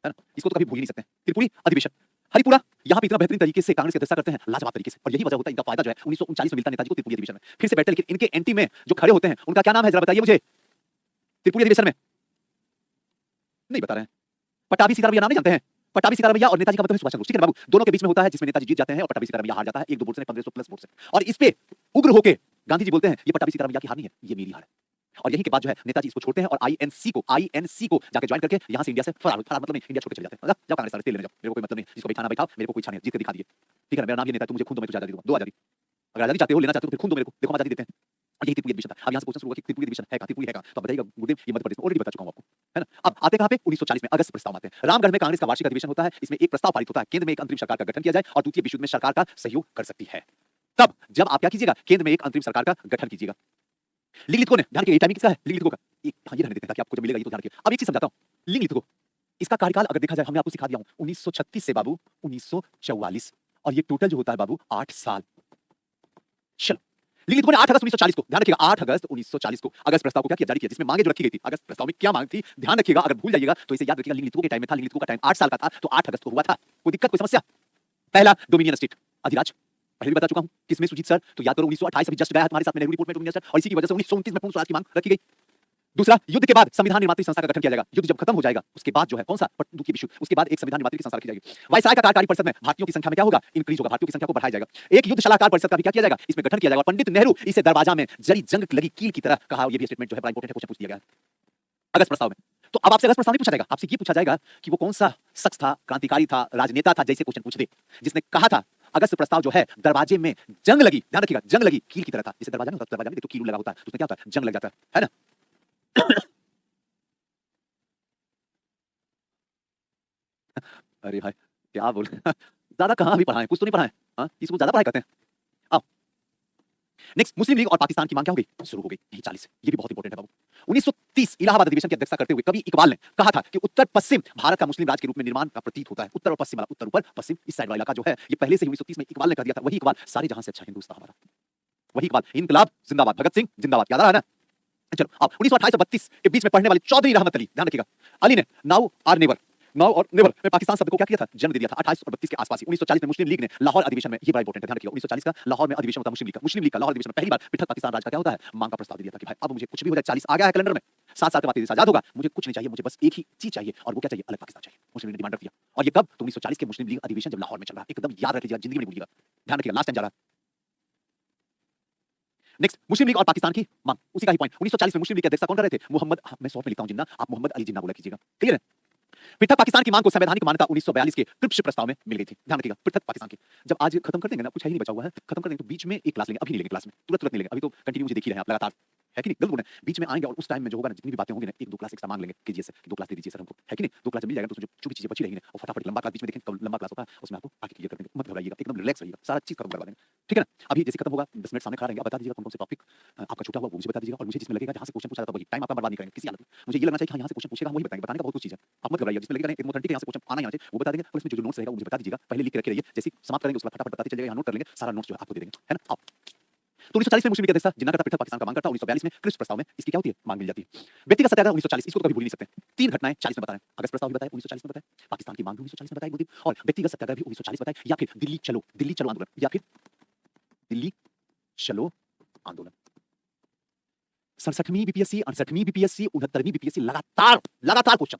है ना, इसको तो कभी भूल ही नहीं सकते। त्रिपुरी अधिवेशन, हरिपुरा, यहाँ पे इतना बेहतरीन तरीके से कांग्रेस की अध्यक्षता करते हैं, लाजवाब तरीके से, और यही वजह होता है इनका फायदा जो है 1939 में मिलता है नेताजी को त्रिपुरी अधिवेशन में। फिर से बैठते, लेकिन इनके एंटी में जो खड़े होते हैं उनका क्या नाम है, जरा बताइए मुझे। त्रिपुरी अधिवेशन में नहीं बता रहे हैं, पटाभी सीतारामैया नाम नहीं जानते हैं? पटाभी सीतारामैया और नेताजी का मतलब है सुभाष चंद्र बोस, ठीक है बाबू, दोनों के बीच में होता है जिसमें नेताजी जीत जाते हैं और पटाभी सीतारामैया हार जाता है, एक दो वोट से 1500 प्लस वोट से। और इस पे उग्र होके गांधी जी बोलते हैं ये पटाभी सीतारामैया की हार नहीं है, ये मेरी हार है। और यही के बाद जो है नेताजी इसको छोड़ते हैं और आईएनसी को जाके ज्वाइन करके यहां से इंडिया से फरार मतलब नहीं, इंडिया छोड़ के चले जाते हैं। जाओ कांग्रेस वाले तेल लेने जाओ, मेरे को कोई मतलब नहीं, जिसको बैठाना बैठाओ, मेरे को कोई इच्छा नहीं, जीत के दिखा दिए, ठीक है ना। मेरा नाम ये नेता है, तुम मुझे खून दो, मैं तुझे आजादी दूंगा, दो आजादी। अगर आजादी चाहते हो, लेना चाहते हो तो फिर खून दो मेरे को, देखो हम आजादी देते हैं। और यही त्रिपुरी एडमिशन था। अब यहाँ से क्वेश्चन शुरू हुआ कि त्रिपुरी एडमिशन है का, त्रिपुरी है का, तो बताइएगा गुरुदेव ये मध्य प्रदेश में, ऑलरेडी बता चुका हूं आपको, है ना। अब आते कहां पे, 1940 में अगस्त प्रस्ताव आते हैं। रामगढ़ में कांग्रेस का वार्षिक अधिवेशन होता है, इसमें एक प्रस्ताव पारित होता है, केंद्र में एक अंतरिम सरकार का गठन किया जाए और द्वितीय विश्व युद्ध में सरकार का सहयोग कर सकती है। तब जब आप क्या कीजिएगा, केंद्र में एक अंतरिम सरकार का गठन कीजिएगा। लिंग लिथको ने, ध्यान रखिए ये टाइमिंग किसका है, लिंग लिथको का। हाँ ये रहने देते हैं ताकि आपको जब मिलेगा ये तो ध्यान रखिए। अब एक चीज समझाता हूं, लिंग लिथको, इसका कार्यकाल अगर देखा जाए, हमने आपको सिखा दिया हूं 1936 से बाबू 1944, और ये टोटल जो होता है बाबू 8 साल। चलो लिंग लिथको ने 8 अगस्त 1940 को, ध्यान रखिएगा 8 अगस्त 1940 को अगस्त प्रस्ताव को क्या किया, जारी किया, जिसमें मांगे जो रखी गई थी। अगस्त प्रस्ताव में क्या मांग थी, ध्यान रखिएगा, अगर भूल जाइएगा तो इसे याद रखिएगा। लिंग लिथको के टाइम में था, लिंग लिथको का टाइम 8 साल का था, तो 8 अगस्त को हुआ था। कोई दिक्कत, कोई समस्या? पहला डोमिनियन स्टेट, अधिराज, पहले भी बता चुका हूं किसमें सुजीत सर, तो याद करो 1928 अभी जस्ट गया है तुम्हारे साथ में नेहरू रिपोर्ट में डोमिनियन स्टेट, और इसी की वजह से 1929 में पूर्ण स्वराज की मांग रखी गई। दूसरा, युद्ध के बाद संविधान निर्मात्री संस्था का गठन किया जाएगा। युद्ध जब खत्म हो जाएगा उसके बाद जो है कौन सा द्वितीय विश्व, उसके बाद एक संविधान निर्मात्री की संस्था रखी जाएगी। वायसराय का कार्यकारी परिषद में भारतीयों की संख्या में क्या होगा, इंक्रीज होगा, भारतीयों की संख्या को बढ़ाया जाएगा। एक युद्ध सलाहकार परिषद का भी क्या किया जाएगा, इसमें गठन किया जाएगा। पंडित नेहरू इसे दरवाजा में जरी जंग लगी कील की तरह कहा। ये भी स्टेटमेंट जो है बड़ा इंपॉर्टेंट है, क्वेश्चन पूछ दिया गया अगस्त प्रस्ताव में। तो अब आपसे अगस्त प्रस्ताव नहीं पूछा जाएगा, आपसे ये पूछा जाएगा कि वो कौन सा शख्स था, क्रांतिकारी था, राजनेता था, जैसे क्वेश्चन पूछ दे, जिसने कहा था अगस्त प्रस्ताव जो है दरवाजे में जंग लगी, ध्यान रखिएगा, जंग लगी कील की तरह था। जैसे दरवाजा में होता है, दरवाजा में तो कील लगा होता है, तो उसमें क्या होता है, जंग लग जाता है ना। अरे भाई क्या बोल ज्यादा कहां भी पढ़ाएं, कुछ तो नहीं पढ़ाएं, हाँ इसको ज्यादा पढ़ाई करते हैं। अब नेक्स्ट, मुस्लिम लीग और पाकिस्तान की मांग क्या हो गई, शुरू हो गई यही 40 से। ये भी बहुत इंपॉर्टेंट है बाबू। 1930 इलाहाबाद अधिवेशन की अध्यक्षता करते हुए कवि इकबाल ने कहा था कि उत्तर पश्चिम भारत का मुस्लिम राज के रूप में निर्माण का प्रतीत होता है। उत्तर और पश्चिम वाला, उत्तर ऊपर, पश्चिम इस साइड वाला इलाका जो है, ये पहले से ही 1930 में इकबाल ने कर दिया था। वही इकबाल, सारे जहां से अच्छा हिंदुस्तान हमारा, वही इकबाल। इनकलाब जिंदाबाद, भगत सिंह जिंदाबाद, याद आ रहा है ना। चलो अब 1928 और 32 के बीच में पढ़ने वाले चौधरी रहमत अली, ध्यान रखिएगा, अली ने नाउ और नेवर, नाउ और नेवर में पाकिस्तान शब्द को क्या किया था, जन्म दे दिया था। 28 और 32 के आसपास ही 1940 में मुस्लिम लीग ने लाहौर अधिवेशन में, ये बड़ा इंपॉर्टेंट है, ध्यान रखिएगा, 1940 का लाहौर में अधिवेशन होता है मुस्लिम लीग का लाहौर अधिवेशन में पहली बार पृथक पाकिस्तान राज्य का क्या होता है, मांग का प्रस्ताव दे दिया था कि भाई अब मुझे कुछ भी हो जाए, 40 आ गया है कैलेंडर में, 7 साल के बाद देश आजाद होगा, मुझे कुछ नहीं चाहिए, मुझे बस एक ही चीज चाहिए, और वो क्या चाहिए, अलग पाकिस्तान चाहिए। मुस्लिम लीग ने डिमांड रख दिया। और ये कब, तो 1940 के मुस्लिम लीग अधिवेशन जब लाहौर में चल रहा है, एकदम याद रखिएगा, जिंदगी में नहीं भूलिएगा, ध्यान रखिएगा, लास्ट टाइम जा रहा है। नेक्स्ट, मुस्लिम लीग और पाकिस्तान की मांग, उसी का ही पॉइंट। 1940 में मुस्लिम लीग के अध्यक्ष कौन कर रहे थे, मोहम्मद, मैं शॉर्ट में लिखता हूं जिन्ना, आप मोहम्मद अली जिन्ना बोला कीजिएगा, क्लियर है। पृथक पाकिस्तान की मांग को संवैधानिक मान्यता 1942 के क्रिप्स प्रस्ताव में मिल गई थी, ध्यान रखिएगा, पृथक पाकिस्तान की। जब आज खत्म कर देंगे ना, कुछ है ही नहीं बचा हुआ है, खत्म कर देंगे तो बीच में एक क्लास लेंगे, अभी नहीं लेंगे क्लास में, तुरंत नहीं लेंगे, अभी तो कंटिन्यू मुझे देख ही रहे हैं आप लगातार, है कि नहीं, गलत बोल रहे हैं, बीच में आएंगे और उस टाइम में जो होगा ना, जितनी भी बातें होंगी ना, एक दो क्लास एक्स्ट्रा मांग लेंगे कीजिए सर, 2 क्लास दे दीजिए सर हमको, है कि नहीं, 2 क्लास जब मिल जाएगा तो उसमें जो भी चीजें बची रहेंगी और फटाफट लंबा क्लास बीच में देखें, कब लंबा क्लास होता है उसमें आपको आगे क्लियर कर देंगे, मत घबराइएगा, एकदम रिलैक्स रहिएगा, सारा चीज खत्म करवा देंगे, ठीक है ना। अभी जैसे खत्म होगा 10 मिनट सामने खड़ा रहेंगे, आप बता दीजिएगा कौन कौन से टॉपिक आपका छूटा हुआ वो मुझे बता दीजिएगा, और मुझे जिसमें लगेगा जहां से क्वेश्चन पूछा जाता है वही, टाइम आपका बर्बाद नहीं करेंगे किसी हालत में। मुझे ये लगना चाहिए कि यहाँ से क्वेश्चन पूछेगा हम वही बताएंगे, बताने का बहुत कुछ चीज है, आप मत घबराइए, जिसमें लगेगा नहीं एक यहाँ से क्वेश्चन आना ही आना चाहिए वो बता देंगे, और इसमें जो नोट्स रहेगा वो मुझे बता दीजिएगा, पहले लिख के रखे रहिए, जैसे समाप्त करेंगे उसका फटाफट बताते चलिएगा, यहाँ नोट कर लेंगे, सारा नोट्स जो है आपको दे देंगे, है ना। आप तो 1940 में मुस्लिम लीग के अध्यक्ष जिन्ना करता पृथक पाकिस्तान का मांग करता, 1942 में क्रिप्स प्रस्ताव में इसकी क्या होती है, मांग मिल जाती है। व्यक्तिगत सत्याग्रह 1940, इसको तो कभी भूल नहीं सकते। 3 घटनाएं 40 में बताएं, अगस्त प्रस्ताव भी बताया 1940 में बताया, पाकिस्तान की मांग भी 1940 में बताई मोदी, और व्यक्तिगत सत्याग्रह भी 1940 बताया, या फिर दिल्ली चलो आंदोलन, या फिर दिल्ली चलो आंदोलन। 67वीं बीपीएससी, 68वीं बीपीएससी, 69वीं बीपीएससी, लगातार क्वेश्चन।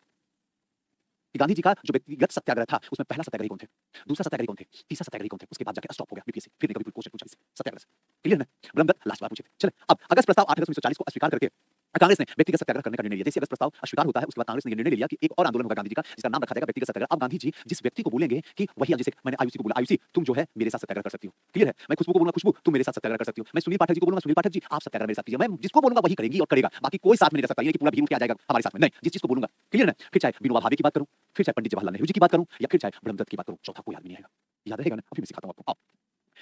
गांधी जी का जो व्यक्तिगत सत्याग्रह था उसमें पहला सत्याग्रही कौन थे, दूसरा सत्याग्रही कौन थे, तीसरा सत्याग्रही कौन थे, उसके बाद जाके स्टॉप हो गया बीपीएससी, फिर कभी क्वेश्चन पूछा सत्याग्रह से, क्लियर है। ब्रह्मदत्त लास्ट बार पूछे थे। चले अब अगस्त प्रस्ताव 8 अगस्त 1940 को अस्वीकार करके कांग्रेस ने व्यक्तिगत सत्याग्रह करने का निर्णय लिया। जैसे अगस्त प्रस्ताव अस्वीकार होता है उसके बाद कांग्रेस ने निर्णय लिया कि एक और आंदोलन होगा गांधी जी का, जिसका नाम रखा जाएगा व्यक्तिगत सत्याग्रह। अब गांधी जी जिस व्यक्ति को बोलेंगे कि वही, जैसे मैंने आयुषी को बोला, आयुषी तुम जो है मेरे साथ सत्याग्रह कर सकती हो, क्लियर है। मैं खुशबू को बोलूंगा, खुशबू तुम मेरे साथ सत्याग्रह कर सकती हो। मैं सुनील पाठक जी को बोलूंगा, सुनील पाठक जी आप सत्याग्रह मेरे साथ कीजिए। मैं जिसको बोलूंगा वही करेगी और करेगा, बाकी कोई साथ में नहीं कर सकता, ये कि पूरा भीड़ उठ के आ जाएगा हमारे साथ में, नहीं, जिस चीज को बोलूंगा, क्लियर है। फिर चाहे विनोबा भावे की बात करूं, फिर चाहे पंडित जवाहरलाल नेहरू जी की बात करूं, या फिर चाहे ब्रह्मदत्त की बात करूं, चौथा कोई आदमी नहीं आएगा, याद रहेगा ना। अभी मैं सिखाता हूं आपको।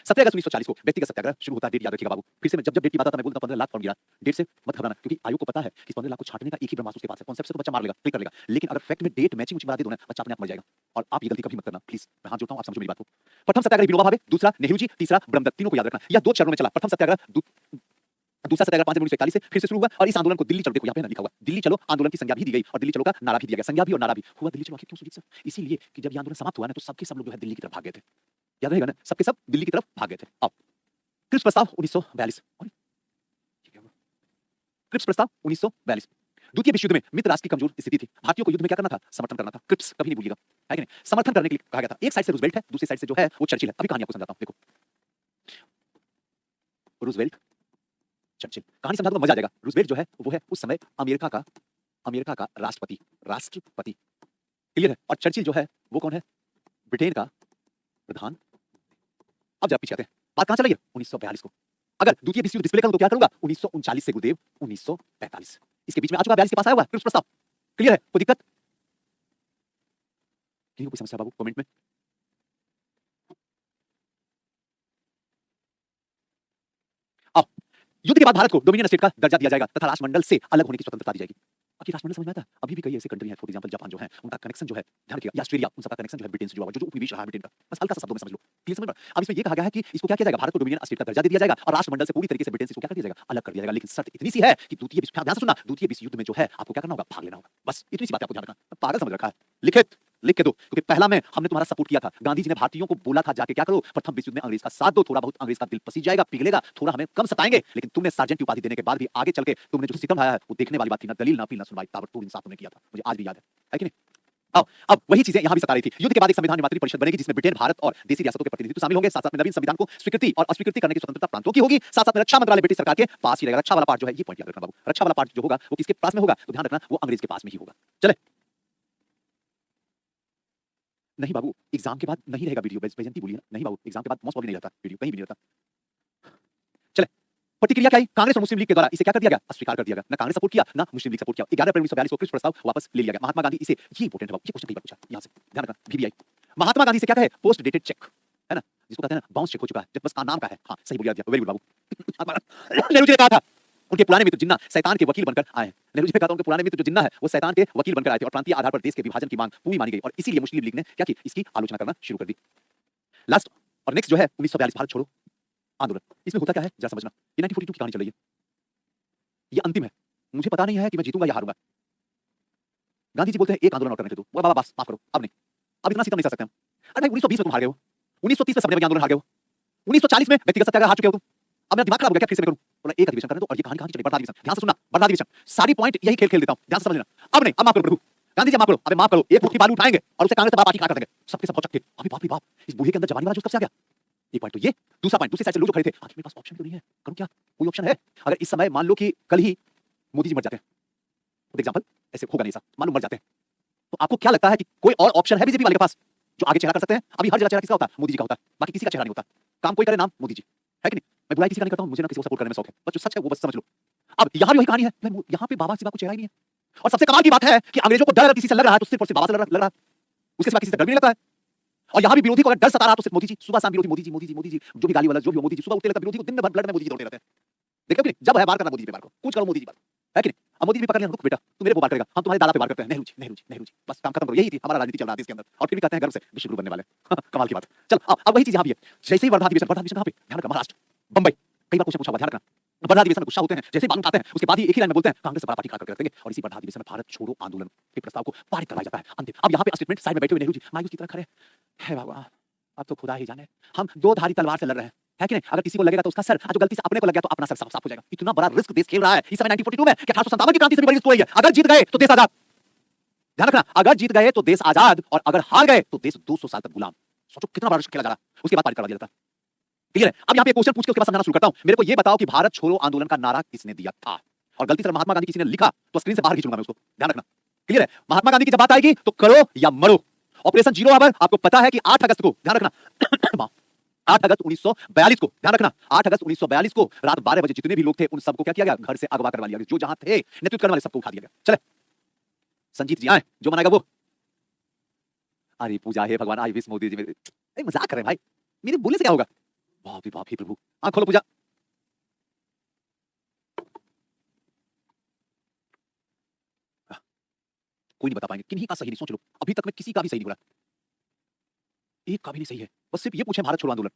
17 अगस्त 1940 को व्यक्तिगत सत्याग्रह शुरू होता है, डेट याद रखिएगा बाबू। फिर से मैं जब डेट की बात आता है मैं बोलता 15 लाख फॉर्म गिरा, डेट से मत घबराना, क्योंकि आयोग को पता है कि 15 लाख को छांटने का एक ही ब्रह्मास्त्र उसके पास है, कॉन्सेप्ट से तो बच्चा मार लेगा, क्लिक कर लेगा, लेकिन अगर फैक्ट में डेट मैचिंग मुझे बता दे दो ना, बच्चा अपने आप मर जाएगा। और आप ये गलती कभी मत करना प्लीज, मैं हाथ जोड़ता हूं, आप समझो मेरी बात को। प्रथम सत्याग्रह विनोबा भावे, दूसरा नेहरू जी, तीसरा ब्रह्मदत्त, तीनों को याद रखना। यह 2 चरणों में चला। प्रथम सत्याग्रह, दूसरा सत्याग्रह 5 जनवरी 1941 से फिर से शुरू हुआ, और इस आंदोलन को दिल्ली चलो, देखो यहाँ पे ना लिखा हुआ, दिल्ली चलो आंदोलन की संज्ञा भी दी गई और दिल्ली चलो का नारा भी दिया गया, संज्ञा भी और नारा भी हुआ दिल्ली चलो। आखिर क्यों सुजीत सर, इसीलिए कि जब ये आंदोलन समाप्त हुआ ना तो सबके सब लोग जो है दिल्ली की तरफ भाग गए थे, याद रहेगा ना, सबके सब दिल्ली की तरफ भाग गए थे। अब क्रिप्स प्रस्ताव 1942, क्रिप्स प्रस्ताव 1942, द्वितीय विश्व युद्ध में मित्र राष्ट्र की कमजोर स्थिति थी, भारतीयों को युद्ध में क्या करना था, समर्थन करना था। क्रिप्स कभी नहीं भूलिएगा, है कि नहीं, समर्थन करने के लिए कहा गया था। एक साइड से रूजवेल्ट है, दूसरी साइड से जो है वो चर्चिल है। अभी कहानी आपको समझाता हूं, देखो रूजवेल्ट चर्चिल, कहानी समझा तो मजा आ जाएगा। रूजवेल्ट जो है वो है उस समय अमेरिका का राष्ट्रपति, क्लियर है। और चर्चिल जो है वो कौन है, ब्रिटेन का प्रधान। अब जरा पीछे आते हैं, बात कहां चली है, 1942 को। अगर द्वितीय विश्व युद्ध डिस्प्ले करूं तो क्या करूंगा, 1939 से गुरुदेव 1945, इसके बीच में आ चुका, 42 के पास आया हुआ क्रिप्स प्रस्ताव, क्लियर है। कोई दिक्कत, किसी को कोई समस्या बाबू कमेंट में। अब युद्ध के बाद भारत को डोमिनियन स्टेट का दर्जा दिया जाएगा तथा राष्ट्रमंडल से अलग होने की स्वतंत्रता दी जाएगी। बाकी राष्ट्रमंडल समझ में आता है, अभी भी कई ऐसे कंट्री हैं, फॉर एग्जांपल जापान जो है उनका कनेक्शन जो है, ध्यान रखिएगा, या ऑस्ट्रेलिया, उन सबका कनेक्शन जो है ब्रिटेन से जुड़ा हुआ, जो ऊपरी बीच रहा है ब्रिटेन का, बस हल्का सा शब्दों में समझ लो, क्लियर समझ में। अब इसमें ये कहा गया है कि इसको क्या किया जाएगा, भारत को डोमिनियन स्टेट का दर्जा दे दिया जाएगा और राष्ट्रमंडल से पूरी तरीके से ब्रिटेन से इसको क्या कर दिया जाएगा, अलग कर दिया जाएगा। लेकिन शर्त इतनी सी है कि ध्यान से सुनना, द्वितीय विश्व युद्ध में जो है आपको क्या करना होगा, भाग लेना होगा, बस इतनी सी बात आपको ध्यान रखना। पागल समझ रखा है, लिखित लिख के दो, क्योंकि पहला में हमने तुम्हारा सपोर्ट किया था। गांधी जी ने भारतीयों को बोला था जाके क्या करो, प्रथम विश्व युद्ध में अंग्रेज का साथ दो, थोड़ा बहुत अंग्रेज का दिल पसीज जाएगा, पिघलेगा, थोड़ा हमें कम सताएंगे, लेकिन तुमने सार्जेंट की उपाधि देने के बाद भी आगे चल के तुमने जो सितम आया है वो देखने वाली बात थी ना, दलील ना अपील ना सुनवाई, ताबड़तोड़ इंसाफ तुमने किया था, मुझे आज भी याद है कि नहीं? अब वही चीजें यहां भी सता रही थी। युद्ध के बाद एक संविधान निर्मात्री परिषद बनेगी जिसमें ब्रिटेन, भारत और देसी रियासतों के प्रतिनिधि शामिल होंगे। साथ-साथ में नवीन संविधान को स्वीकृति और अस्वीकृति करने की स्वतंत्रता प्रांतों की होगी। साथ-साथ में रक्षा मंत्रालय ब्रिटिश सरकार के पास ही रहेगा। रक्षा वाला पार्ट जो है, ये पॉइंट याद रखना बाबू, रक्षा वाला पार्ट जो होगा वो किसके पास में होगा, तो ध्यान रखना वो अंग्रेज के पास में ही होगा। चले नहीं बाबू, एग्जाम के बाद नहीं रहेगा वीडियो, बेजंती बोलिए ना, नहीं बाबू, एग्जाम के बाद मोस्ट प्रॉब्ली नहीं रहता वीडियो, कहीं भी नहीं रहता। चले प्रतिक्रिया क्या आई, कांग्रेस और मुस्लिम लीग के द्वारा इसे क्या कर दिया गया, अस्वीकार कर दिया गया। ना कांग्रेस सपोर्ट किया ना मुस्लिम लीग सपोर्ट किया। 11 अप्रैल 1942 को कृष्ण प्रस्ताव वापस ले लिया गया। महात्मा गांधी इसे, ये इंपॉर्टेंट है बाबू, ये क्वेश्चन कई बार पूछा, यहां से ध्यान रखना, VBI महात्मा गांधी से क्या कहे, पोस्ट डेटेड चेक, है ना, जिसको कहते हैं ना बाउंस चेक हो चुका है, जब बस का नाम का है। हां सही बोल दिया, वेरी गुड बाबू। नेहरू जी ने कहा था उनके पुराने मित्र जिन्ना शैतान के वकील बनकर आए हैं। नेहरू जी ने कहा था उनके पुराने मित्र जो जिन्ना है वो शैतान के वकील बनकर आए थे और प्रांतीय आधार पर देश के विभाजन की मांग पूरी मानी गई और इसीलिए मुस्लिम लीग ने क्या की, इसकी आलोचना करना शुरू कर दी। लास्ट और नेक्स्ट जो है 1942 भारत छोड़ो आंदोलन। इसमें होता क्या है जरा समझना, ये 1942 की कहानी चल रही है, ये अंतिम है, मुझे पता नहीं है कि मैं जीतूंगा या हारूंगा। गांधी जी बोलते हैं एक आंदोलन और करने दे दो, वो बाबा बस माफ करो, अब नहीं, अब इतना सितम नहीं कर सकते हम। अरे भाई 1920 में तुम हार गए हो, 1930 में सबने आंदोलन हार गए हो, 1940 में व्यक्तिगत सत्याग्रह हार चुके हो तुम, अब मेरा दिमाग खराब हो गया क्या फिर से मैं करूं, बोला एक अधिवेशन करने दो और ये कहानी चली, बड़ा अधिवेशन, ध्यान से सुनना, बड़ा अधिवेशन, सारी पॉइंट यही खेल खेल देता हूं, ध्यान से समझ लेना। अब नहीं, अब माफ करो प्रभु, गांधी जी माफ करो, अबे माफ करो, एक मुट्ठी बालू उठाएंगे और उसे कांग्रेस से पार्टी खड़ा कर देंगे, सबके सब बहुत चक्के, अभी बाप रे बाप, इस बूहे के अंदर जवानी वाला जोश कब से आ गया। ये पॉइंट तो ये, दूसरा पॉइंट, दूसरी साइड से लोग जो खड़े थे, आखिर मेरे पास ऑप्शन तो नहीं है, करूं क्या, कोई ऑप्शन है? अगर इस समय मान लो कि कल ही मोदी जी मर जाते हैं, फॉर एग्जांपल, ऐसे होगा नहीं ऐसा, मान लो मर जाते हैं, तो आपको क्या लगता है कि कोई और ऑप्शन है बीजेपी वाले के पास जो आगे चेहरा कर सकते हैं? अभी हर जगह चेहरा किसका होता है, मोदी जी का होता है, बाकी किसी का चेहरा नहीं होता, काम कोई करे नाम मोदी जी, है कि नहीं? मैं बुराई किसी का नहीं करता हूं, मुझे ना किसी को सपोर्ट करने में शौक है, बस जो सच है वो बस समझ लो। अब यहां भी वही कहानी है, यहां पे बाबा सिवा को चेहरा ही नहीं है और सबसे कमाल की बात है कि अंग्रेजों को डर अगर किसी से लग रहा है तो सिर्फ और सिर्फ बाबा से लग रहा है, उसके सिवा किसी से डर भी नहीं लगता है। और यहां भी विरोधी को अगर डर सता रहा तो सिर्फ मोदी जी, सुबह शाम विरोधी, मोदी जी मोदी जी मोदी जी, जो भी गाली वाला जो भी मोदी जी, सुबह उठते रहता विरोधी को, दिन भर ब्लड में मोदी जी दौड़ते रहते हैं, देखो कि जब है बार करना मोदी जी पे बार करो, कुछ करो मोदी जी बार, है कि नहीं? अब मोदी जी भी पकड़ लिया, रुक बेटा तू मेरे को बार करेगा, हम तुम्हारे दादा पे बार करते हैं, नेहरू जी नेहरू जी नेहरू जी, बस काम खत्म करो, यही थी हमारा राजनीति चल रहा है इसके अंदर, और फिर भी कहते हैं गर्व से विश्व गुरु बनने वाले। कमाल की बात। चल अब वही चीज यहां भी है, जैसे ही वर्धा अधिवेशन कहां पे, ध्यान रखना, महाराष्ट्र, बंबई, कई बार क्वेश्चन पूछा हुआ, ध्यान रखना, वर्धा अधिवेशन में गुस्सा होते हैं, जैसे बालू उठाते हैं उसके बाद ही एक ही लाइन में बोलते हैं कांग्रेस से बड़ा पार्टी खड़ा करके रखेंगे और इसी वर्धा अधिवेशन में भारत छोड़ो आंदोलन के प्रस्ताव को पारित करवाया जाता है अंतिम। अब यहां पे स्टेटमेंट, साइड में बैठे हुए नेहरू जी मायूस की तरह खड़े, है भगवान अब तो खुदा ही जाने, हम दो धारी तलवार से लड़ रहे हैं, है कि नहीं? अगर किसी को लगेगा तो उसका सर, जो गलती से अपने को लग गया तो अपना सर साफ हो जाएगा। इतना बड़ा रिस्क देश खेल रहा है इस समय 1942 में कि 1857 की क्रांति से भी बड़ी रिस्क हो रही है। अगर जीत गए तो देश आजाद, ध्यान रखना, अगर जीत गए तो देश आजाद और अगर हार गए तो देश 200 साल तक गुलाम। सोचो कितना बड़ा रिस्क खेला जा रहा है, उसके बाद पारित करवा दिया जाता है। क्लियर है? अब यहाँ पे क्वेश्चन पूछ के उसके बाद समझाना शुरू करता हूं। मेरे को ये बताओ कि भारत छोड़ो आंदोलन का नारा किसने दिया था? और गलती से महात्मा गांधी किसी ने लिखा तो स्क्रीन से बाहर खींचूंगा मैं उसको, ध्यान रखना। क्लियर है? महात्मा गांधी की जब बात आएगी तो करो या मरो। ऑपरेशन जीरो आवर आपको पता है कि 8 अगस्त को, ध्यान रखना 8 अगस्त 1942 को, ध्यान रखना 8 अगस्त 1942 को रात 12 बजे जितने भी लोग थे उन सबको क्या किया गया, घर से अगवा करवा लिया गया। जो जहां थे नेतृत्व करने वाले सबको उठा दिया गया। चले संजीत जी आए, जो मनाएगा वो। अरे पूजा है भगवान, आई विश मोदी जी मेरे, मजाक कर रहे हैं भाई, मेरे बोलने से क्या होगा? बाप रे बाप, हे प्रभु, आंख खोलो पूजा। कोई नहीं बता पाएंगे किन्हीं का सही नहीं, सोच लो अभी तक में किसी का भी सही नहीं बोला, एक का भी नहीं सही है। बस सिर्फ ये पूछे भारत छोड़ो आंदोलन,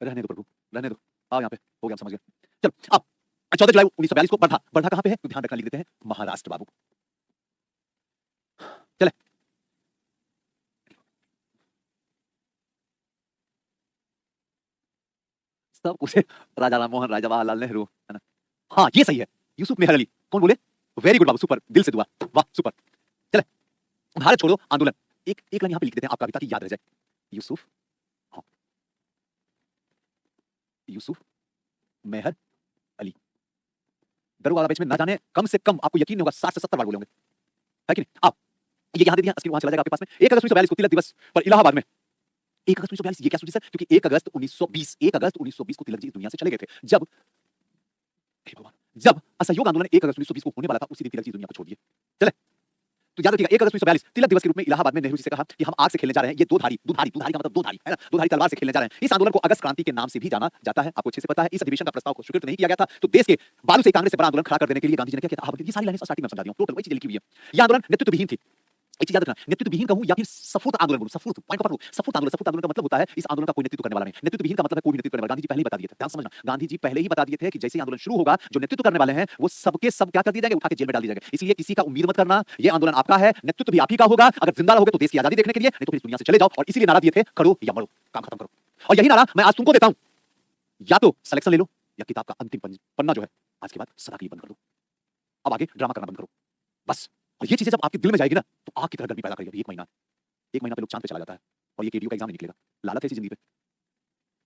रहने दो प्रभु रहने दो, आओ यहाँ पे, हो गया समझ गए। चल अब 14 जुलाई 1942 को वर्धा, वर्धा कहां पे है तो ध्यान रखना, लिख देते हैं महाराष्ट्र बाबू। चले सब कुछ राजा राम मोहन राय, जवाहरलाल नेहरू, है ना? हाँ ये सही है, यूसुफ मेहर अली। कौन बोले? वेरी गुड बाबू, सुपर, दिल से दुआ, वाह सुपर। चले भारत छोड़ो आंदोलन, एक एक लाइन यहाँ पे लिख देते हैं आपका, ताकि याद रह जाए। यूसुफ, हाँ यूसुफ मेहर अली। दरोगा वाला बैच में ना जाने कम से कम आपको यकीन नहीं होगा 60 से 70 बार बोले होंगे, है कि नहीं? आप ये यहाँ दे दिया, स्क्रीन वहां चला जाएगा आपके पास में। 1 अगस्त 1942 को तिलक दिवस पर इलाहाबाद में, 1 अगस्त 1942 ये क्या सोची सर? क्योंकि 1 अगस्त 1920, 1 अगस्त 1920 को तिलक जी इस दुनिया से चले गए थे। जब, हे भगवान, जब असहयोग आंदोलन 1 अगस्त 1920 को होने वाला था उसी दिन तिलक जी दुनिया को छोड़ दिए। चले तो याद रखिएगा 1 अगस्त 1942 तिलक दिवस के रूप में इलाहाबाद में नेहरू जी से कहा कि हम आग से खेलने जा रहे हैं, ये दो धारी का मतलब दो धारी, है ना? दो धारी तलवार से खेलने जा रहे हैं। इस आंदोलन को अगस्त क्रांति के नाम से भी जाना जाता है, आपको अच्छे से पता है। इस अधिवेशन का प्रस्ताव को स्वीकृत नहीं किया गया था, तो देश के बालू से कांग्रेस से बड़ा आंदोलन खड़ा कर देने के लिए गांधी जी ने क्या किया था? ये सारी लाइनें स्टार्टिंग में समझा दी हूं, टोटल वही चीज लिखी हुई है। यह आंदोलन नेतृत्व विहीन थी, एक चीज याद रखना, नेतृत्व विहीन कहूं या फिर सफूर्त आंदोलन बोलूं, सफूर्त पॉइंट पकड़ लो, सफूर्त आंदोलन का मतलब होता है इस आंदोलन का कोई नेतृत्व करने वाला नहीं। नेतृत्व विहीन का मतलब है कोई भी नेतृत्व करने वाला। गांधी जी पहले ही बता दिए थे, ध्यान समझना, गांधी जी पहले ही बता दिए थे कि जैसे ही आंदोलन शुरू होगा, जो नेतृत्व करने वाले हैं वो सबके सब क्या कर दिए जाएंगे, उठा के जेल में डाल दिए जाएंगे। इसलिए किसी का उम्मीद मत करना, ये आंदोलन आपका है, नेतृत्व भी आप ही का होगा। अगर जिंदा रहोगे तो देश की आजादी देखने के लिए, नहीं तो फिर इस दुनिया से चले जाओ। और इसीलिए नारा दिए थे, करो या मरो, काम खत्म करो। और यही नारा मैं आज तुमको देता हूं, या तो सिलेक्शन ले लो या किताब का अंतिम पन्ना जो है आज के बाद सदा के लिए बंद कर दो। अब आगे ड्रामा करना बंद करो बस। और ये चीजें जब आपके दिल में जाएगी ना तो आग की तरह गर्मी पैदा करेगी। एक महीना पे लोग चांद पे चला जाता है और ये केडीयू का एग्जाम नहीं निकलेगा। लालच है इसी जिंदगी पे।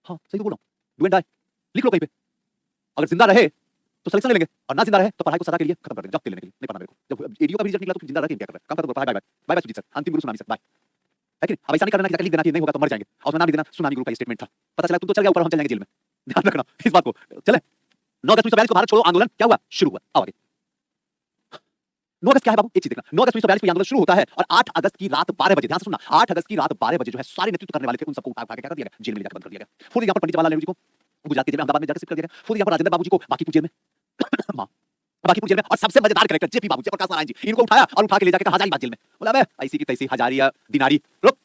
हाँ सही तो बोल रहा हूं, डू एंड डाई लिख लो कहीं पे। अगर जिंदा रहे तो सिलेक्शन ले लेंगे और ना जिंदा रहे तो पढ़ाई को सदा के लिए खत्म कर देंगे, जब लेने के लिए नहीं पढ़ना मेरे को। जब एडीयू का भी रिजल्ट निकला तो जिंदा रह के क्या कर रहा है, काम खत्म, bye bye bye bye Sujeet sir, अंतिम गुरु सुनामी सर, बाय। है कि नहीं? अब ऐसा नहीं करना कि लिख देना कि नहीं होगा तो मर जाएंगे और नाम लिख देना सुनामी गुरु का स्टेटमेंट था, पता चला तुम तो चल गया ऊपर, हम चल जाएंगे जेल में। ध्यान रखना इस बात को। चले 9 अगस्त 1942 को भारत छोड़ो आंदोलन क्या हुआ, शुरू हुआ। अब आगे 9 अगस्त क्या है बाबू, एक चीज देखना, 9 अगस्त 1942 को आंदोलन शुरू होता है और 8 अगस्त की रात 12 बजे, ध्यान से सुनना, 8 अगस्त की रात 12 बजे जो है सारे नेतृत्व करने वाले थे उन सबको उठा के क्या कर दिया गया, जेल में ले जाकर बंद कर दिया गया। फिर यहां पर पंडित जवाहरलाल नेहरू जी को गुजरात के जेल में, अहमदाबाद में जाकर शिफ्ट कर दिया गया। फिर यहां पर राजेंद्र बाबू जी को बाकीपुर जेल में बाकीपुर जेल में, और सबसे मजेदार कैरेक्टर जेपी बाबू, जयप्रकाश नारायण जी, इनको उठाया और उठा के ले जाकर हजारीबाग जेल में। बोला बे ऐसी की तैसी हजारिया दिनारी, रुक।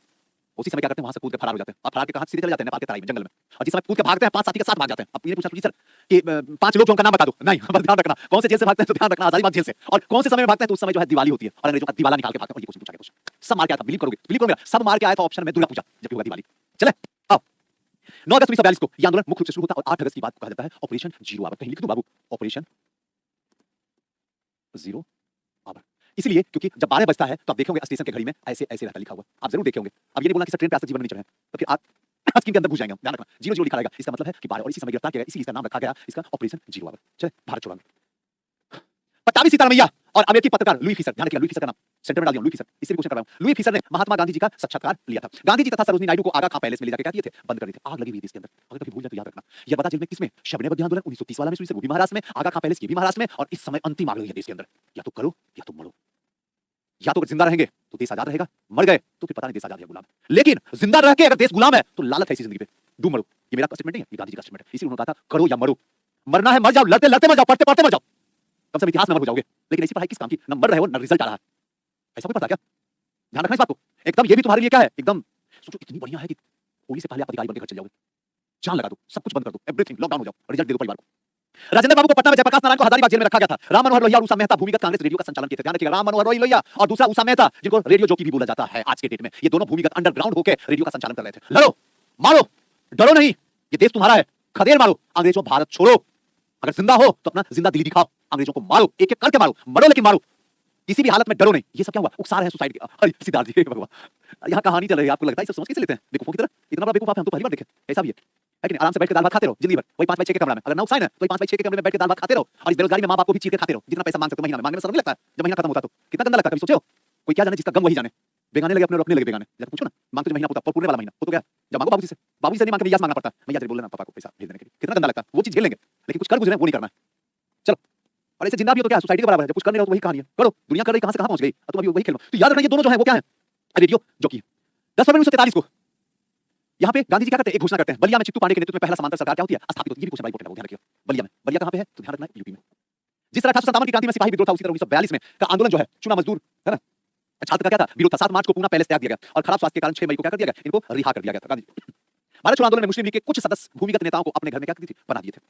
उसी समय क्या करते हैं, वहां से कूद के फरार हो जाते हैं और फरार के कहां सीधे चले जाते हैं नेपाल के तराई में, जंगल में। और जिस समय कूद के भागते हैं 5 साथी के साथ भाग जाते हैं। अब ये पूछा सर कि 5 लोग जो उनका नाम बता दो, नहीं बस ध्यान रखना कौन से जेल से भागते हैं, तो ध्यान रखना हजारीबाग जेल से। और कौन से समय में भागते हैं, तो उस समय जो है दिवाली होती है और अंग्रेजों का दिवाला निकाल के भागते हैं। और ये क्वेश्चन पूछा गया, क्वेश्चन सब मार के आया था, बिलीव करोगे मेरा, सब मार के आया था ऑप्शन में दुर्गा पूजा, जबकि होगा दिवाली। चले अब 9 अगस्त 1942 को ये आंदोलन मुख्य रूप से शुरू होता है और 8 अगस्त की बात को कहा जाता है ऑपरेशन जीरो आवर। कहीं लिख दो बाबू, ऑपरेशन जीरो आवर। इसलिए क्योंकि जब 12 बजता है तो आप देखोगे स्टेशन के घड़ी में ऐसे ऐसे रहता लिखा हुआ, आप जरूर देखे होंगे। अब ये नहीं बोलना कि सर ट्रेन पे आज तक जीवन नहीं चढ़े हैं, तो फिर आप स्क्रीन के अंदर घुस जाएंगे, ध्यान रखना 0 0 लिखा रहेगा, इसका मतलब है कि 12 और इसी समय गिरफ्तार किया गया, इसीलिए इसका नाम रखा गया इसका ऑपरेशन जीरो आवर। चले भारत छोड़ो। पट्टाभी सीतारामैया और अमेरिकी पत्रकार लुई फिशर, ध्यान रखिए लुई फिशर का नाम सेंटर में डाल दिया, लुई फिशर, इससे भी क्वेश्चन कर रहा हूं। लुई फिशर ने महात्मा गांधी जी का साक्षात्कार लिया था। गांधी जी तथा सरोजिनी नायडू को आगा खां पैलेस में ले जाकर क्या किए थे, बंद कर दिए थे। आग लगी हुई थी इसके अंदर, अगर कभी भूल जाए तो याद रखना। ये बता जेल में किसमें, शबने बद्दी आंदोलन 1930 वाला में सुई से, वो भी महाराष्ट्र में, आगा खां पैलेस ये भी महाराष्ट्र में, और इस समय अंतिम आग लगी है देश के अंदर। या तो करो या तो मरो, या तो अगर जिंदा रहेंगे तो देश आजाद रहेगा, मर गए तो फिर पता नहीं देश आजाद है गुलाम है। लेकिन जिंदा रह के अगर देश गुलाम है तो लालच है इसी जिंदगी पे, डू मरो। ये मेरा स्टेटमेंट नहीं है, ये गांधी जी का स्टेटमेंट है। इसी उन्होंने कहा था करो या मरो, मरना है मर जाओ, लड़ते लड़ते मर जाओ, पढ़ते पढ़ते मर जाओ, कम से कम इतिहास में मर जाओगे। लेकिन ऐसी पढ़ाई किस काम की, न मर रहे हो न रिजल्ट आ रहा है, ऐसा कोई पता क्या? ध्यान रखना इस बात को एकदम। ये भी तुम्हारे लिए क्या है, एकदम सोचो इतनी बढ़िया है कि होली से पहले आप अधिकारी बनकर घर चले जाओगे, जान लगा दो, सब कुछ बंद कर दो, एवरीथिंग लॉकडाउन हो जाओ, रिजल्ट दे दो परिवार को। राजेंद्र बाबू को पटना में जयप्रकाश नारायण को हजारीबाग जेल में रखा गया था। राम मनोहर लोहिया और उषा मेहता भूमिगत कांग्रेस रेडियो का संचालन किए थे। ध्यान रखिएगा, राम मनोहर लोहिया और दूसरा उषा मेहता, जिनको रेडियो जॉकी भी बोला जाता है आज के डेट में, ये दोनों भूमिगत अंडरग्राउंड होकर रेडियो का संचालन कर रहे थे। लड़ो मारो, डरो नहीं, ये देश तुम्हारा है, खदेड़ मारो, अंग्रेजों भारत छोड़ो। अगर जिंदा हो तो अपना जिंदा दिली दिखाओ, अंग्रेजों को मारो, एक एक करके मारो, मरो लेकिन मारो, किसी भी हालत में डरो नहीं। ये सब क्या हुआ, उकसा रहे हैं सुसाइड के। अरे सिद्धार्थ जी भगवान, यहाँ कहानी चल रही है, आपको लगता है सब समझ कैसे लेते हैं बेवकूफों की तरह, इतना बड़ा बेवकूफ हम तो पहली बार देखे। ऐसा भी है लेकिन आराम से बैठ के दाल भात खाते रहो जिंदगी भर, वही 5 बाई 6 के कमरा में, अगर ना उकसाए ना तो 5 बाई 6 के कमरे में बैठ के दाल भात खाते रहो, और इस बेरोजगारी में मां बाप को भी चीर के खाते रहो, जितना पैसा मांग सकते हो महीना में, मांगने में शर्म नहीं लगता है? जब महीना खत्म होता तो कितना गंदा लगता है, कभी सोचे हो? कोई क्या जाने, जिसका गम वही जाने। बेगाने लगे अपने और अपने लगे बेगाने, जाकर पूछो ना, मांगते जो महीना होता पूरे वाला महीना हो तो क्या, जब मांगो बाबूजी से नहीं मांग के याद मांगना पड़ता, भैया तेरे बोल लेना पापा को पैसा भेज देने के लिए, कितना गंदा लगता है। वो चीज झेल लेंगे लेकिन कुछ कर गुजरे वो नहीं करना है। चलो, और ऐसे जिंदा भी हो तो क्या सोसाइटी के बराबर है, जब कुछ कर नहीं रहो तो वही कहानी है, करो, दुनिया कर रही कहां से कहां पहुंच गई, तुम अभी वही खेलो। तो याद रखना ये दोनों जो है वो क्या है, रेडियो जॉकी। 10 फरवरी 1943 को यहाँ पे गांधी जी क्या करते हैं, एक घोषणा करते हैं, बलिया में चित्तू पांडे के नेतृत्व में पहला समांतर सरकार क्या होती है, स्थापित होती है। ये भी क्वेश्चन बड़ा इंपॉर्टेंट है, ध्यान रखिए। बलिया में, बलिया कहां पे है तो ध्यान रखना यूपी में। जिस तरह 1857 की क्रांति में सिपाही विद्रोह था, उसी तरह 1942 में का आंदोलन जो है चुना मजदूर है ना, छात्र का क्या था विरोध था। 7 मार्च को पूना पैलेस त्याग दिया गया और खराब स्वास्थ्य के कारण 6 मई को क्या कर दिया गया, इनको रिहा कर दिया गया था। गांधी भारत छोड़ो आंदोलन में मुस्लिम लीग के कुछ सदस्य भूमिगत नेताओं को अपने घर में क्या कर दी थी, बना दिए थे।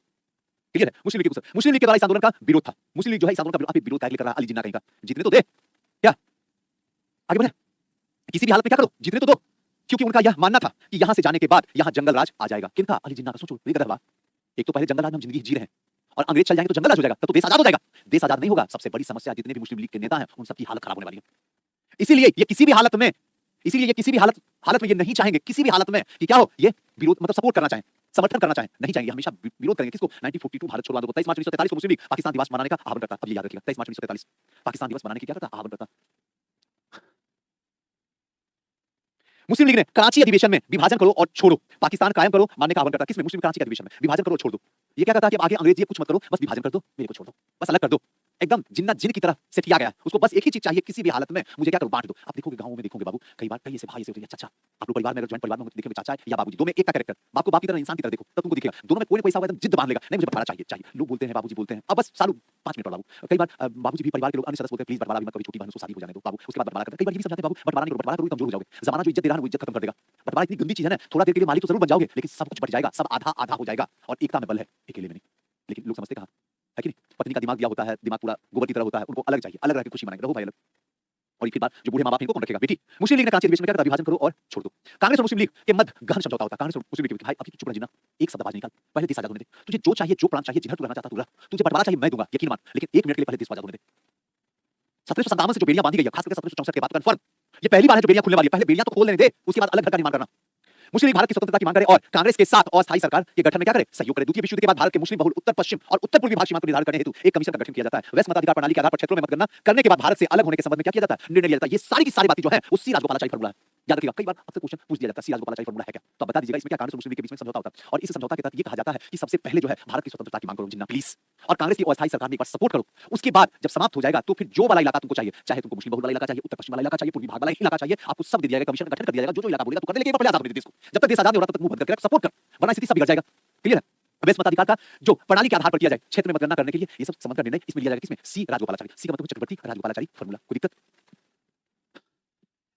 क्लियर है, मुस्लिम लीग के मुस्लिम लीग के द्वारा इस आंदोलन का विरोध था। मुस्लिम लीग जो है इस आंदोलन का विरोध कर रहा है, अली जिन्ना कहीं का, जीतने तो दे, क्या आगे बढ़े, किसी भी हालत में क्या करो, जीतने तो दो, क्योंकि उनका यह मानना था कि यहां से जाने के बाद यहां जंगल राज आ जाएगा। किनका, अली जिन्ना का। सोचो ये गदर बात, एक तो पहले जंगल राज में हम जिंदगी जी रहे हैं और अंग्रेज चल जाएंगे तो जंगल राज हो जाएगा, तब तो देश आजाद हो जाएगा। देश आजाद नहीं होगा, सबसे बड़ी समस्या जितने भी मुस्लिम लीग के नेता हैं उन सबकी हालत खराब होने वाली है। इसीलिए ये किसी भी हालत में ये नहीं चाहेंगे किसी भी हालत में कि क्या हो, ये विरोध मतलब सपोर्ट करना चाहें, समर्थन करना चाहें, नहीं चाहेंगे, हमेशा विरोध करेंगे। किसको, 1942 भारत छोड़ो आंदोलन। 23 मार्च 1943 को मुस्लिम लीग पाकिस्तान दिवस मनाने का आह्वान करता। अब ये याद रखिएगा, 23 मार्च 1943 पाकिस्तान दिवस मनाने की क्या करता, आह्वान करता। मुस्लिम लीग ने कराची अधिवेशन में विभाजन करो और छोड़ो, पाकिस्तान कायम करो मानने का आह्वान करता। किसमें, मुस्लिम कराची के अधिवेशन में, विभाजन करो और छोड़ दो। ये क्या कहता है कि आगे अंग्रेजी कुछ मत करो, बस विभाजन कर दो, मेरे को छोड़ दो, बस अलग कर दो, एकदम जिन्ना जिन की तरह से किया गया है। उसको बस एक ही चीज चाहिए, किसी भी हालत में मुझे क्या करो, बांट दो। आप देखोगे गाँव में देखोगे बाबू, कई बार कई ऐसे भाई ऐसे होते हैं, चाचा आप लोग परिवार में अगर जॉइंट परिवार में होंगे तो देखेंगे चाचा है या बाबूजी, दो में एक का कैरेक्टर, बाप को बाप की तरह इंसान की तरह देखो तब तुमको दिखेगा। दोनों में कोई ना कोई ऐसा होगा एकदम जिद बांध लेगा, नहीं मुझे बंटवारा चाहिए चाहिए। लोग बोलते हैं बाबूजी बोलते हैं, अब बस सालू 5 मिनट और बाबू। कई बार बाबूजी भी परिवार के लोग अन्य सदस्य बोलते हैं प्लीज बंटवारा भी मत, कभी छोटी बहन को शादी हो जाने दो बाबू, उसके बाद बंटवारा करते हैं। कई बार ये भी समझाते हैं बाबू बंटवारा नहीं करो, बंटवारा करोगे कमजोर हो जाओगे, जमाना जो इज्जत दे रहा है वो इज्जत खत्म कर देगा। बंटवारा इतनी गंदी चीज है ना, थोड़ा देर के लिए मालिक तो जरूर बन जाओगे लेकिन सब कुछ बट जाएगा, सब आधा आधा हो जाएगा। और एकता में बल है, अकेले में नहीं। लेकिन लोग समझते कहां है कि नहीं, पत्नी का दिमाग दिया होता है, दिमाग पूरा गोबर की तरह होता है, उनको अलग चाहिए, अलग रह के खुशी मनाएंगे, रहो भाई अलग। और फिर बात जो बूढ़े माँ बाप इनको कौन रखेगा बेटी। मुस्लिम लीग ने कांचे अधिवेशन में क्या कहा, विभाजन करो और छोड़ दो। कांग्रेस और मुस्लिम लीग के मध्य गहन समझौता होता है। कांग्रेस और मुस्लिम लीग के भाई अभी चुप रह जीना, एक शब्द आवाज निकाल, पहले देश आजाद होने दे। तुझे जो चाहिए जो प्राण चाहिए जिधर तू रहना चाहता तू रह, तुझे बंटवारा चाहिए मैं दूंगा यकीन मान, लेकिन 1 मिनट के लिए पहले देश आजाद होने दे। 1757 से जो बेड़ियां बांधी गई है, खास करके 1764 के बाद कन्फर्म, ये पहली बार है जो बेड़ियां खुलने वाली है। पहले बेड़ियां तो खोल लेने दे, उसके बाद अलग घर का निर्माण करना। मुस्लिम लीग भारत की स्वतंत्रता की मांग करे और कांग्रेस के साथ अस्थायी सरकार के गठन में क्या करे, सहयोग करे। द्वितीय विश्व युद्ध के बाद भारत के मुस्लिम बहुल उत्तर पश्चिम और उत्तर पूर्वी भाग सीमा को निर्धारण करने हेतु एक कमीशन का गठन किया जाता है। वैश्य मताधिकार प्रणाली के आधार पर क्षेत्रों में मतगणना करने के बाद भारत से अलग होने के संबंध में क्या किया जाता है, निर्णय लिया जाता है। ये सारी की सारी बातें जो है उसी राजगोपालाचारी फॉर्मूला है। याद रखिएगा, कई बार आपसे क्वेश्चन पूछ दिया जाता है सी राजगोपालाचारी फॉर्मूला है क्या, तो आप बता दीजिएगा इसमें क्या कांग्रेस और मुस्लिम लीग के बीच में समझौता होता है। और इस समझौता के तहत ये कहा जाता है कि सबसे पहले जो है भारत की स्वतंत्रता की मांग करो जिन्ना प्लीज, और कांग्रेस की अस्थायी सरकार में एक बार सपोर्ट करो। उसके बाद जब समाप्त हो जाएगा तो फिर जो वाला इलाका तुमको चाहिए, चाहे तुमको मुस्लिम बहुल वाला इलाका चाहिए, उत्तर पश्चिम वाला इलाका चाहिए, पूर्वी भाग वाला इलाका चाहिए, आपको सब दे दिया जाएगा, कमीशन का गठन कर दिया जाएगा। जो इलाका बोलेगा तू कर दे, लेकिन पहले आजाद होने दे देश को। जब तक देश आजाद नहीं हो रहा तब तक मुंह बंद करके रख, सपोर्ट कर, वरना स्थिति सब बिगड़ जाएगा। क्लियर है। वैश्य मताधिकार का जो प्रणाली के आधार पर किया जाए क्षेत्र में मतगणना करने के लिए, ये सब संबंध का निर्णय इसमें लिया जाएगा। किसमें, सी राजगोपालाचारी। सी का मतलब चक्रवर्ती राजगोपालाचारी फॉर्मूला। कोई दिक्कत।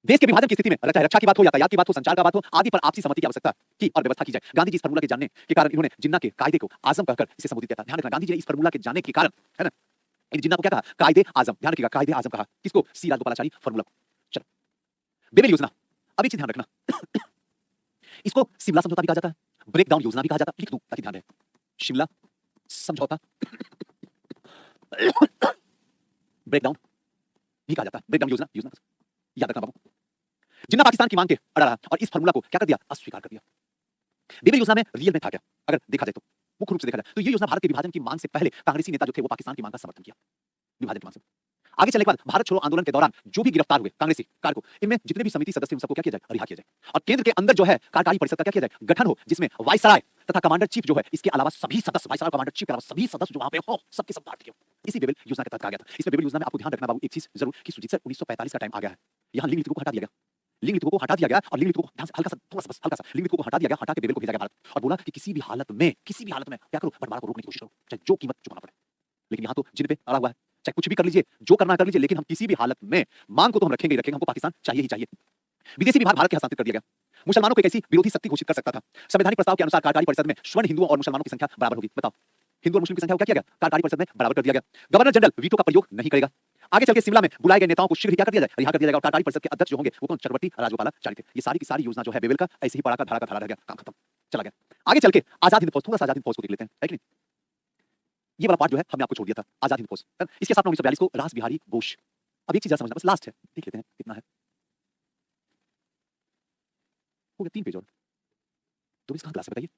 देश के विभाजन की स्थिति में चाहे रक्षा की बात हो, यातायात की बात हो, संचार का बात हो, आदि पर आपसी सहमति की आवश्यकता की और व्यवस्था की जाए। गांधी जी इस फॉर्मूला के जानने के कारण इन्होंने जिन्ना के कायदे को आजम कहकर इसे संबोधित किया था। ध्यान रखना, गांधी जी ने इस फॉर्मूला के जानने के कारण, है ना, इन जिन्ना को क्या कहा, कायदे आजम। ध्यान रखिएगा, कायदे आजम कहा किसको, सी राजगोपालाचारी फॉर्मूला को। चलो, बेबेल योजना, अब एक चीज ध्यान रखना इसको शिमला समझौता भी कहा जाता है, ब्रेक डाउन योजना भी कहा जाता है। लिख दूं ताकि ध्यान रहे, शिमला समझौता ब्रेक डाउन भी कहा जाता है, ब्रेक डाउन योजना। योजना याद रखना बाबू। जिन्ना पाकिस्तान की मांग के अड़ा रहा और इस फॉर्मूला को क्या कर दिया, अस्वीकार कर दिया। बेबेल योजना में रियल में था क्या, अगर देखा जाए तो मुख्य रूप से देखा जाए तो ये योजना भारत के विभाजन की मांग से पहले कांग्रेसी नेता जो थे वो पाकिस्तान की मांग का समर्थन किया, विभाजन की मांग से। आगे चलने के बाद भारत छोड़ो आंदोलन के दौरान जो भी गिरफ्तार हुए कांग्रेसी कारको, इनमें जितने भी समिति सदस्य उन सबको क्या किया जाए, रिहा किया जाए। और केंद्र के अंदर जो है कार्यकारी परिषद का क्या किया जाए, गठन हो, जिसमें वायसराय तथा कमांडर चीफ जो है, इसके अलावा सभी सदस्य, वायसराय कमांडर चीफ के अलावा सभी सदस्य जो वहां पे हो, सबके सब भारतीय हो। इसी बेबेल योजना के तहत कहा गया था। इसमें बेबेल योजना में आपको ध्यान रखना बाबू एक चीज जरूर कि सुजीत सर 1945 का टाइम आ गया है, यहाँ लिंग नीति को हटा दिया गया, लिंग नीति को हटा दिया गया और लिंग नीति को ध्यान से हल्का सा, थोड़ा सा, बस हल्का सा लिंग नीति को हटा दिया गया, हटा के बेबेल को भेजा गया भारत और बोला कि किसी भी हालत में क्या करो, बंटवारा को रोकने की कोशिश करो, चाहे जो कीमत चुकाना पड़े। लेकिन यहाँ तो जिन पे अड़ा हुआ है, चाहे कुछ भी कर लीजिए, जो करना है कर लीजिए, लेकिन हम किसी भी हालत में मांग को तो हम रखेंगे ही रखेंगे, हमको पाकिस्तान चाहिए ही चाहिए। विदेशी विभाग भारत के हस्तांतरित कर दिया गया। मुसलमानों को एक ऐसी विरोधी शक्ति घोषित कर सकता था। संवैधानिक प्रस्ताव के अनुसार कार्यकारी परिषद में स्वर्ण हिंदुओं और मुसलमानों की संख्या बराबर होगी। बताओ, हिंदू और मुस्लिम की संख्या को क्या किया गया, कार्यकारी परिषद में बराबर कर दिया गया। गवर्नर जनरल वीटो का प्रयोग नहीं करेगा। आगे चल के शिमला में बुलाए गए नेताओं को शीघ्र क्या कर दिया जाए, रिहा कर दिया जाएगा। और कार्यकारी परिषद के अध्यक्ष जो होंगे वो कौन, चक्रवर्ती राजगोपालाचारी थे। ये सारी की सारी योजना जो है बेबेल का ऐसे ही पड़ा का धड़ा रह गया, काम खत्म, चला गया। आगे चल के आजाद हिंद फौज, थोड़ा सा आजाद हिंद फौज को देख लेते हैं, है कि नहीं। ये वाला पार्ट जो है हमने आपको छोड़ दिया था, आजाद हिंद फौज। इसके साथ 1942 को रास बिहारी घोष। अब एक चीज समझना, बस लास्ट है, देख लेते हैं कितना है, हो गया 3 पेज और। तो इस कहां क्लास है बताइए,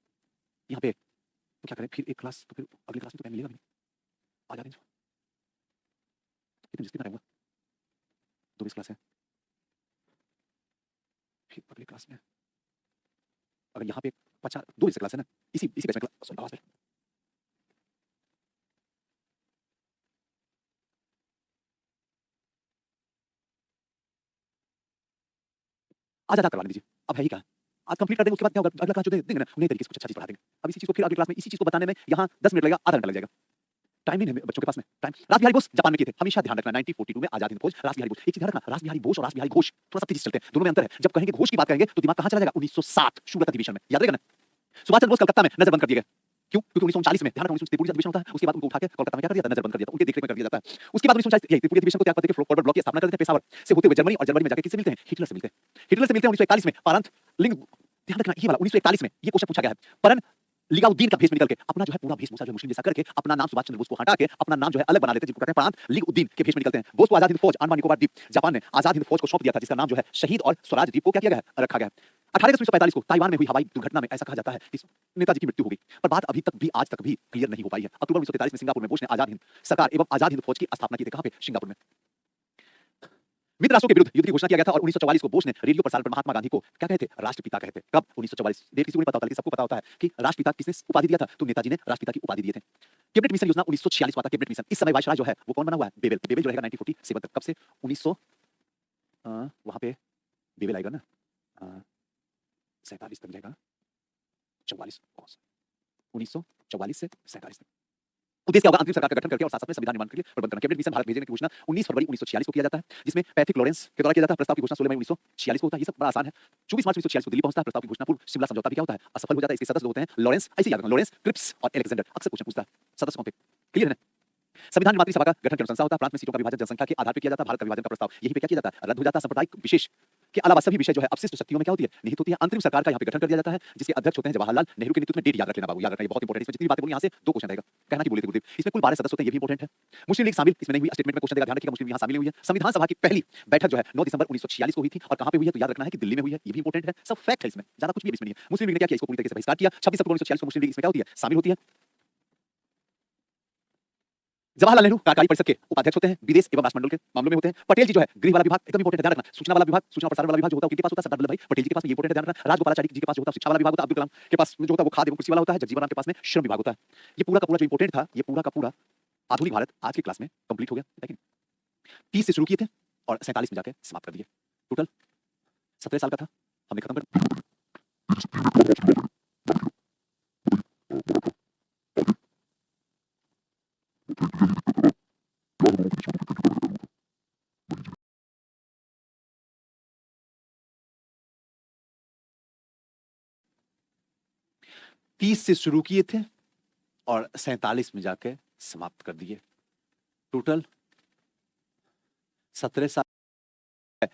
यहाँ पे तो क्या करें, फिर एक क्लास, तो फिर अगली क्लास में तो टाइम मिलेगा नहीं, आजाद हिंद कितना रहेगा, 2 क्लास है, फिर अगली क्लास में अगर यहाँ पे 2 क्लास है ना, इसी बैच में क्लास, आज आधा करवा लीजिए, अब है ही क्या, आज कंप्लीट कर देंगे, उसके बाद क्या होगा, अगला क्लास जो देंगे ना नए तरीके से कुछ अच्छा चीज पढ़ा देंगे। अब इसी चीज को फिर अगली क्लास में इसी चीज को बताने में यहाँ 10 मिनट लगेगा, आधा घंटा लग जाएगा, टाइम नहीं है बच्चों के पास में टाइम। रास बिहारी बोस जापान में किए थे, हमेशा ध्यान रखना, 1942 में आजाद हिंद फौज, रास बिहारी बोस। एक चीज ध्यान रखना, रास बिहारी बोस और रास बिहारी घोष थोड़ा सा तेजी से चलते हैं, दोनों में अंतर है। जब कहेंगे घोष की बात करेंगे तो दिमाग कहां चला जाएगा, 1907 सूरत अधिवेशन में, याद रहेगा ना। सुभाष चंद्र बोस कलकत्ता में नजरबंद कर दिए गए, क्यों, क्योंकि 1939 में, ध्यान रखना, 1939 त्रिपुरी अधिवेशन होता है, उसके बाद उनको उठा के कोलकाता में क्या कर दिया था, नजरबंद कर दिया था, उनके देखरेख में कर दिया जाता है। उसके बाद 1940 त्रिपुरी अधिवेशन को त्याग करके फॉरवर्ड ब्लॉक की स्थापना करते हैं, पेशावर से होते हुए जर्मनी, और जर्मनी में जाकर किससे मिलते हैं, हिटलर से मिलते हैं। हिटलर से मिलते हैं 1941 में, परंत लिंग, ध्यान रखना ये वाला 1941 में ये क्वेश्चन पूछा गया है, परन लिगाउद्दीन का भेष में निकल के अपना जो है पूरा वेशभूषा जो मुस्लिम जैसा करके अपना नाम सुभाष चंद्र बोस को हटा के अपना नाम जो है अलग बना लेते हैं, जिनको कहते हैं प्रांत लिगउद्दीन के भेष में निकलते हैं। बोस को आजाद हिंद फौज अंडमान निकोबार द्वीप जापान ने आजाद हिंद फौज को सौंप दिया था, जिसका नाम जो है शहीद और स्वराज द्वीप को क्या किया गया है, रखा गया है। 18 अगस्त 1945 को ताइवान में हुई हवाई दुर्घटना में ऐसा कहा जाता है कि नेताजी की मृत्यु हो गई, पर बात अभी तक भी आज तक भी क्लियर नहीं हो पाई है। अक्टूबर 1943 में सिंगापुर में बोस ने आजाद हिंद सरकार एवं आजाद हिंद फौज की स्थापना की थी, कहां पे, सिंगापुर में। मित्र राष्ट्रों के विरुद्ध युद्ध की घोषणा किया गया था और 1944 को बोस ने रेडियो प्रसारण पर महात्मा गांधी को क्या कहे थे? राष्ट्रपिता कहे थे। कब? 1944। डेट किसी को नहीं पता होता, लेकिन सबको पता होता है कि राष्ट्रपिता किसने उपाधि दिया था? तो नेताजी ने राष्ट्रपिता की उपाधि दिए थे। कैबिनेट मिशन योजना 1946 को आता है कैबिनेट मिशन। इस समय वाइसराय जो है वो कौन बना हुआ है? बेवेल। बेवेल जो रहेगा 1947 तक। कब से? 1900 वहां पे बेवेल आएगा ना, 47 तक जाएगा, 44 1944 से 47 तक। उद्देश्य क्या होगा? अंतरिम सरकार का गठन करके और साथ में संविधान निर्माण के लिए प्रबंध करना। कैबिनेट मिशन भारत भेजने की घोषणा 19 फरवरी 1946 को किया जाता है, जिसमें पैट्रिक लॉरेंस के द्वारा किया जाता है। प्रस्ताव की घोषणा 16 मई 1946 को होता है। ये सब बड़ा आसान है। 24 मार्च 1946 को दिल्ली पहुंचता है। प्रस्ताव की घोषणा पूर्व शिमला समझौता भी क्या होता है? असफल हो जाता है। इसके सदस्य होते हैं लॉरेंस, ऐसे याद रखना, लॉरेंस, क्रिप्स और अलेक्जेंडर। अक्सर क्वेश्चन पूछता है सदस्य कौन थे? क्लियर है ना? संविधान निर्मात्री सभा का गठन की अनुशंसा होता है। प्रांत में सीटों का विभाजन जनसंख्या के आधार पर किया जाता है। भारत का विभाजन का प्रस्ताव यही पे क्या किया जाता है? रद्द हो जाता है। सांप्रदायिक विशेष के अलावा सभी विषय जो है अपशिष्ट शक्तियों में क्या होती है? निहित होती है। अंतरिम सरकार का यहाँ पे गठन कर दिया जाता है, जिसके अध्यक्ष होते हैं जवाहरलाल नेहरू के नेतृत्व में। डेट याद रख लेना बाबू, याद रखना, ये बहुत इंपॉर्टेंट है। इसमें जितनी बातें बोली यहाँ से 2 क्वेश्चन रहेगा। कहना कि बोले थे गुरुदेव। इसमें कुल 12 सदस्य होते हैं, ये भी इंपॉर्टेंट है। मुस्लिम लीग शामिल इसमें नहीं हुई। स्टेटमेंट में क्वेश्चन देगा, ध्यान रखिएगा। मुस्लिम लीग यहाँ शामिल नहीं हुई है। संविधान सभा की पहली बैठक जो है 9 दिसंबर 1946 को हुई थी और कहाँ पे हुई है? तो याद रखना है कि दिल्ली में हुई है। ये भी इंपॉर्टेंट है। सब फैक्ट है इसमें, ज्यादा कुछ भी इसमें नहीं है। मुस्लिम लीग ने क्या किया? इसको पूरी तरीके से बहिष्कार किया। 26 अक्टूबर 1946 को मुस्लिम लीग इसमें क्या होती है? शामिल होती है। जवाहरलाल नेहरू कार्यकारी परिषद के उपाध्यक्ष होते हैं। विदेश एवं राष्ट्रमंडल के मामलों में होते हैं। पटेल जी जो है गृह वाला विभाग, एकदम इंपॉर्टेंट है, ध्यान रखना। सूचना वाला विभाग, सूचना और प्रसारण वाला विभाग जो होता है किनके पास होता है? सरदार वल्लभ भाई पटेल जी के पास में। ये इंपॉर्टेंट है, ध्यान रखना। राजगोपालाचारी जी के पास जो होता है शिक्षा वाला विभाग होता है। अब्दुल कलाम के पास जो होता है वो खाद्य एवं कृषि वाला होता है। जगजीवन राम के पास में श्रम विभाग होता है। ये पूरा का पूरा जो इंपॉर्टेंट था, ये पूरा का पूरा आधुनिक भारत आज की क्लास में कंप्लीट हो गया, लेकिन 30 से शुरू किए थे और 47 में जाके समाप्त कर दिए। टोटल 17 साल का था, हमने खत्म कर 30 से शुरू किए थे और 47 में जाके समाप्त कर दिए। टोटल 17 साल।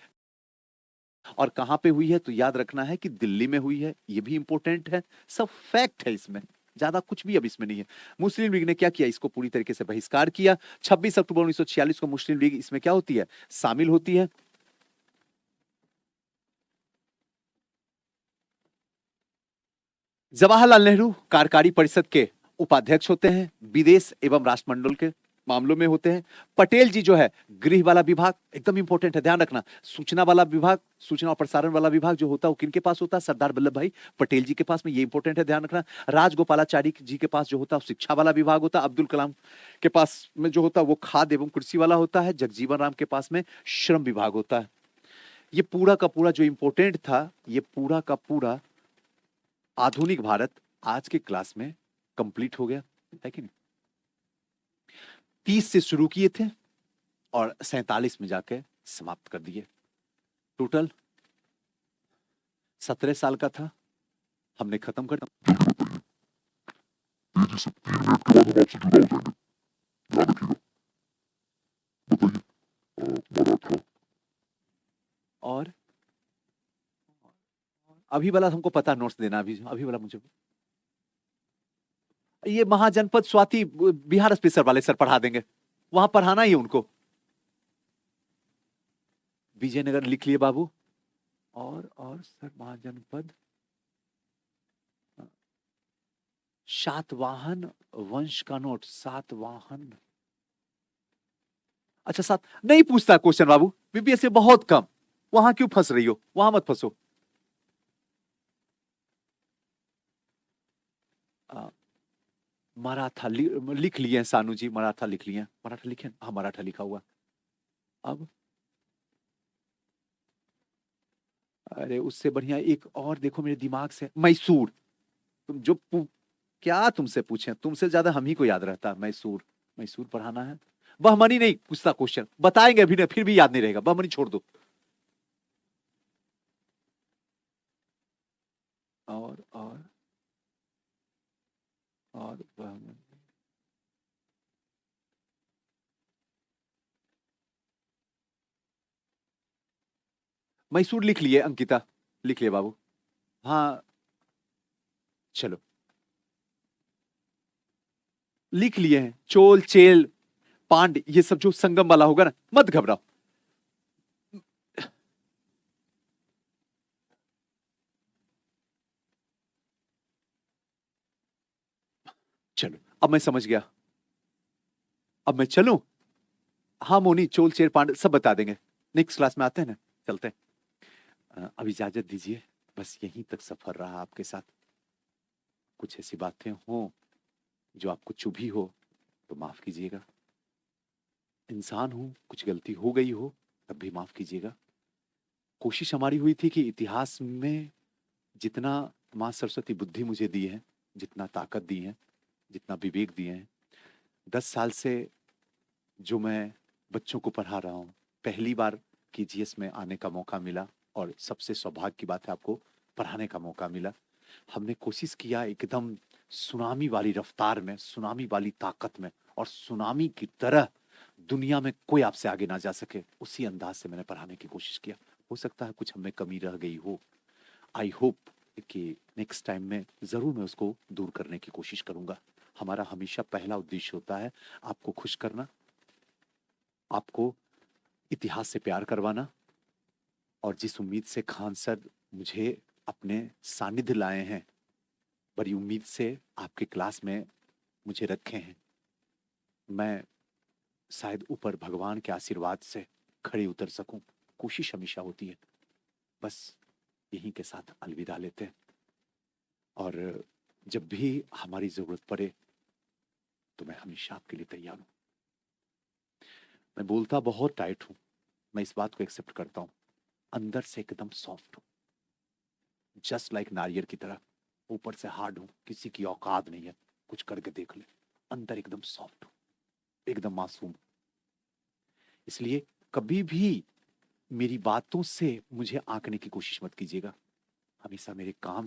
और कहां पे हुई है? तो याद रखना है कि दिल्ली में हुई है। ये भी इंपॉर्टेंट है। सब फैक्ट है इसमें, ज्यादा कुछ भी अब इसमें नहीं है। मुस्लिम लीग ने क्या किया? इसको पूरी तरीके से बहिष्कार किया। 26 अक्टूबर 1946 को मुस्लिम लीग इसमें क्या होती है? शामिल होती है। जवाहरलाल नेहरू कार्यकारी परिषद के उपाध्यक्ष होते हैं। विदेश एवं राष्ट्रमंडल के मामलों में होते हैं। पटेल जी जो है गृह वाला विभाग, एकदम इंपॉर्टेंट है, ध्यान रखना। सूचना वाला विभाग, सूचना और प्रसारण वाला विभाग जो होता है वो किनके पास होता है? सरदार वल्लभ भाई पटेल जी के पास में। ये इंपॉर्टेंट है, ध्यान रखना। राजगोपालाचारी जी के पास जो होता है शिक्षा वाला विभाग होता है। अब्दुल कलाम के पास में जो होता है वो खाद्य एवं कृषि वाला होता है। जगजीवन राम के पास में श्रम विभाग होता है। ये पूरा का पूरा जो इंपॉर्टेंट था, ये पूरा का पूरा आधुनिक भारत आज के क्लास में कंप्लीट हो गया है कि नहीं? 30 से शुरू किए थे और 47 में जाके समाप्त कर दिए। टोटल 17 साल का था, हमने खत्म कर दिया। तेजी से 3 मिनट के बाद हम आपसे जुड़ा हो जाएंगे, ध्यान रखिएगा। बताइए, मराठा। और अभी वाला हमको पता, नोट्स देना अभी अभी वाला मुझे। ये महाजनपद स्वाति बिहार स्पेशल वाले सर पढ़ा देंगे, वहां पढ़ाना ही है उनको। विजयनगर लिख लिए बाबू। और सर महाजनपद सातवाहन वंश का नोट। सातवाहन, अच्छा सात नहीं पूछता क्वेश्चन बाबू, बीबीएस से बहुत कम। वहां क्यों फंस रही हो? वहां मत फंसो। मराठा लिख लिए हैं सानू जी, मराठा लिख लिए हैं। मराठा लिखे? हाँ मराठा लिखा हुआ। अब अरे उससे बढ़िया एक और देखो मेरे दिमाग से, मैसूर। तुम जो क्या तुमसे पूछे, तुमसे ज्यादा हम ही को याद रहता है। मैसूर, मैसूर पढ़ाना है। बहमनी नहीं पूछता क्वेश्चन, बताएंगे अभी नहीं, फिर भी याद नहीं रहेगा। बहमनी छोड़ दो। और बहमनी, मैसूर लिख लिए अंकिता, लिख लिए बाबू। हाँ चलो लिख लिए हैं। चोल चेल पांड, ये सब जो संगम वाला होगा ना, मत घबराओ। चलो अब मैं समझ गया। अब मैं चलूं? हाँ मोनी, चोल चेल पांड सब बता देंगे। नेक्स्ट क्लास में आते हैं ना, चलते हैं। अब इजाजत दीजिए, बस यहीं तक सफर रहा आपके साथ। कुछ ऐसी बातें हों जो आपको चुभी हो तो माफ कीजिएगा। इंसान हूं, कुछ गलती हो गई हो तब भी माफ कीजिएगा। कोशिश हमारी हुई थी कि इतिहास में जितना माँ सरस्वती बुद्धि मुझे दी है, जितना ताकत दी है, जितना विवेक दिए हैं, 10 साल से जो मैं बच्चों को पढ़ा रहा हूँ, पहली बार केजीएस में आने का मौका मिला और सबसे सौभाग्य की बात है आपको पढ़ाने का मौका मिला। हमने कोशिश किया एकदम सुनामी वाली रफ्तार में, सुनामी वाली ताकत में, और सुनामी की तरह दुनिया में कोई आपसे आगे ना जा सके उसी अंदाज से मैंने पढ़ाने की कोशिश किया। हो सकता है कुछ हमें कमी रह गई हो। आई होप कि नेक्स्ट टाइम में ज़रूर मैं उसको दूर करने की कोशिश करूंगा। हमारा हमेशा पहला उद्देश्य होता है आपको खुश करना, आपको इतिहास से प्यार करवाना, और जिस उम्मीद से खान सर मुझे अपने सानिध्य लाए हैं, बड़ी उम्मीद से आपके क्लास में मुझे रखे हैं, मैं शायद ऊपर भगवान के आशीर्वाद से खड़े उतर सकूं। कोशिश हमेशा होती है। बस यहीं के साथ अलविदा लेते हैं, और जब भी हमारी ज़रूरत पड़े तो मैं हमेशा आपके लिए तैयार हूँ। मैं बोलता बहुत टाइट हूँ, मैं इस बात को एक्सेप्ट करता हूँ। अंदर से एकदम सॉफ्ट हूँ, जस्ट लाइक नारियल की तरह। ऊपर से हार्ड हूँ, किसी की औकात नहीं है, कुछ करके देख ले। अंदर एकदम सॉफ्ट हूँ, एकदम मासूम। इसलिए कभी भी मेरी बातों से मुझे आंकने की कोशिश मत कीजिएगा। हमेशा मेरे काम